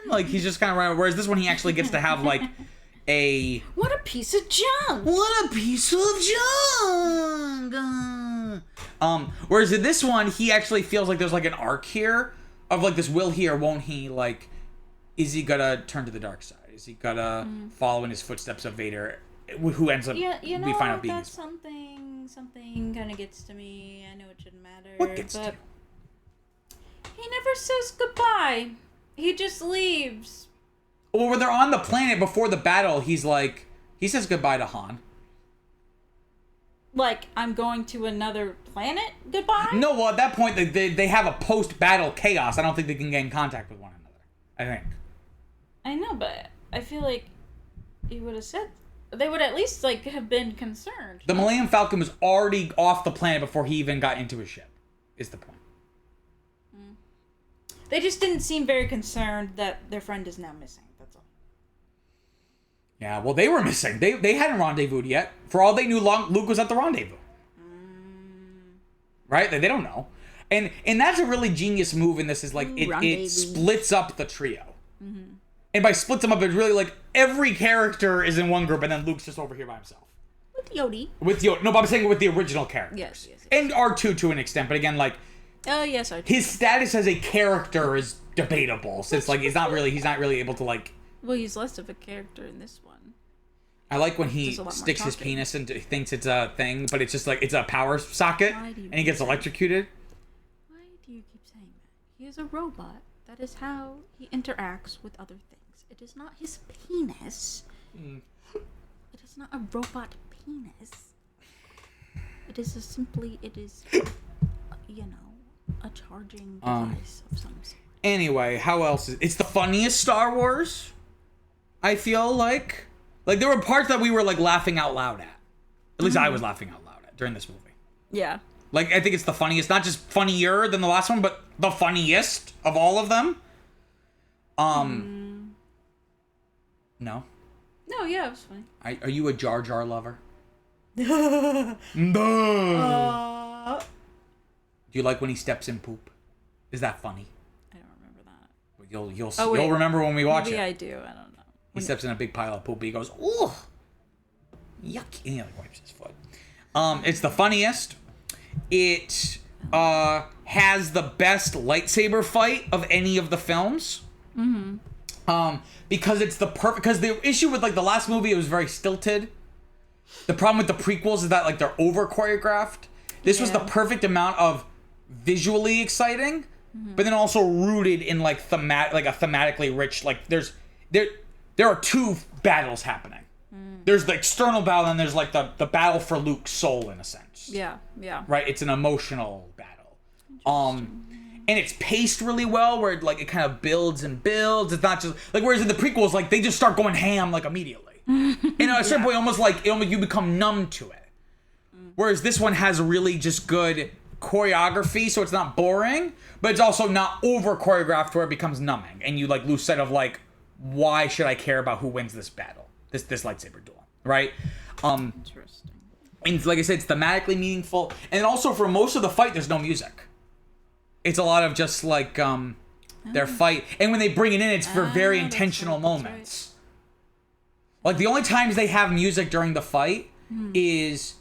Like he's just kind of running. Whereas this one, he actually gets to have like a what a piece of junk. What a piece of junk. Whereas in this one, he actually feels like there's like an arc here of like this will he or won't he, like, is he gonna turn to the dark side? Is he gonna follow in his footsteps of Vader, who ends up you know, we find out being that's something kind of gets to me. I know it shouldn't matter. What gets to you? He never says goodbye. He just leaves. Well, when they're on the planet before the battle, he says goodbye to Han. Like, I'm going to another planet? Goodbye? No, well, at that point, they have a post-battle chaos. I don't think they can get in contact with one another. I think. I know, but I feel like he would have said... They would at least, like, have been concerned. The Millennium Falcon was already off the planet before he even got into his ship, is the point. They just didn't seem very concerned that their friend is now missing. That's all. Yeah, well, they were missing. They hadn't rendezvoused yet. For all they knew, Luke was at the rendezvous. Right? They don't know. And that's a really genius move in this, is like it splits up the trio. And by splits them up, it's really like every character is in one group and then Luke's just over here by himself. With Yodi. No, but I'm saying with the original characters. Yes. And R2 to an extent, but again, like... Oh, yes, R2. His status as a character is debatable, since like he's not really able to like... Well, he's less of a character in this one. I like when he sticks his penis and thinks it's a thing, but it's just like, it's a power socket, and he gets electrocuted. Why do you keep saying that? He is a robot. That is how he interacts with other things. It is not his penis. It is not a robot penis. It is a charging device of some sort. Anyway, how else it's the funniest Star Wars, I feel like. Like, there were parts that we were, like, laughing out loud at. At least I was laughing out loud at during this movie. Yeah. Like, I think it's the funniest. Not just funnier than the last one, but the funniest of all of them. No? No, yeah, it was funny. Are you a Jar Jar lover? No. Do you like when he steps in poop? Is that funny? I don't remember that. You'll remember when we watch Maybe it. I do. I don't know. He steps in a big pile of poop. He goes, "Ooh, yuck!" And he like wipes his foot. It's the funniest. It has the best lightsaber fight of any of the films. Because it's the perfect. Because the issue with like the last movie, it was very stilted. The problem with the prequels is that like they're over choreographed. This was the perfect amount of visually exciting, but then also rooted in like a thematically rich. Like there are two battles happening. There's the external battle, and there's like the battle for Luke's soul in a sense. Yeah. Right. It's an emotional battle. And it's paced really well, where it kind of builds and builds. It's not just like, whereas in the prequels, like they just start going ham like immediately. At a certain point, almost you become numb to it. Whereas this one has really just good choreography, so it's not boring, but it's also not over choreographed where it becomes numbing, and you like lose sight of like, why should I care about who wins this battle, this lightsaber duel, right? Interesting. And like I said, it's thematically meaningful, and also for most of the fight, there's no music. It's a lot of just like their fight, and when they bring it in, it's for very intentional moments. Like the only times they have music during the fight is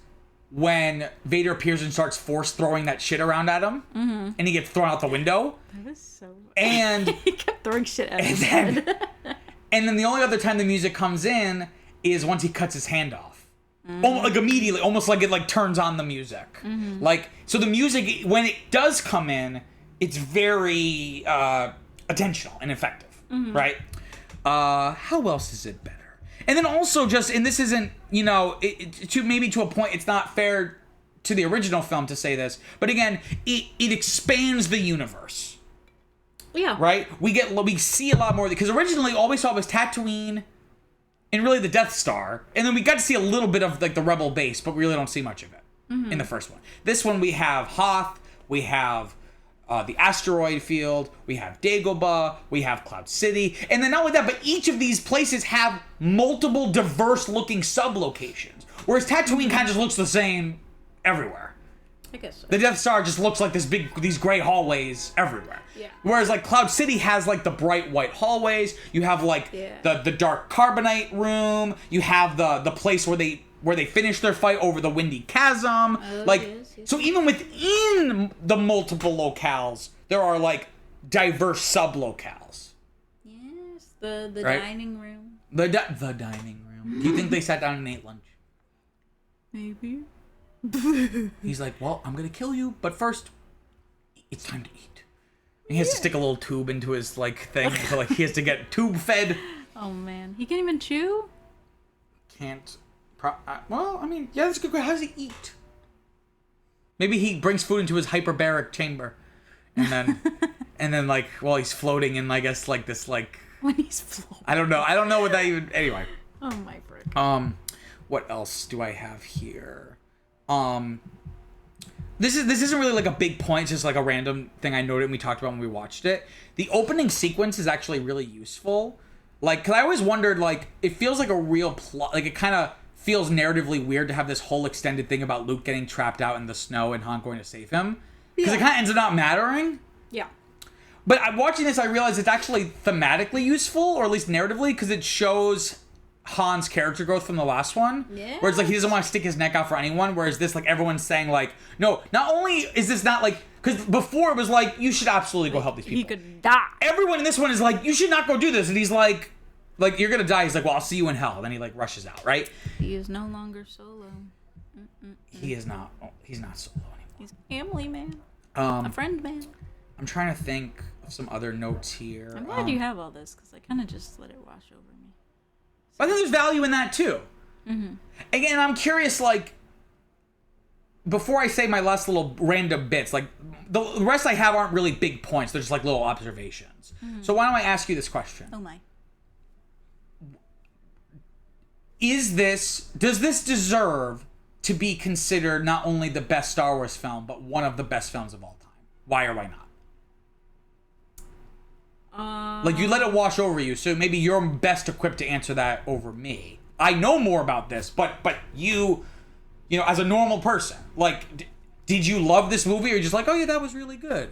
when Vader appears and starts force throwing that shit around at him, and he gets thrown out the window. That was so. And he kept throwing shit at his head. And then the only other time the music comes in is once he cuts his hand off. Like immediately, almost like it like turns on the music. Like, so the music, when it does come in, it's very attentional and effective, right? How else is it better? And then also and this isn't, to a point, it's not fair to the original film to say this, but again, it expands the universe. Yeah. Right? We see a lot more, because originally all we saw was Tatooine and really the Death Star, and then we got to see a little bit of like the Rebel base, but we really don't see much of it in the first one. This one we have Hoth, we have the asteroid field, we have Dagobah, we have Cloud City, and then not only that, but each of these places have multiple diverse looking sub-locations, whereas Tatooine kind of just looks the same everywhere. I guess so. The Death Star just looks like these gray hallways everywhere. Yeah. Whereas like Cloud City has like the bright white hallways. You have like the dark carbonite room. You have the place where they finish their fight over the windy chasm. So even within the multiple locales, there are like diverse sub locales. Yes, the right? dining room. The dining room. Do you think they sat down and ate lunch? Maybe. He's like, well, I'm gonna kill you, but first, it's time to eat. And he has to stick a little tube into his like thing, so like he has to get tube fed. Oh man, he can't even chew. Can't. Well, I mean, yeah, that's a good question. How does he eat? Maybe he brings food into his hyperbaric chamber, and then like while he's floating in, I guess like this like. When he's floating. I don't know what that even. Anyway. Oh my frick. What else do I have here? This isn't really like a big point, it's just like a random thing I noted and we talked about when we watched it. The opening sequence is actually really useful. Like, cause I always wondered, like, it feels like a real plot, like it kind of feels narratively weird to have this whole extended thing about Luke getting trapped out in the snow and Han going to save him. Because it kind of ends up not mattering. Yeah. But watching this, I realized it's actually thematically useful, or at least narratively, because it shows Han's character growth from the last one, where it's like he doesn't want to stick his neck out for anyone, whereas this, like, everyone's saying like, no, not only is this not like, because before it was like, you should absolutely go help these people. He could die. Everyone in this one is like, you should not go do this, and he's like you're gonna die. He's like, well, I'll see you in hell. And then he like rushes out, right? He is no longer solo. He is not. He's not solo anymore. He's a family man. A friend man. I'm trying to think of some other notes here. I'm glad you have all this, because I kind of just let it wash over me. I think there's value in that, too. Mm-hmm. Again, I'm curious, like, before I say my last little random bits, like, the rest I have aren't really big points. They're just, like, little observations. Mm-hmm. So why don't I ask you this question? Oh, my. Does this deserve to be considered not only the best Star Wars film, but one of the best films of all time? Why or why not? Like, you let it wash over you, so maybe you're best equipped to answer that over me. I know more about this, but you know, as a normal person, like, did you love this movie, or just like, oh yeah, that was really good?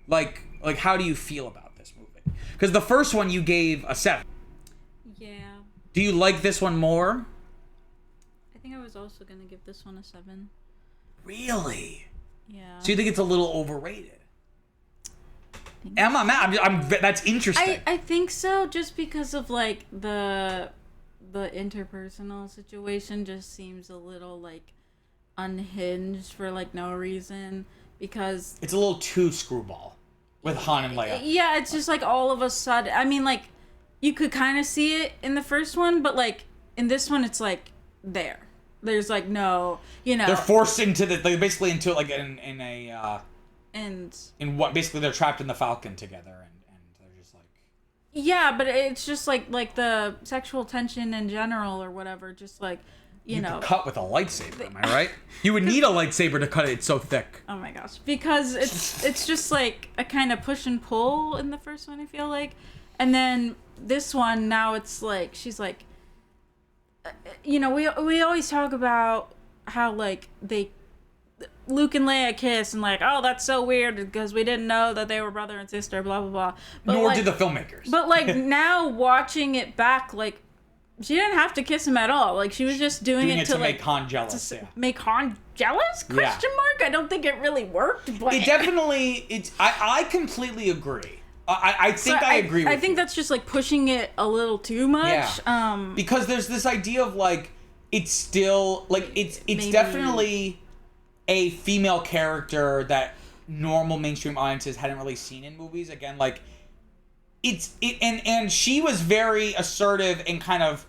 Like how do you feel about this movie? Because the first one you gave a 7. Yeah. Do you like this one more? I think I was also gonna give this one a 7. Really? Yeah. So you think it's a little overrated? I'm that's interesting. I think so, just because of like the interpersonal situation just seems a little like unhinged for like no reason, because it's a little too screwball with Han and Leia. Yeah, it's just like all of a sudden. I mean, like, you could kind of see it in the first one, but like in this one, it's like there's like no, you know, they're forced into they're basically into like in what basically they're trapped in the Falcon together, and they're just like, yeah, but it's just like the sexual tension in general or whatever, just like you know, could cut with a lightsaber. Am I right? You would need a lightsaber to cut it. It's so thick. Oh my gosh, because it's just like a kind of push and pull in the first one, I feel like, and then this one now it's like she's like, you know, we always talk about how like Luke and Leia kiss, and like, oh, that's so weird because we didn't know that they were brother and sister, blah blah blah. But nor like, did the filmmakers. But like now watching it back, like she didn't have to kiss him at all. Like she was just doing it to like make Han jealous. To make Han jealous? Question mark? I don't think it really worked. But it definitely. I completely agree. I think I agree with you. I think that's just like pushing it a little too much. Yeah. Because there's this idea of like it's still like it's maybe definitely a female character that normal mainstream audiences hadn't really seen in movies. Again, like and she was very assertive in kind of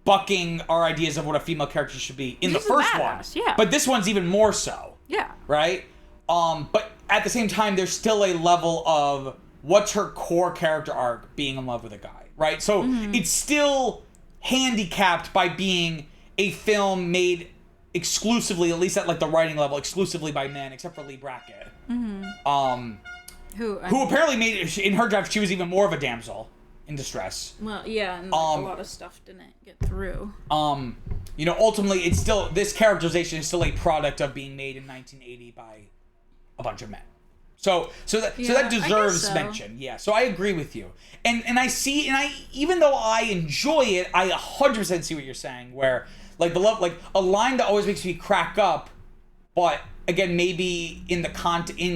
bucking our ideas of what a female character should be in the first one. Yeah. But this one's even more so. Yeah. Right? But at the same time, there's still a level of what's her core character arc being in love with a guy, right? So it's still handicapped by being a film made exclusively, at least at like the writing level, exclusively by men, except for Leigh Brackett. Who apparently made it, in her draft, she was even more of a damsel in distress. Well, yeah, and like, a lot of stuff didn't get through. You know, ultimately, it's still, this characterization is still a product of being made in 1980 by a bunch of men. So that deserves mention. Yeah, so I agree with you. And I see, and even though I enjoy it, I 100% see what you're saying, where, like, the love, like, a line that always makes me crack up, but again, maybe in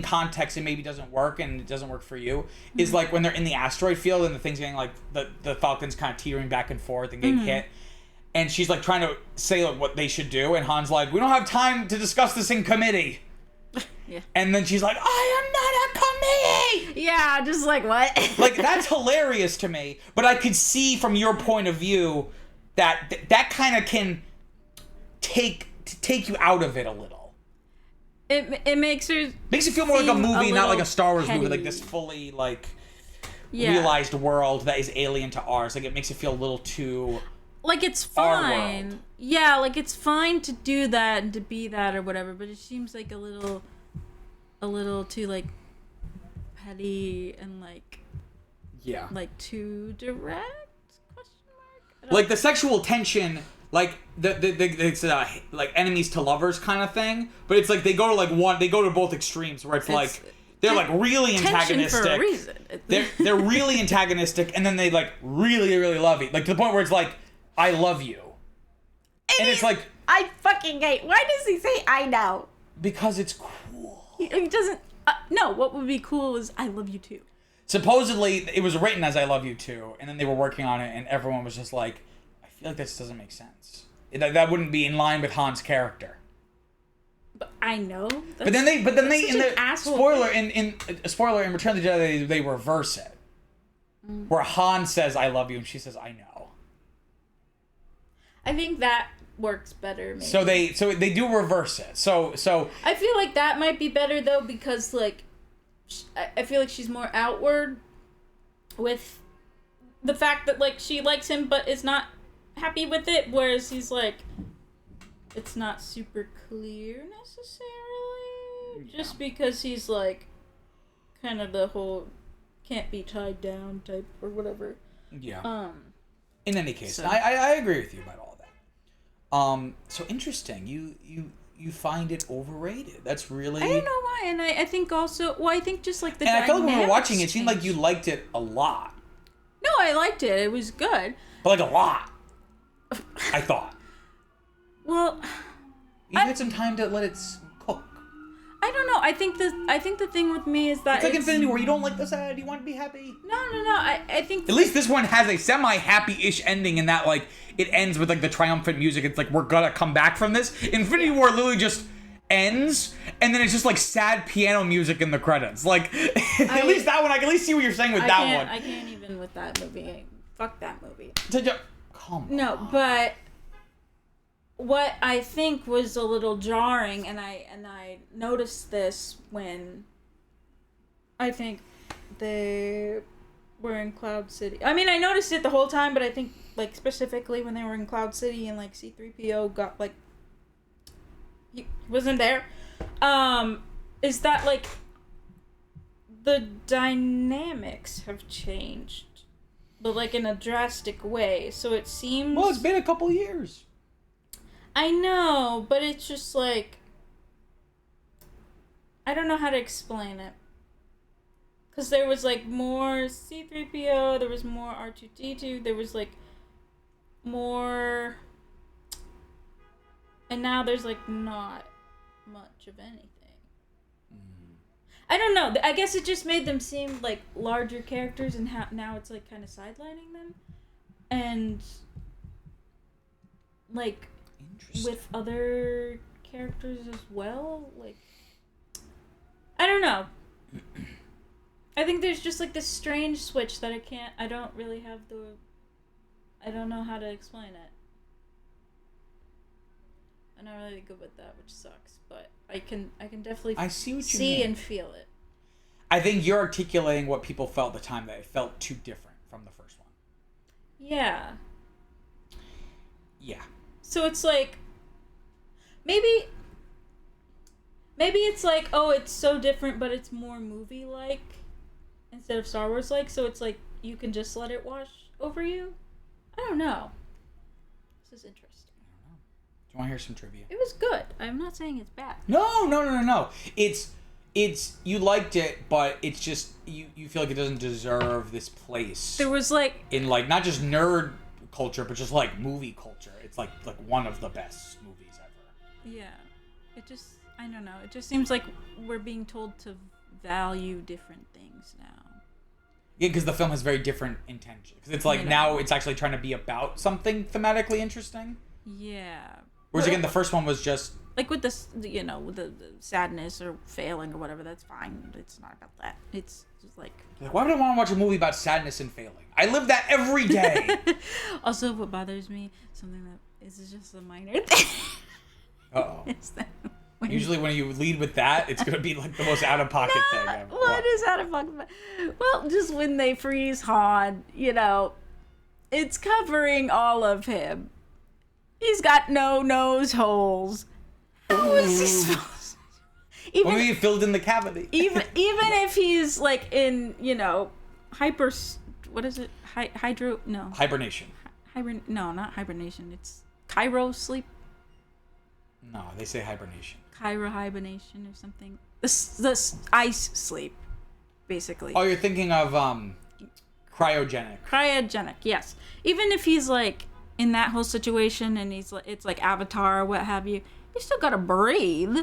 context it maybe doesn't work, and it doesn't work for you, is like when they're in the asteroid field and the thing's getting like the Falcon's kind of teetering back and forth and getting hit, and she's like trying to say like what they should do, and Han's like, we don't have time to discuss this in committee. Yeah. And then she's like, I am not a committee. Yeah, just like what? Like, that's hilarious to me, but I could see from your point of view that kind of can take you out of it a little. It makes you feel more like a movie, not like a Star Wars movie, like this fully like realized world that is alien to ours. Like, it makes it feel a little too like it's fine. Yeah, like it's fine to do that and to be that or whatever, but it seems like a little too like petty and like like too direct? Question mark? Like the sexual tension. Like it's like enemies to lovers kind of thing, but it's like they go to both extremes where it's like they're like really antagonistic. For a reason. They're really antagonistic, and then they like really really love you, like to the point where it's like, I love you, and it's like, I fucking hate. Why does he say I know? Because it's cool. He doesn't. No, what would be cool is I love you too. Supposedly it was written as I love you too, and then they were working on it, and everyone was just like, I feel like this doesn't make sense. That wouldn't be in line with Han's character. But I know. But then they in the asshole spoiler in Return of the Jedi they reverse it, where Han says I love you and she says I know. I think that works better. Maybe. So they do reverse it. So I feel like that might be better though because like I feel like she's more outward with the fact that like she likes him but is not happy with it, whereas he's like it's not super clear necessarily just because he's like kind of the whole can't be tied down type or whatever. Yeah. In any case, so. I agree with you about all that. So interesting. You find it overrated. That's really. I don't know why, and I think also I think just like the. And I felt like when we were watching, it seemed like changed. you liked it a lot. No, I liked it. It was good. But like a lot. I thought. Well. You had some time to let it cook. I don't know. I think the thing with me is that It's like Infinity War. You don't like this ad. You want to be happy. No. I think At least this one has a semi-happy-ish ending in that like it ends with like the triumphant music. It's like we're gonna come back from this. Infinity War literally just ends and then it's just like sad piano music in the credits. Like at least that one I can at least see what you're saying with that one. I can't even with that movie. Fuck that movie. Come on. No, but what I think was a little jarring, and I noticed this when I think they were in Cloud City. I mean, I noticed it the whole time, but I think like specifically when they were in Cloud City and like C-3PO got like he wasn't there. Is that like the dynamics have changed, but like in a drastic way. So it seems. Well, it's been a couple years. I know, but it's just like I don't know how to explain it. Cause there was like more C-3PO, there was more R2-D2, there was like more, and now there's like not much of anything. I don't know. I guess it just made them seem like larger characters, and now it's like kind of sidelining them, and like with other characters as well. Like I don't know. I think there's just like this strange switch that I don't really have I don't know how to explain it. I'm not really good with that, which sucks, but I can definitely see what you mean. and feel it. I think you're articulating what people felt at the time, that it felt too different from the first one. Yeah. Yeah. So it's like maybe it's like, oh, it's so different, but it's more movie-like instead of Star Wars-like, so it's like you can just let it wash over you? I don't know. This is interesting. I don't know. Do you want to hear some trivia? It was good. I'm not saying it's bad. No. It's you liked it, but it's just you feel like it doesn't deserve this place. There was like in like not just nerd culture, but just like movie culture. It's like one of the best movies ever. Yeah. It just I don't know. It just seems like we're being told to value different things now. Yeah, because the film has very different intentions. Because it's like now it's actually trying to be about something thematically interesting. Yeah. Whereas again, the first one was just like with this, with the sadness or failing or whatever. That's fine. It's not about that. It's just like why would I want to watch a movie about sadness and failing? I live that every day. Also, what bothers me, something that is just a minor thing. Uh-oh. Usually when you lead with that, it's going to be like the most out-of-pocket thing ever. What is out-of-pocket? Well, just when they freeze Han, it's covering all of him. He's got no nose holes. How is he supposed to? Maybe he filled in the cavity. even if he's like in, hyper... What is it? Hydro... No. Hibernation. No, not hibernation. It's Cairo sleep. No, they say hibernation. Cairo hibernation or something. This ice sleep, basically. Oh, you're thinking of cryogenic. Cryogenic, yes. Even if he's like in that whole situation and it's like Avatar or what have you, you still gotta breathe.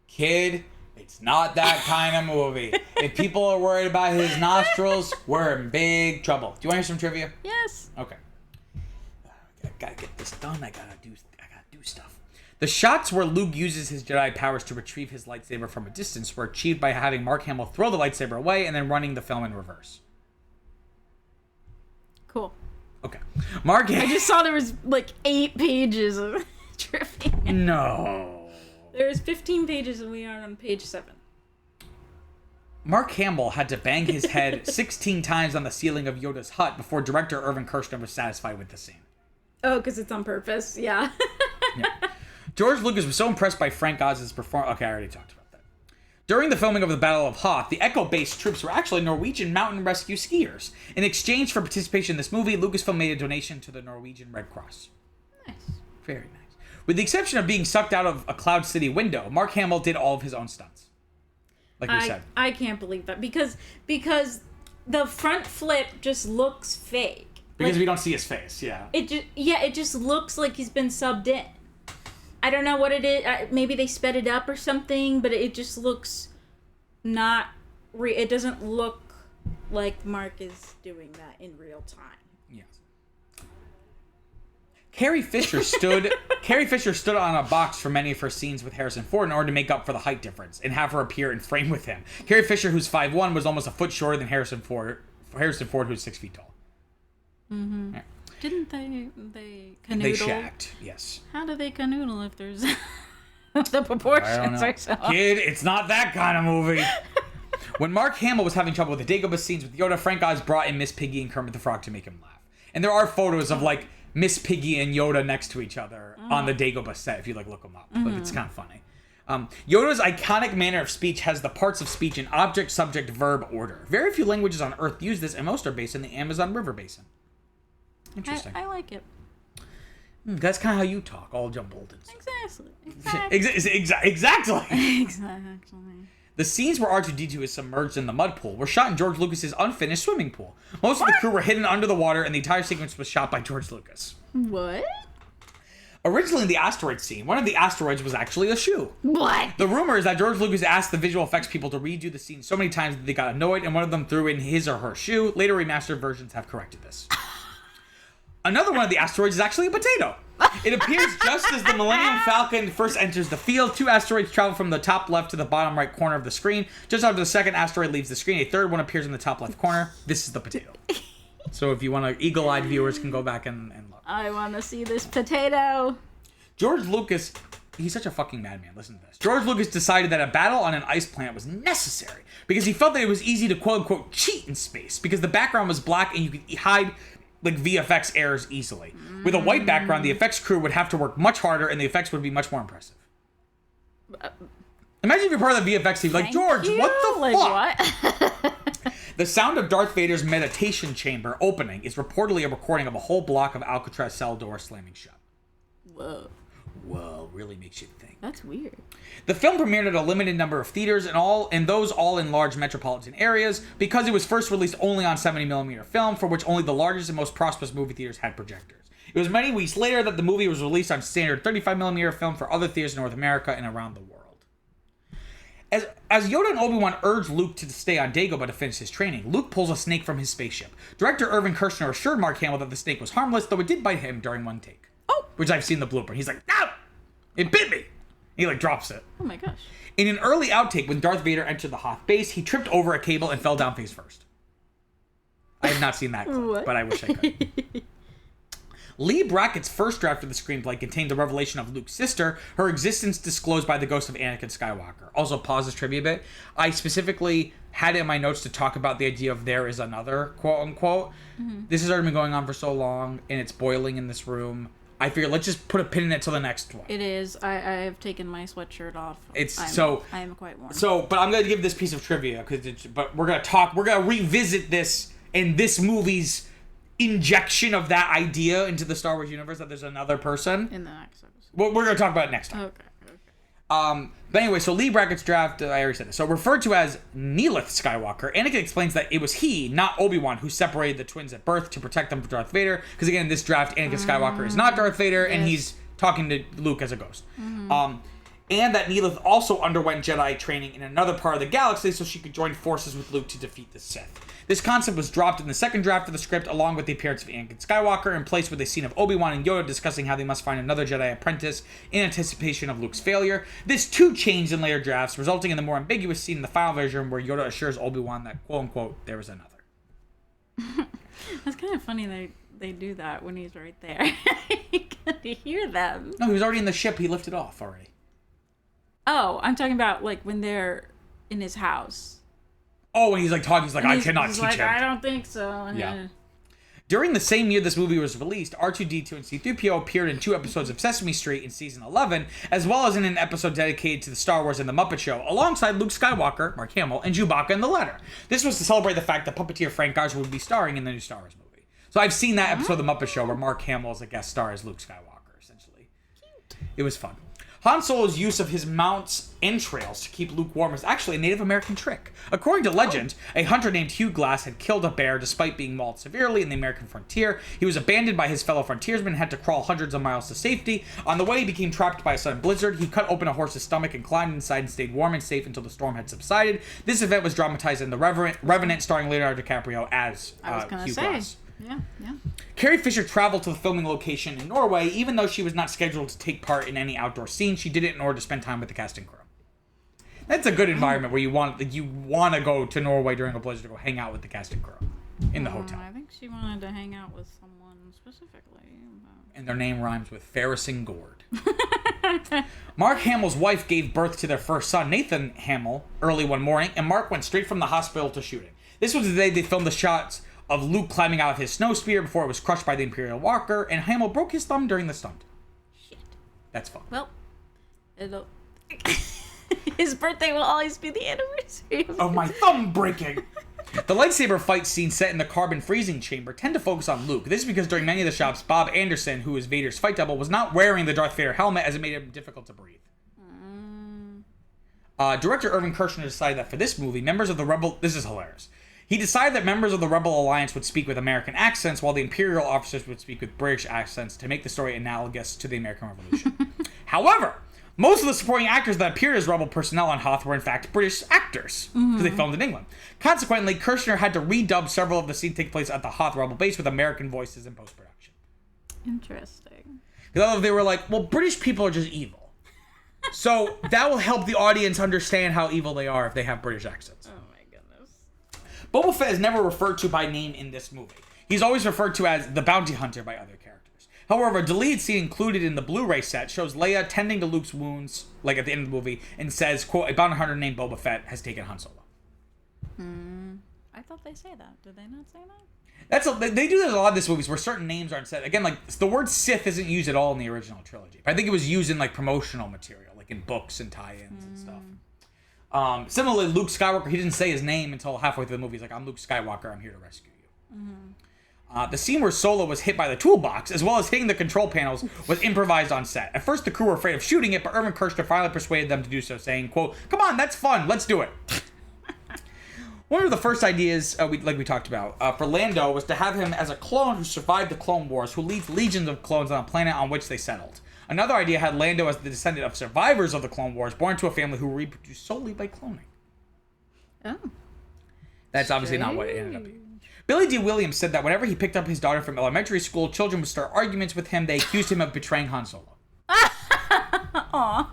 Kid, it's not that kind of movie. If people are worried about his nostrils, we're in big trouble. Do you want to hear some trivia? Yes. Okay. I gotta get this done. I gotta do stuff. The shots where Luke uses his Jedi powers to retrieve his lightsaber from a distance were achieved by having Mark Hamill throw the lightsaber away and then running the film in reverse. Cool. Okay. I just saw there was like 8 pages of trivia. No. There's 15 pages and we are on page 7. Mark Hamill had to bang his head 16 times on the ceiling of Yoda's hut before director Irvin Kershner was satisfied with the scene. Oh, because it's on purpose. Yeah. Yeah. George Lucas was so impressed by Frank Oz's performance. Okay, I already talked about that. During the filming of the Battle of Hoth, the Echo-based troops were actually Norwegian mountain rescue skiers. In exchange for participation in this movie, Lucasfilm made a donation to the Norwegian Red Cross. Nice. Very nice. With the exception of being sucked out of a Cloud City window, Mark Hamill did all of his own stunts. Like we said. I can't believe that because the front flip just looks fake. Because we don't see his face, yeah. It just looks like he's been subbed in. I don't know what it is. Maybe they sped it up or something, but it just looks not. It doesn't look like Mark is doing that in real time. Yes. Carrie Fisher stood on a box for many of her scenes with Harrison Ford in order to make up for the height difference and have her appear in frame with him. Carrie Fisher, who's 5'1", was almost a foot shorter than Harrison Ford, who's 6 feet tall. Mm-hmm. Yeah. Didn't they canoodle? They shacked, yes. How do they canoodle if there's the proportions are so? Kid, it's not that kind of movie. When Mark Hamill was having trouble with the Dagobah scenes with Yoda, Frank Oz brought in Miss Piggy and Kermit the Frog to make him laugh. And there are photos of like Miss Piggy and Yoda next to each other on the Dagobah set if you like look them up. Like, it's kind of funny. Yoda's iconic manner of speech has the parts of speech in object, subject, verb order. Very few languages on Earth use this, and most are based in the Amazon River Basin. Interesting. I like it. That's kind of how you talk, all jumbled. Exactly. Exactly. Exactly. The scenes where R2-D2 is submerged in the mud pool were shot in George Lucas's unfinished swimming pool. Most of the crew were hidden under the water, and the entire sequence was shot by George Lucas. What? Originally, in the asteroid scene, one of the asteroids was actually a shoe. What? The rumor is that George Lucas asked the visual effects people to redo the scene so many times that they got annoyed, and one of them threw in his or her shoe. Later remastered versions have corrected this. Another one of the asteroids is actually a potato. It appears just as the Millennium Falcon first enters the field. 2 asteroids travel from the top left to the bottom right corner of the screen. Just after the second asteroid leaves the screen, a third one appears in the top left corner. This is the potato. So if you want to, eagle-eyed viewers can go back and look. I want to see this potato. George Lucas, he's such a fucking madman. Listen to this. George Lucas decided that a battle on an ice planet was necessary because he felt that it was easy to quote-unquote cheat in space because the background was black and you could hide like VFX errors easily. With a white background, the effects crew would have to work much harder and the effects would be much more impressive. Imagine if you're part of the VFX team, like, George, what the fuck? What? The sound of Darth Vader's meditation chamber opening is reportedly a recording of a whole block of Alcatraz cell doors slamming shut. Whoa, really makes you think. That's weird. The film premiered at a limited number of theaters and those all in large metropolitan areas because it was first released only on 70mm film, for which only the largest and most prosperous movie theaters had projectors. It was many weeks later that the movie was released on standard 35mm film for other theaters in North America and around the world. As Yoda and Obi-Wan urge Luke to stay on Dagobah to finish his training, Luke pulls a snake from his spaceship. Director Irvin Kershner assured Mark Hamill that the snake was harmless, though it did bite him during one take. Oh! Which I've seen the blooper. He's like, no! It bit me! He like drops it. Oh my gosh. In an early outtake, when Darth Vader entered the Hoth base, he tripped over a cable and fell down face first. I have not seen that clip, but I wish I could. Leigh Brackett's first draft of the screenplay contained the revelation of Luke's sister, her existence disclosed by the ghost of Anakin Skywalker. Also, pause this trivia bit. I specifically had it in my notes to talk about the idea of there is another, quote-unquote. Mm-hmm. This has already been going on for so long, and it's boiling in this room. I figured let's just put a pin in it till the next one. It is. I have taken my sweatshirt off. I am quite warm. So, but I'm going to give this piece of trivia, but we're going to revisit this in this movie's injection of that idea into the Star Wars universe that there's another person. In the next episode. Well, we're going to talk about it next time. Okay. But anyway, so Leigh Brackett's draft, I already said this. So referred to as Neelith Skywalker, Anakin explains that it was he, not Obi-Wan, who separated the twins at birth to protect them from Darth Vader. Because again, in this draft, Anakin Skywalker is not Darth Vader, and he's talking to Luke as a ghost. Mm-hmm. and that Neelith also underwent Jedi training in another part of the galaxy so she could join forces with Luke to defeat the Sith. This concept was dropped in the second draft of the script, along with the appearance of Anakin Skywalker, in place with a scene of Obi-Wan and Yoda discussing how they must find another Jedi apprentice in anticipation of Luke's failure. This too changed in later drafts, resulting in the more ambiguous scene in the final version where Yoda assures Obi-Wan that, quote-unquote, there is another. That's kind of funny they do that when he's right there. You can hear them. No, he was already in the ship. He lifted off already. Oh, I'm talking about, like, when they're in his house. Oh, and he's like talking, he's like, I cannot teach him. I don't think so. Yeah. During the same year this movie was released, R2-D2 and C-3PO appeared in 2 episodes of Sesame Street in season 11, as well as in an episode dedicated to the Star Wars and the Muppet Show, alongside Luke Skywalker, Mark Hamill, and Chewbacca in the letter. This was to celebrate the fact that puppeteer Frank Oz would be starring in the new Star Wars movie. So I've seen that episode of the Muppet Show where Mark Hamill is a guest star as Luke Skywalker, essentially. Cute. It was fun. Han Solo's use of his mount's entrails to keep Luke warm was actually a Native American trick. According to legend, a hunter named Hugh Glass had killed a bear despite being mauled severely in the American frontier. He was abandoned by his fellow frontiersmen and had to crawl hundreds of miles to safety. On the way, he became trapped by a sudden blizzard. He cut open a horse's stomach and climbed inside and stayed warm and safe until the storm had subsided. This event was dramatized in The Revenant, starring Leonardo DiCaprio as Hugh Glass. Yeah. Carrie Fisher traveled to the filming location in Norway, even though she was not scheduled to take part in any outdoor scenes. She did it in order to spend time with the cast and crew. That's a good environment where you want to go to Norway during a blizzard to go hang out with the cast and crew in the hotel. I think she wanted to hang out with someone specifically. And their name rhymes with Ferris and Gord. Mark Hamill's wife gave birth to their first son, Nathan Hamill, early one morning, and Mark went straight from the hospital to shooting. This was the day they filmed the shots of Luke climbing out of his snow spear before it was crushed by the Imperial Walker, and Hamill broke his thumb during the stunt. Shit. That's fun. Well, his birthday will always be the anniversary of my thumb breaking. The lightsaber fight scenes set in the carbon freezing chamber tend to focus on Luke. This is because during many of the shots, Bob Anderson, who is Vader's fight double, was not wearing the Darth Vader helmet as it made him difficult to breathe. Director Irvin Kershner decided that for this movie, members of the Rebel... This is hilarious. He decided that members of the Rebel Alliance would speak with American accents while the Imperial officers would speak with British accents to make the story analogous to the American Revolution. However, most of the supporting actors that appeared as Rebel personnel on Hoth were in fact British actors, because they filmed in England. Consequently, Kershner had to redub several of the scenes taking place at the Hoth Rebel base with American voices in post-production. Interesting. Because they were like, well, British people are just evil. So that will help the audience understand how evil they are if they have British accents. Boba Fett is never referred to by name in this movie. He's always referred to as the bounty hunter by other characters. However, a deleted scene included in the Blu-ray set shows Leia tending to Luke's wounds, like at the end of the movie, and says, quote, a bounty hunter named Boba Fett has taken Han Solo. I thought they say that. Did they not say that? They do this a lot in these movies where certain names aren't said. Again, like, the word Sith isn't used at all in the original trilogy. But I think it was used in, like, promotional material, like in books and tie-ins and stuff. Similarly, Luke Skywalker, he didn't say his name until halfway through the movie. He's like, I'm Luke Skywalker, I'm here to rescue you. The scene where Solo was hit by the toolbox, as well as hitting the control panels, was improvised on set. At first, the crew were afraid of shooting it, but Irvin Kershner finally persuaded them to do so, saying, quote, come on, that's fun, let's do it. One of the first ideas, like we talked about, for Lando was to have him as a clone who survived the Clone Wars, who leads legions of clones on a planet on which they settled. Another idea had Lando as the descendant of survivors of the Clone Wars, born to a family who reproduced solely by cloning. Oh. That's obviously not what it ended up being. Billy D. Williams said that whenever he picked up his daughter from elementary school, children would start arguments with him. They accused him of betraying Han Solo. Aw.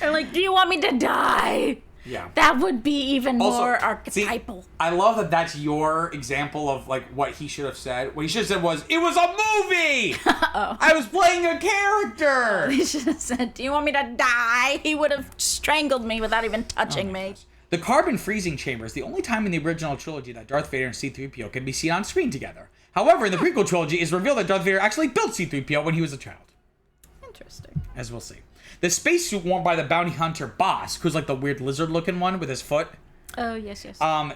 They're like, do you want me to die? Yeah. That would be even Also, more archetypal. See, I love that that's your example of, like, what he should have said. What he should have said was, it was a movie! Oh. I was playing a character! He should have said, do you want me to die? He would have strangled me without even touching me. Gosh. The carbon freezing chamber is the only time in the original trilogy that Darth Vader and C-3PO can be seen on screen together. However, in the prequel trilogy, it's revealed that Darth Vader actually built C-3PO when he was a child. Interesting. As we'll see. The spacesuit worn by the bounty hunter boss, who's like the weird lizard-looking one with his foot. Oh, yes.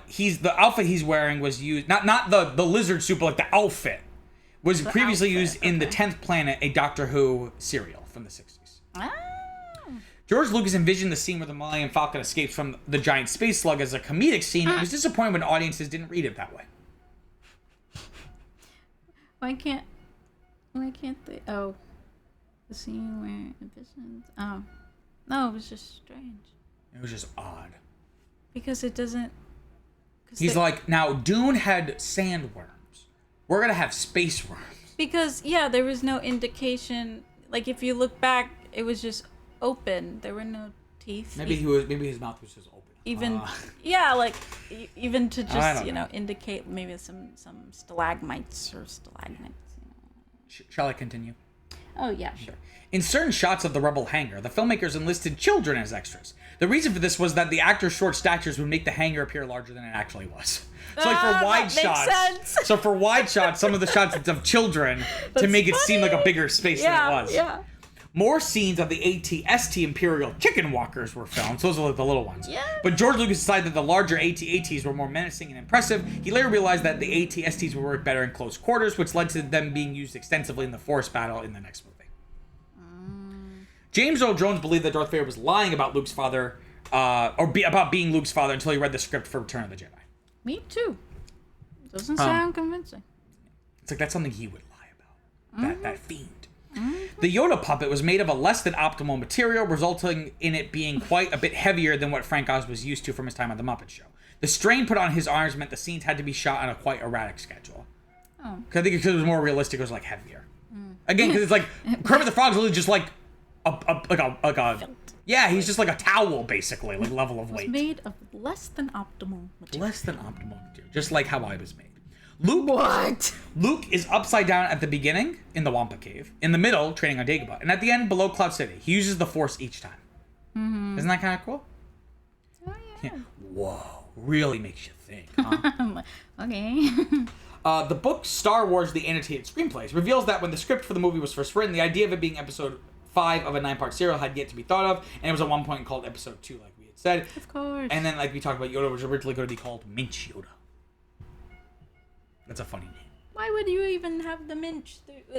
He's the outfit he's wearing was used not the lizard suit, but like the outfit was previously used in the 10th Planet, a Doctor Who serial from the 60s. Ah. George Lucas envisioned the scene where the Millennium Falcon escapes from the giant space slug as a comedic scene. He was disappointed when audiences didn't read it that way. Why can't they? Oh, the scene where it envisions. Oh. No, it was just strange. It was just odd. Because it doesn't... He's like, now Dune had sandworms. We're going to have space worms. Because, yeah, there was no indication. Like, if you look back, it was just open. There were no teeth. Maybe his mouth was just open. Even even to just indicate maybe some stalagmites or stalagmites. Shall I continue? Oh yeah, sure. In certain shots of the Rebel hangar, the filmmakers enlisted children as extras. The reason for this was that the actors' short statures would make the hangar appear larger than it actually was. So like for wide shots, some of the shots of children to make it seem like a bigger space than it was. Yeah. More scenes of the AT-ST Imperial chicken walkers were filmed. So those are like the little ones. Yeah. But George Lucas decided that the larger AT-ATs were more menacing and impressive. He later realized that the AT-STs would work better in close quarters, which led to them being used extensively in the Force battle in the next movie. James Earl Jones believed that Darth Vader was lying about Luke's father, about being Luke's father until he read the script for Return of the Jedi. Me too. Doesn't sound convincing. It's like that's something he would lie about. That fiend. The Yoda puppet was made of a less than optimal material, resulting in it being quite a bit heavier than what Frank Oz was used to from his time on The Muppet Show. The strain put on his arms meant the scenes had to be shot on a quite erratic schedule. Oh. Because I think because it was more realistic, it was like heavier. Again, because it's like Kermit the Frog's literally just like a yeah, he's just like a towel basically, like level of weight. Made of less than optimal material. Less than optimal material, just like how I was made. Luke is upside down at the beginning in the Wampa Cave, in the middle training on Dagobah, and at the end below Cloud City. He uses the Force each time. Isn't that kind of cool? Oh yeah. Whoa, really makes you think, huh? Okay. The book Star Wars: The Annotated Screenplays reveals that when the script for the movie was first written, the idea of it being episode 5 of a 9-part serial had yet to be thought of, and it was at one point called episode 2, like we had said. Of course. And then, like we talked about, Yoda was originally going to be called Minch Yoda. That's a funny name. Why would you even have the Minch?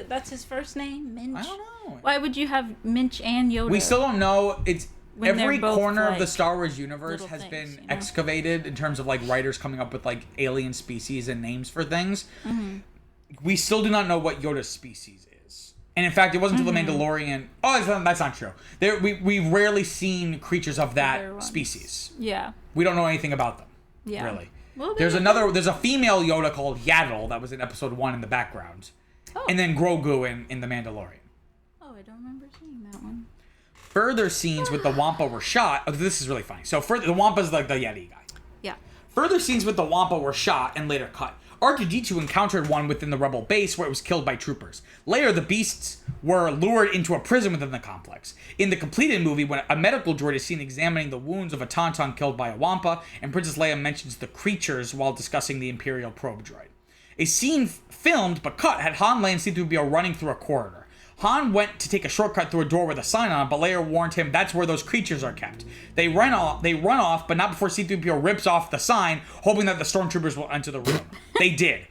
That's his first name, Minch? I don't know. Why would you have Minch and Yoda? We still don't know. It's when every corner like of the Star Wars universe has things, been you know? excavated in terms of like writers coming up with like alien species and names for things. We still do not know what Yoda's species is. And in fact, it wasn't until the Mandalorian. Oh, that's not true. We've rarely seen creatures of that species. Yeah. We don't know anything about them. Yeah. Really. Well, There's a female Yoda called Yaddle that was in episode 1 in the background. Oh. And then Grogu in The Mandalorian. Oh, I don't remember seeing that one. Further scenes with the Wampa were shot. Oh, this is really funny. So the Wampa's like the Yeti guy. Yeah. Further scenes with the Wampa were shot and later cut. R2-D2 encountered one within the Rebel base where it was killed by troopers. Later, the beasts were lured into a prison within the complex. In the completed movie, when a medical droid is seen examining the wounds of a Tauntaun killed by a Wampa, and Princess Leia mentions the creatures while discussing the Imperial probe droid. A scene filmed but cut had Han, Leia, and C-3PO running through a corridor. Han went to take a shortcut through a door with a sign on it, but Leia warned him that's where those creatures are kept. They run off, but not before C-3PO rips off the sign, hoping that the stormtroopers will enter the room. They did.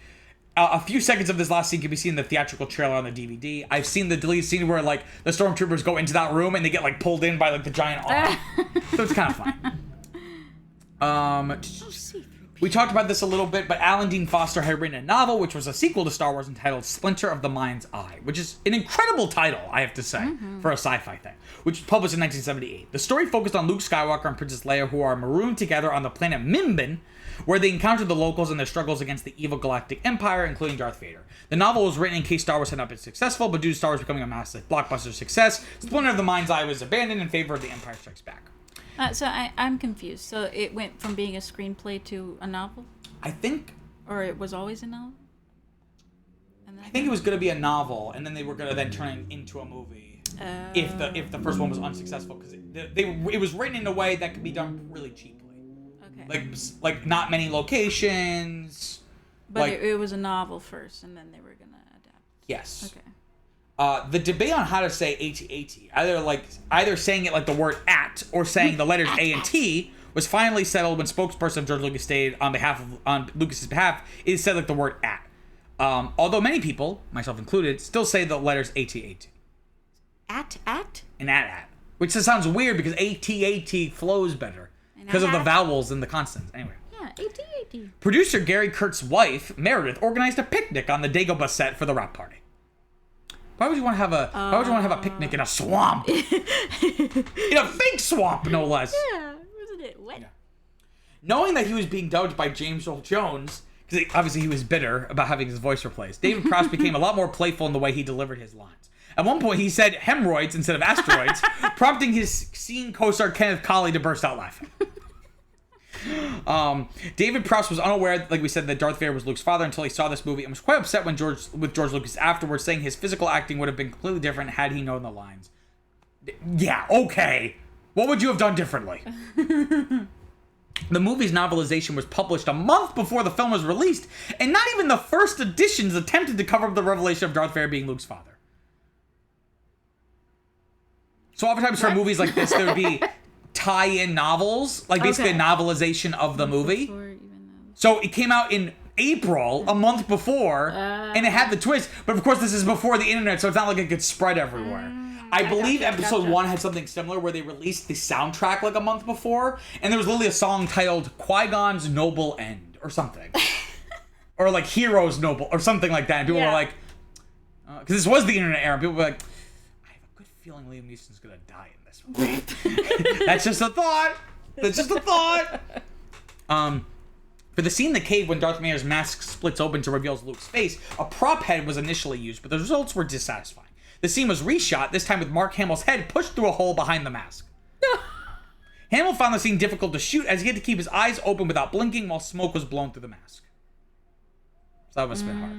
A few seconds of this last scene can be seen in the theatrical trailer on the DVD. I've seen the deleted scene where like the stormtroopers go into that room and they get like pulled in by like the giant arm. So it's kind of fun. We talked about this a little bit, but Alan Dean Foster had written a novel, which was a sequel to Star Wars entitled Splinter of the Mind's Eye, which is an incredible title, I have to say, for a sci-fi thing, which was published in 1978. The story focused on Luke Skywalker and Princess Leia, who are marooned together on the planet Mimban, where they encountered the locals and their struggles against the evil galactic empire, including Darth Vader. The novel was written in case Star Wars had not been successful, but due to Star Wars becoming a massive blockbuster success, Splinter of the Mind's Eye was abandoned in favor of The Empire Strikes Back. So I'm confused. So it went from being a screenplay to a novel? I think... Or it was always a novel? I think it was going to be a novel, and then they were going to then turn it into a movie. If the first one was unsuccessful, because it was written in a way that could be done really cheaply. Okay. Like not many locations. But like, it was a novel first, and then they were going to adapt. Yes. Okay. The debate on how to say AT-AT, either saying it like the word at or saying the letters A and T, was finally settled when spokesperson George Lucas stated on Lucas's behalf, it said like the word at. Although many people, myself included, still say the letters AT-AT. At? And at. Which just sounds weird because AT-AT flows better because of the vowels and the consonants. Anyway. Yeah, AT-AT. Producer Gary Kurtz's wife, Meredith, organized a picnic on the Dagobah set for the wrap party. Why would you want to have a picnic in a swamp? In a fake swamp, no less. Yeah, wasn't it wet? Yeah. Knowing that he was being dubbed by James Earl Jones, because obviously he was bitter about having his voice replaced, David Prowse became a lot more playful in the way he delivered his lines. At one point, he said hemorrhoids instead of asteroids, prompting his scene co-star Kenneth Colley to burst out laughing. David Prowse was unaware, like we said, that Darth Vader was Luke's father until he saw this movie and was quite upset with George Lucas afterwards, saying his physical acting would have been completely different had he known the lines. Yeah, okay. What would you have done differently? The movie's novelization was published a month before the film was released, and not even the first editions attempted to cover up the revelation of Darth Vader being Luke's father. So oftentimes for movies like this, there would be tie-in novels, like basically a novelization of the movie. So it came out in April, a month before, and it had the twist. But of course, this is before the internet, so it's not like it could spread everywhere. I believe episode 1 had something similar where they released the soundtrack like a month before, and there was literally a song titled Qui-Gon's Noble End, or something. Or like Hero's Noble, or something like that. And people were like, because this was the internet era, people were like, I have a good feeling Liam Neeson's going to die in this one. That's just a thought. That's just a thought. For the scene in the cave when Darth Vader's mask splits open to reveal Luke's face, a prop head was initially used, but the results were dissatisfying. The scene was reshot, this time with Mark Hamill's head pushed through a hole behind the mask. Hamill found the scene difficult to shoot as he had to keep his eyes open without blinking while smoke was blown through the mask. So that must have been hard.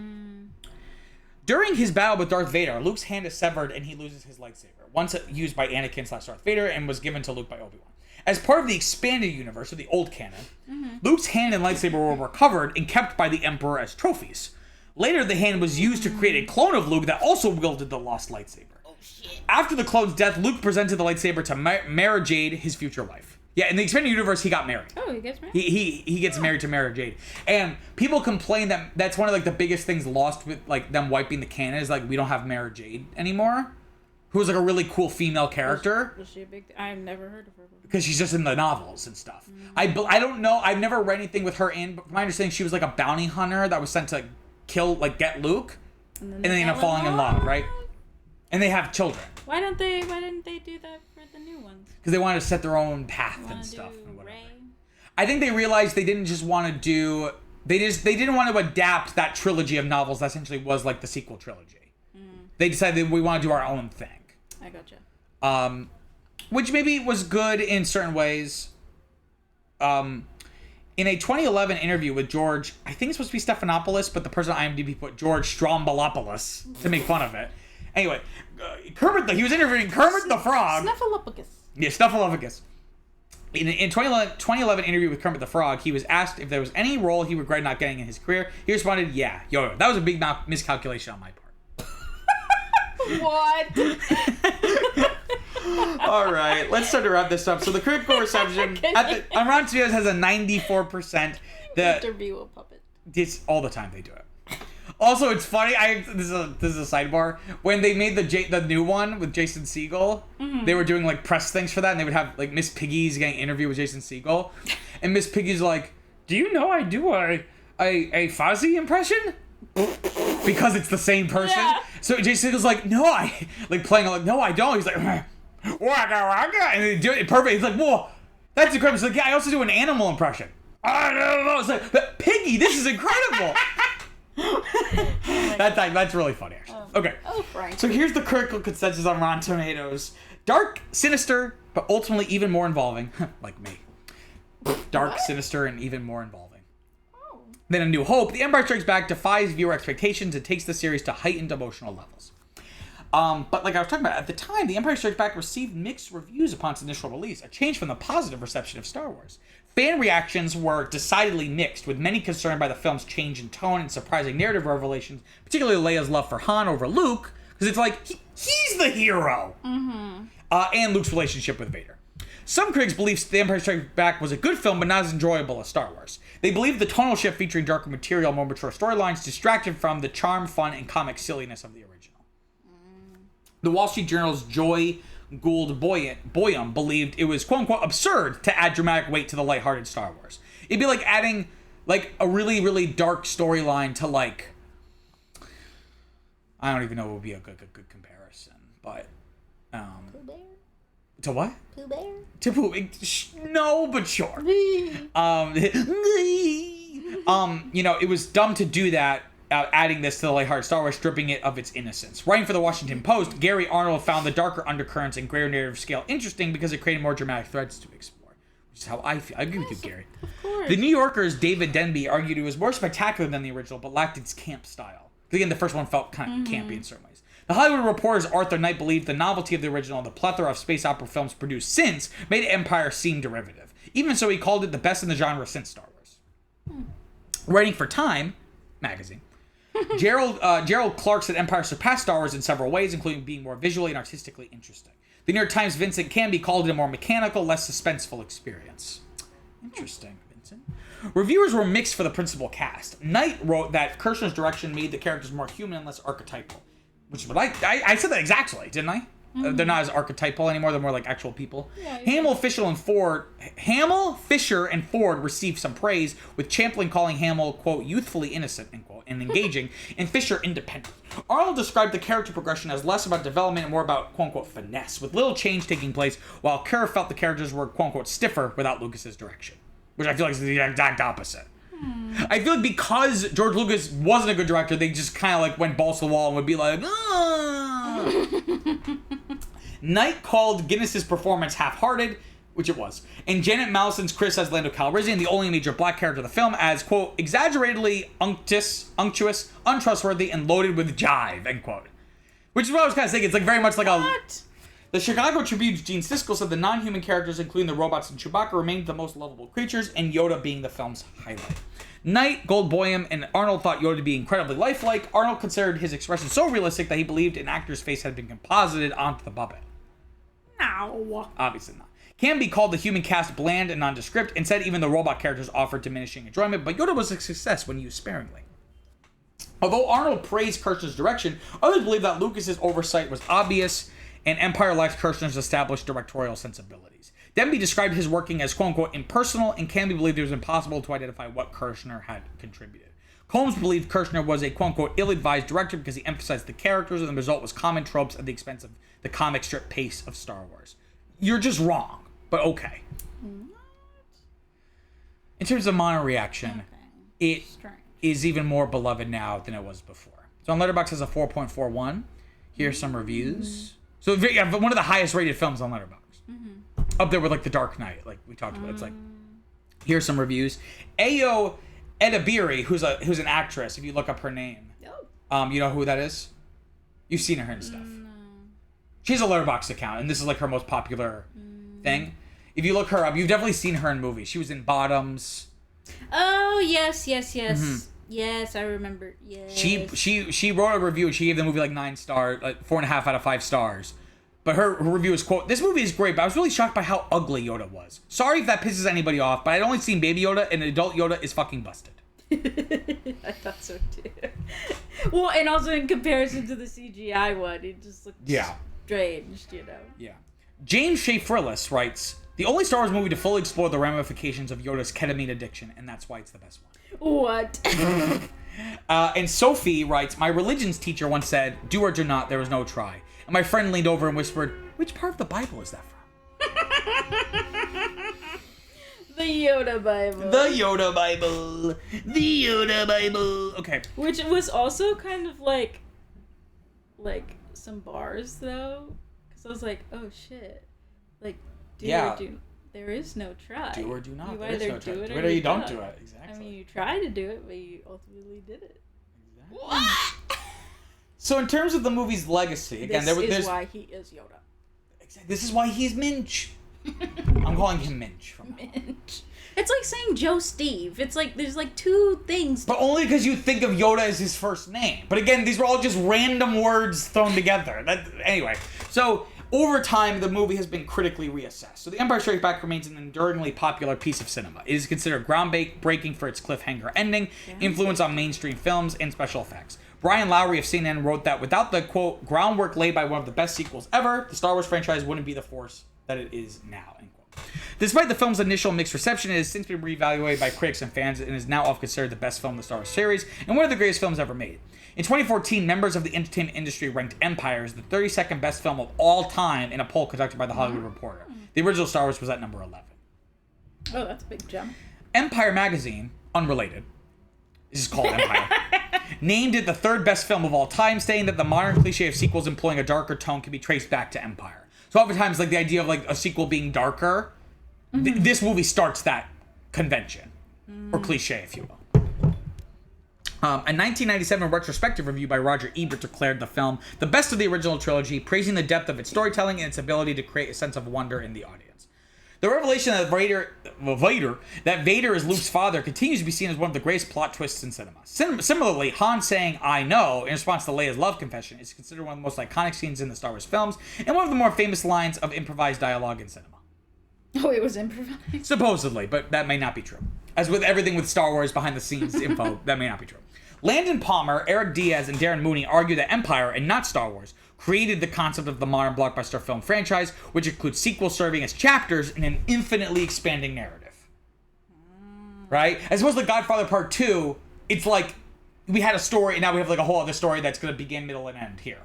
During his battle with Darth Vader, Luke's hand is severed and he loses his lightsaber, once used by Anakin/Darth Vader and was given to Luke by Obi-Wan. As part of the expanded universe, or the old canon, Luke's hand and lightsaber were recovered and kept by the Emperor as trophies. Later, the hand was used to create a clone of Luke that also wielded the lost lightsaber. Oh, shit. After the clone's death, Luke presented the lightsaber to Mara Jade, his future wife. Yeah, in the expanded universe, he got married. Oh, he gets married? He gets married to Mara Jade. And people complain that that's one of like the biggest things lost with like them wiping the canon is like we don't have Mara Jade anymore. Who was like a really cool female character. Was she a big... I've never heard of her before. Because she's just in the novels and stuff. I don't know. I've never read anything with her in, but from my understanding, she was like a bounty hunter that was sent to get Luke, and then they end up falling in love, right? And they have children. Why didn't they do that for the new ones? Because they wanted to set their own path and stuff and whatever. I think they realized they didn't just want to do. They didn't want to adapt that trilogy of novels that essentially was like the sequel trilogy. They decided that we want to do our own thing. I gotcha. Which maybe was good in certain ways. In a 2011 interview with George, I think it's supposed to be Stephanopoulos, but the person on IMDb put George Strombolopoulos to make fun of it. Anyway, he was interviewing Kermit the Frog. Snuffleupagus. Yeah, Snuffleupagus. In 2011 interview with Kermit the Frog, he was asked if there was any role he regretted not getting in his career. He responded, yeah, that was a big miscalculation on my part. What? All right, let's start to wrap this up. So the critical reception on Rotten Tomatoes has a 94%. Interview a puppet. It's all the time they do it. Also, it's funny. This is a sidebar. When they made the new one with Jason Segel, they were doing like press things for that, and they would have like Miss Piggy's getting an interview with Jason Segel, and Miss Piggy's like, "Do you know I do a Fozzie impression?" Because it's the same person. Yeah. So Jason Segel's like, "No, I like playing like no, I don't." He's like, "Waka waka," and they do it perfect. He's like, "Whoa, that's incredible." He's like, "Yeah, I also do an animal impression." I don't know. It's like, "But Piggy, this is incredible." That's really funny, actually. Okay. Oh, Frank. So here's the critical consensus on Rotten Tomatoes: dark, sinister, but ultimately even more involving. Like me. Dark, sinister, and even more involving. Then A New Hope, The Empire Strikes Back defies viewer expectations and takes the series to heightened emotional levels. But like I was talking about, at the time, The Empire Strikes Back received mixed reviews upon its initial release, a change from the positive reception of Star Wars. Fan reactions were decidedly mixed, with many concerned by the film's change in tone and surprising narrative revelations, particularly Leia's love for Han over Luke, because it's like, he's the hero! And Luke's relationship with Vader. Some critics believe The Empire Strikes Back was a good film, but not as enjoyable as Star Wars. They believe the tonal shift featuring darker material, more mature storylines, distracted from the charm, fun, and comic silliness of the original. The Wall Street Journal's Joy Gould Boyum believed it was quote-unquote absurd to add dramatic weight to the lighthearted Star Wars. It'd be like adding like a really, really dark storyline to like I don't even know what would be a good comparison, but Pooh Bear? to what? Pooh Bear? To Pooh? No, but sure. It was dumb to do that. Adding this to the lighthearted Star Wars, stripping it of its innocence. Writing for the Washington Post, Gary Arnold found the darker undercurrents and greater narrative scale interesting because it created more dramatic threads to explore. Which is how I feel. I agree with you, Gary. Of course. The New Yorker's David Denby argued it was more spectacular than the original, but lacked its camp style. Again, the first one felt kind of campy in certain ways. The Hollywood Reporter's Arthur Knight believed the novelty of the original and the plethora of space opera films produced since made Empire seem derivative. Even so, he called it the best in the genre since Star Wars. Writing for Time magazine, Gerald Clark said Empire surpassed Star Wars in several ways, including being more visually and artistically interesting. The New York Times' Vincent Canby called it a more mechanical, less suspenseful experience. Interesting, Vincent. Reviewers were mixed for the principal cast. Knight wrote that Kershner's direction made the characters more human and less archetypal. Which is what I said that exactly, didn't I? They're not as archetypal anymore. They're more like actual people. Yeah, Hamill, Fisher, and Ford received some praise, with Champlin calling Hamill, quote, youthfully innocent, end quote, and engaging, and Fisher independent. Arnold described the character progression as less about development and more about, quote unquote, finesse, with little change taking place, while Kerr felt the characters were, quote unquote, stiffer without Lucas's direction. Which I feel like is the exact opposite. I feel like because George Lucas wasn't a good director, they just kind of like went balls to the wall and would be like, Knight called Guinness's performance half-hearted, which it was, and Janet Malison's Chris as Lando Calrissian, the only major black character of the film, as, quote, exaggeratedly unctuous, untrustworthy, and loaded with jive, end quote. Which is what I was kind of saying. It's like very much like What? The Chicago Tribune's Gene Siskel said the non-human characters, including the robots and Chewbacca, remained the most lovable creatures, and Yoda being the film's highlight. Knight, Goldboyum, and Arnold thought Yoda to be incredibly lifelike. Arnold considered his expression so realistic that he believed an actor's face had been composited onto the puppet. No. Obviously not. Canby called the human cast bland and nondescript, and said even the robot characters offered diminishing enjoyment, but Yoda was a success when used sparingly. Although Arnold praised Kershner's direction, others believe that Lucas's oversight was obvious, and Empire lacked Kershner's established directorial sensibilities. Denby described his working as, quote-unquote, impersonal, and Canby believed it was impossible to identify what Kershner had contributed. Combs believed Kershner was a, quote-unquote, ill-advised director because he emphasized the characters, and the result was common tropes at the expense of the comic strip pace of Star Wars. You're just wrong, but okay. In terms of mono reaction, it is even more beloved now than it was before. So on Letterboxd has a 4.41. Here's some reviews. So yeah, one of the highest rated films on Letterboxd. Up there with like The Dark Knight, like we talked about. It's like, here's some reviews. Ayo Edebiri, who's an actress. If you look up her name, you know who that is. You've seen her and stuff. She has a Letterboxd account, and this is like her most popular thing. If you look her up, you've definitely seen her in movies. She was in Bottoms. Oh yes. Yes, I remember. Yes. She wrote a review. She gave the movie like 9 stars, like 4.5 out of 5 stars. But her review is, quote, this movie is great, but I was really shocked by how ugly Yoda was. Sorry if that pisses anybody off, but I'd only seen Baby Yoda, and adult Yoda is fucking busted. I thought so too. Well, and also in comparison to the CGI one, it just looked strange, you know. Yeah. James Shafrillis writes, the only Star Wars movie to fully explore the ramifications of Yoda's ketamine addiction, and that's why it's the best one. What? And Sophie writes, my religions teacher once said, do or do not, there is no try. And my friend leaned over and whispered, which part of the Bible is that from? The Yoda Bible. The Yoda Bible. The Yoda Bible. Okay. Which was also kind of like some bars, though. Because I was like, oh, shit. Like, do or do... There is no try. Do or do not. You there is either no try. do it or you don't do it. Exactly. I mean, you try to do it, but you ultimately did it. Exactly. What? So in terms of the movie's legacy, again, this is why he is Yoda. Exactly. This is why he's Minch. I'm calling him Minch from now on. Minch. It's like saying Joe Steve. It's like there's like 2 things. But only because you think of Yoda as his first name. But again, these were all just random words thrown together. Anyway, so over time, the movie has been critically reassessed. So The Empire Strikes Back remains an enduringly popular piece of cinema. It is considered groundbreaking for its cliffhanger ending, influence on mainstream films, and special effects. Brian Lowry of CNN wrote that without the, quote, groundwork laid by one of the best sequels ever, the Star Wars franchise wouldn't be the force that it is now, end quote. Despite the film's initial mixed reception, it has since been reevaluated by critics and fans and is now often considered the best film in the Star Wars series and one of the greatest films ever made. In 2014, members of the entertainment industry ranked Empire as the 32nd best film of all time in a poll conducted by The Hollywood Reporter. The original Star Wars was at number 11. Oh, that's a big jump. Empire magazine, unrelated, this is called Empire, named it the third best film of all time, saying that the modern cliche of sequels employing a darker tone can be traced back to Empire. So oftentimes, like, the idea of, like, a sequel being darker, this movie starts that convention, or cliche, if you will. A 1997 retrospective review by Roger Ebert declared the film the best of the original trilogy, praising the depth of its storytelling and its ability to create a sense of wonder in the audience. The revelation that Vader is Luke's father continues to be seen as one of the greatest plot twists in cinema. Similarly, Han saying "I know" in response to Leia's love confession is considered one of the most iconic scenes in the Star Wars films and one of the more famous lines of improvised dialogue in cinema. Oh, it was improvised? Supposedly, but that may not be true. As with everything with Star Wars behind-the-scenes info, that may not be true. Landon Palmer, Eric Diaz, and Darren Mooney argue that Empire, and not Star Wars, created the concept of the modern blockbuster film franchise, which includes sequels serving as chapters in an infinitely expanding narrative. Right? As opposed to Godfather Part 2, it's like we had a story, and now we have like a whole other story that's going to begin, middle, and end here.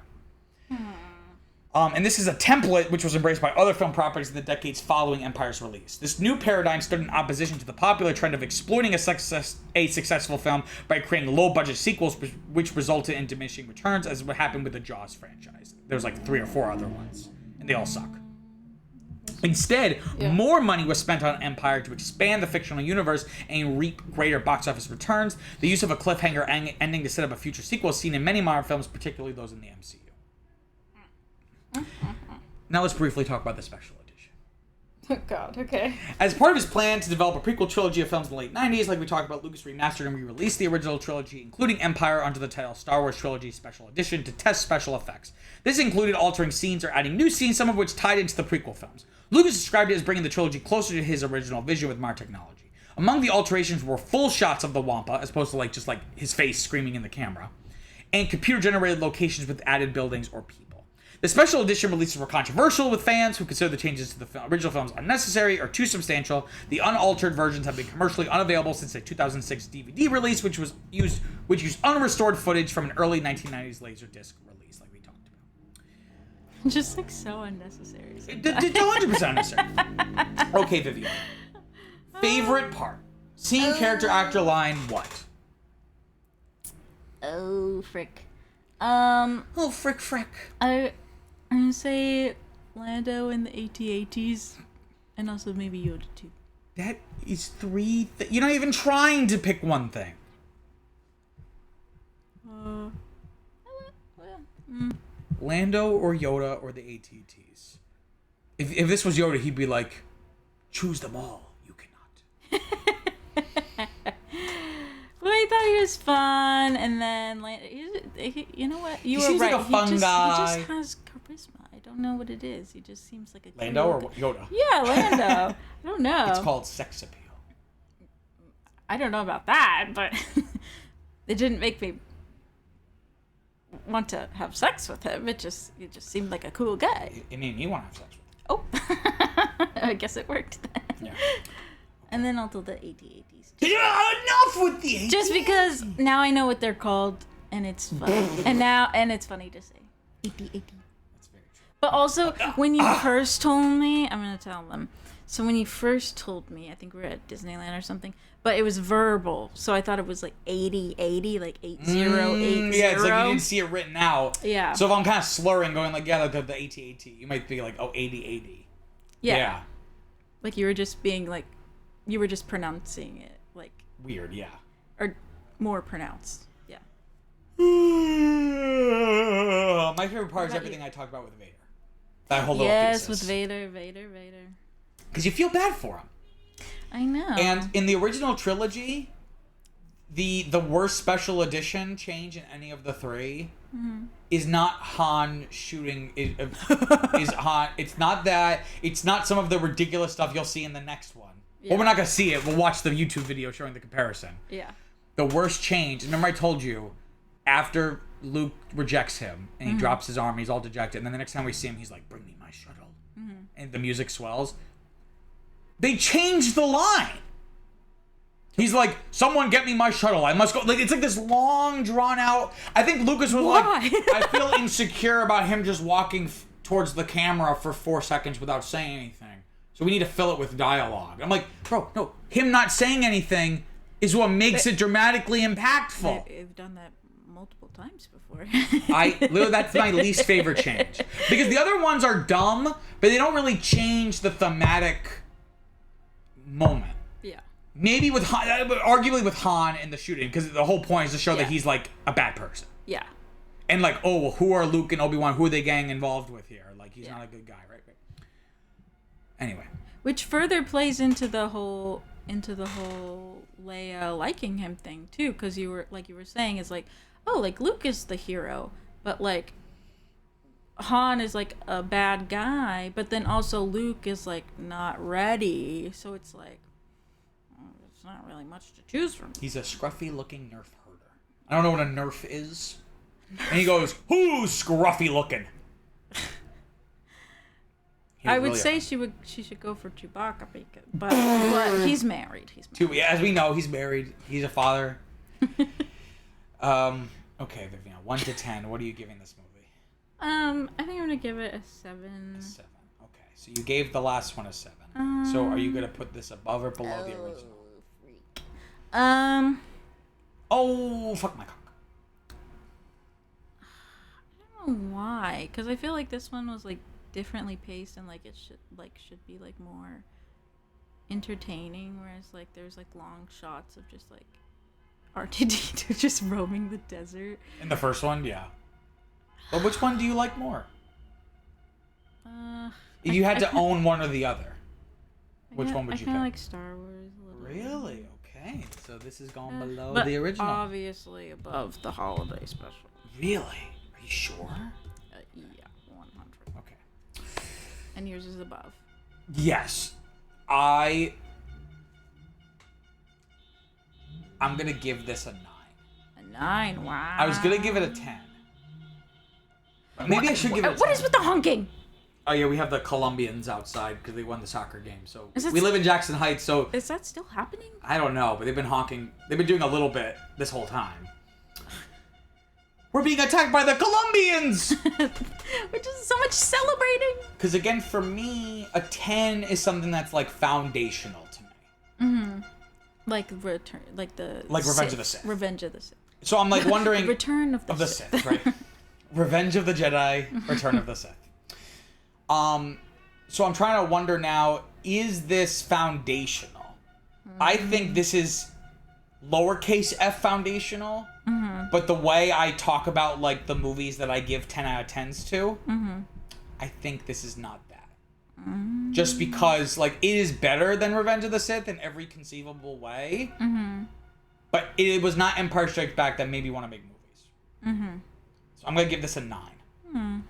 And this is a template which was embraced by other film properties in the decades following Empire's release. This new paradigm stood in opposition to the popular trend of exploiting a successful film by creating low-budget sequels, which resulted in diminishing returns, as what happened with the Jaws franchise. There's like 3 or 4 other ones, and they all suck. Instead, more money was spent on Empire to expand the fictional universe and reap greater box office returns. The use of a cliffhanger ending to set up a future sequel is seen in many modern films, particularly those in the MCU. Now let's briefly talk about the special edition. Oh god, okay. As part of his plan to develop a prequel trilogy of films in the late 90s, like we talked about, Lucas remastered and re-released the original trilogy, including Empire, under the title Star Wars Trilogy Special Edition, to test special effects. This included altering scenes or adding new scenes, some of which tied into the prequel films. Lucas described it as bringing the trilogy closer to his original vision with modern technology. Among the alterations were full shots of the Wampa, as opposed to like just like his face screaming in the camera, and computer-generated locations with added buildings or people. The special edition releases were controversial with fans who consider the changes to the original films unnecessary or too substantial. The unaltered versions have been commercially unavailable since the 2006 DVD release, which used unrestored footage from an early 1990s Laserdisc release, like we talked about. Just like so unnecessary. 100% unnecessary. Okay, Vivian. Favorite part? Scene, character, actor, line, what? Oh, frick. Oh, frick. I'm gonna say Lando and the AT-ATs, and also maybe Yoda too. That is 3 You're not even trying to pick one thing. Lando or Yoda or the AT-ATs. If this was Yoda, he'd be like, choose them all. You cannot. Well, I thought he was fun, and then you know what? You He were seems right. like a fun guy. He just has charisma. I don't know what it is. He just seems like a Lando or Yoda? Yeah, Lando. I don't know. It's called sex appeal. I don't know about that, but it didn't make me want to have sex with him. It just seemed like a cool guy. I mean, you want to have sex with him. Oh, I guess it worked then. Yeah. And then also the AT-ATs. Enough with the AT-ATs! Just because now I know what they're called, and it's fun. and it's funny to say. AT-AT. That's very true. But also, when you first told me, I'm going to tell them. So when you first told me, I think we were at Disneyland or something, but it was verbal. So I thought it was like 80-80, like 8080. Yeah, it's like you didn't see it written out. Yeah. So if I'm kind of slurring, going like, yeah, the AT-AT, you might be like, oh, 80-80. Yeah. Like you were just being like, you were just pronouncing it like. Weird, yeah. Or more pronounced. Yeah. My favorite part is everything I talked about with Vader. That whole little Yes, thesis. with Vader. Because you feel bad for him. I know. And in the original trilogy, the worst special edition change in any of the 3 is not Han shooting. Is Han? It's not that. It's not some of the ridiculous stuff you'll see in the next one. Yeah. Well, we're not gonna see it. We'll watch the YouTube video showing the comparison. Yeah. The worst change. Remember, I told you after Luke rejects him and he drops his arm, he's all dejected, and then the next time we see him, he's like, "Bring me my shuttle," and the music swells. They changed the line. He's like, someone get me my shuttle. I must go. Like, it's like this long, drawn out. I think Lucas was like, I feel insecure about him just walking towards the camera for 4 seconds without saying anything. So we need to fill it with dialogue. I'm like, bro, no. Him not saying anything is what makes it dramatically impactful. They've done that multiple times before. That's my least favorite change. Because the other ones are dumb, but they don't really change the thematic moment. Yeah. Maybe with Han, arguably with Han in the shooting, because the whole point is to show that he's like a bad person. Yeah. And like, oh, well, who are Luke and Obi-Wan? Who are they gang involved with here? Like, he's not a good guy, right? Anyway. Which further plays into the whole Leia liking him thing too, because you were saying is like, oh, like Luke is the hero, but like Han is like a bad guy, but then also Luke is like not ready, so it's like it's not really much to choose from. He's a scruffy looking nerf herder. I don't know what a nerf is. And he goes, who's scruffy looking? I would say she should go for Chewbacca, but he's married. As we know, he's married. He's a father. Okay, Vivian, 1 to 10. What are you giving this movie? I think I'm gonna give it a 7. A 7. Okay, so you gave the last one a 7. So are you gonna put this above or below the original? Freak. Oh, fuck my cock. I don't know why, because I feel like this one was like differently paced and like it should be like more entertaining, whereas like there's like long shots of just like R2-D2 just roaming the desert. In the first one, yeah. But which one do you like more? If you had to own one or the other, which one would you pick? I kind of like Star Wars a little bit. Really? Okay. So this is going below but the original. Obviously above the holiday special. Really? Are you sure? Yeah, 100. Okay. And yours is above. Yes. I'm gonna give this a 9. A 9? Wow. I was gonna give it a 10. Maybe I should give it a 10. What is with the honking? Oh yeah, we have the Colombians outside because they won the soccer game. So we live in Jackson Heights, so is that still happening? I don't know, but they've been honking. They've been doing a little bit this whole time. We're being attacked by the Colombians! Which is so much celebrating. Because again, for me, a 10 is something that's like foundational to me. Mm-hmm. Like Revenge of the Sith. Revenge of the Sith. So I'm like wondering. Return of the Sith, right? Revenge of the Jedi, Return of the Sith. So I'm trying to wonder now, is this foundational? I think this is lowercase f foundational, but the way I talk about like the movies that I give 10 out of 10s to, I think this is not that. Just because like it is better than Revenge of the Sith in every conceivable way, but it was not Empire Strikes Back that made me want to make movies. So I'm gonna give this a 9.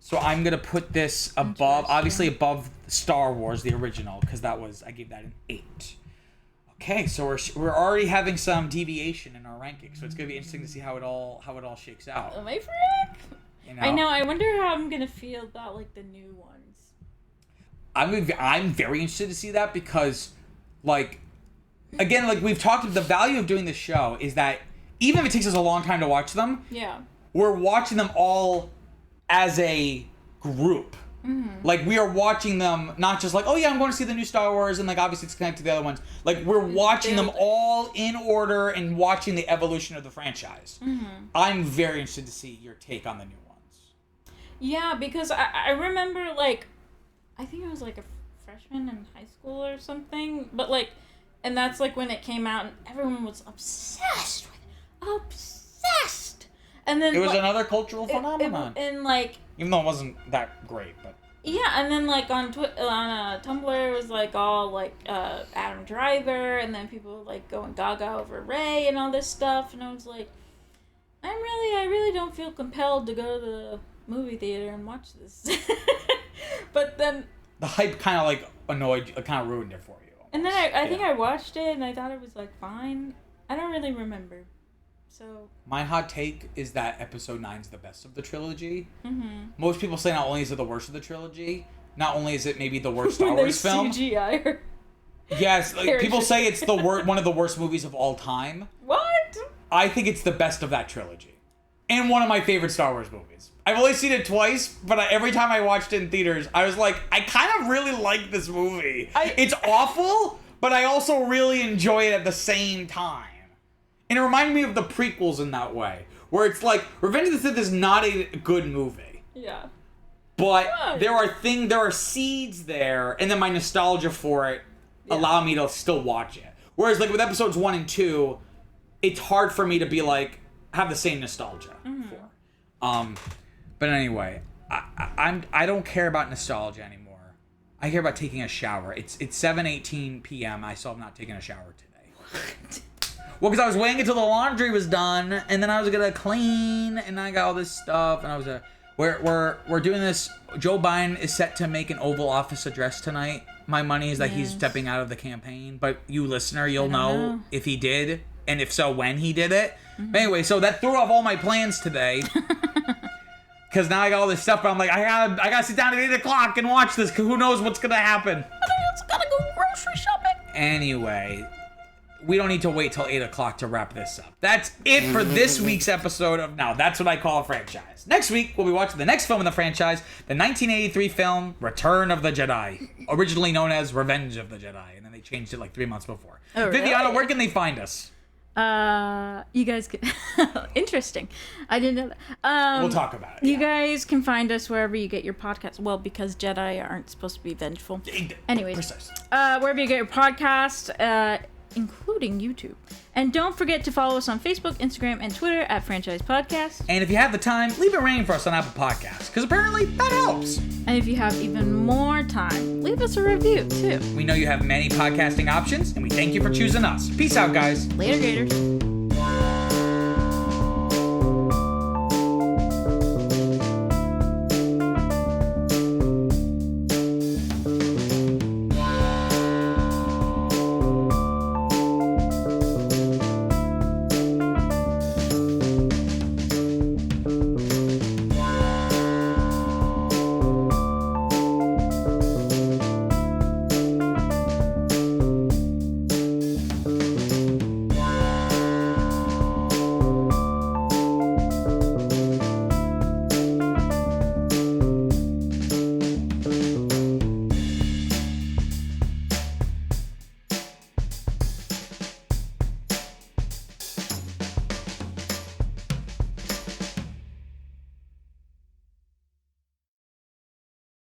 So I'm gonna put this above, obviously above Star Wars, the original, because I gave that an 8. Okay, so we're already having some deviation in our rankings, so it's gonna be interesting to see how it all shakes out. Am I frick? You know? I know. I wonder how I'm gonna feel about like the new ones. I'm very interested to see that because, like, again, like we've talked about, the value of doing this show is that even if it takes us a long time to watch them, we're watching them all as a group. Like, we are watching them not just like, oh yeah, I'm going to see the new Star Wars, and like obviously it's connected to the other ones. Like, we're watching them all in order and watching the evolution of the franchise. I'm very interested to see your take on the new ones. Yeah, because I remember, like, I think I was like a freshman in high school or something, but like, and that's like when it came out and everyone was obsessed with it. Obsessed! And then it was like, another cultural phenomenon. And like, even though it wasn't that great, but yeah, and then like on Tumblr it was like all like Adam Driver, and then people were like going gaga over Rey and all this stuff, and I was like, I really don't feel compelled to go to the movie theater and watch this. But then the hype kind of like kind of ruined it for you. Almost. And then I think I watched it and I thought it was like fine. I don't really remember. So my hot take is that Episode 9 is the best of the trilogy. Most people say not only is it the worst of the trilogy, not only is it maybe the worst Star Wars film. CGI. Yes, like, people Kershner. say it's the one of the worst movies of all time. What? I think it's the best of that trilogy. And one of my favorite Star Wars movies. I've only seen it twice, but every time I watched it in theaters, I was like, I kind of really like this movie. It's awful, but I also really enjoy it at the same time. And it reminded me of the prequels in that way, where it's like, Revenge of the Sith is not a good movie. Yeah. But there are seeds there, and then my nostalgia for it allow me to still watch it. Whereas like with episodes 1 and 2, it's hard for me to be like have the same nostalgia for. But anyway, I don't care about nostalgia anymore. I care about taking a shower. It's 7:18 p.m. I still have not taken a shower today. Well, because I was waiting until the laundry was done, and then I was gonna clean, and I got all this stuff, and I was we're doing this. Joe Biden is set to make an Oval Office address tonight. My money is that he's stepping out of the campaign, but you listener, you'll know if he did, and if so, when he did it. But anyway, so that threw off all my plans today. Because now I got all this stuff, but I'm like, I gotta sit down at 8 o'clock and watch this, because who knows what's gonna happen. I just gotta go grocery shopping. Anyway, we don't need to wait till 8 o'clock to wrap this up. That's it for this week's episode of Now That's What I Call a Franchise. Next week, we'll be watching the next film in the franchise, the 1983 film Return of the Jedi, originally known as Revenge of the Jedi, and then they changed it like 3 months before. Oh, Viviana, really? where can they find us? You guys can... Interesting. I didn't know that. We'll talk about it. You guys can find us wherever you get your podcasts. Well, because Jedi aren't supposed to be vengeful. Anyways. Precisely. Wherever you get your podcast, including YouTube. And don't forget to follow us on Facebook, Instagram, and Twitter at Franchise Podcast. And if you have the time, leave a rating for us on Apple Podcasts, because apparently that helps. And if you have even more time, leave us a review, too. We know you have many podcasting options, and we thank you for choosing us. Peace out, guys. Later, Gators.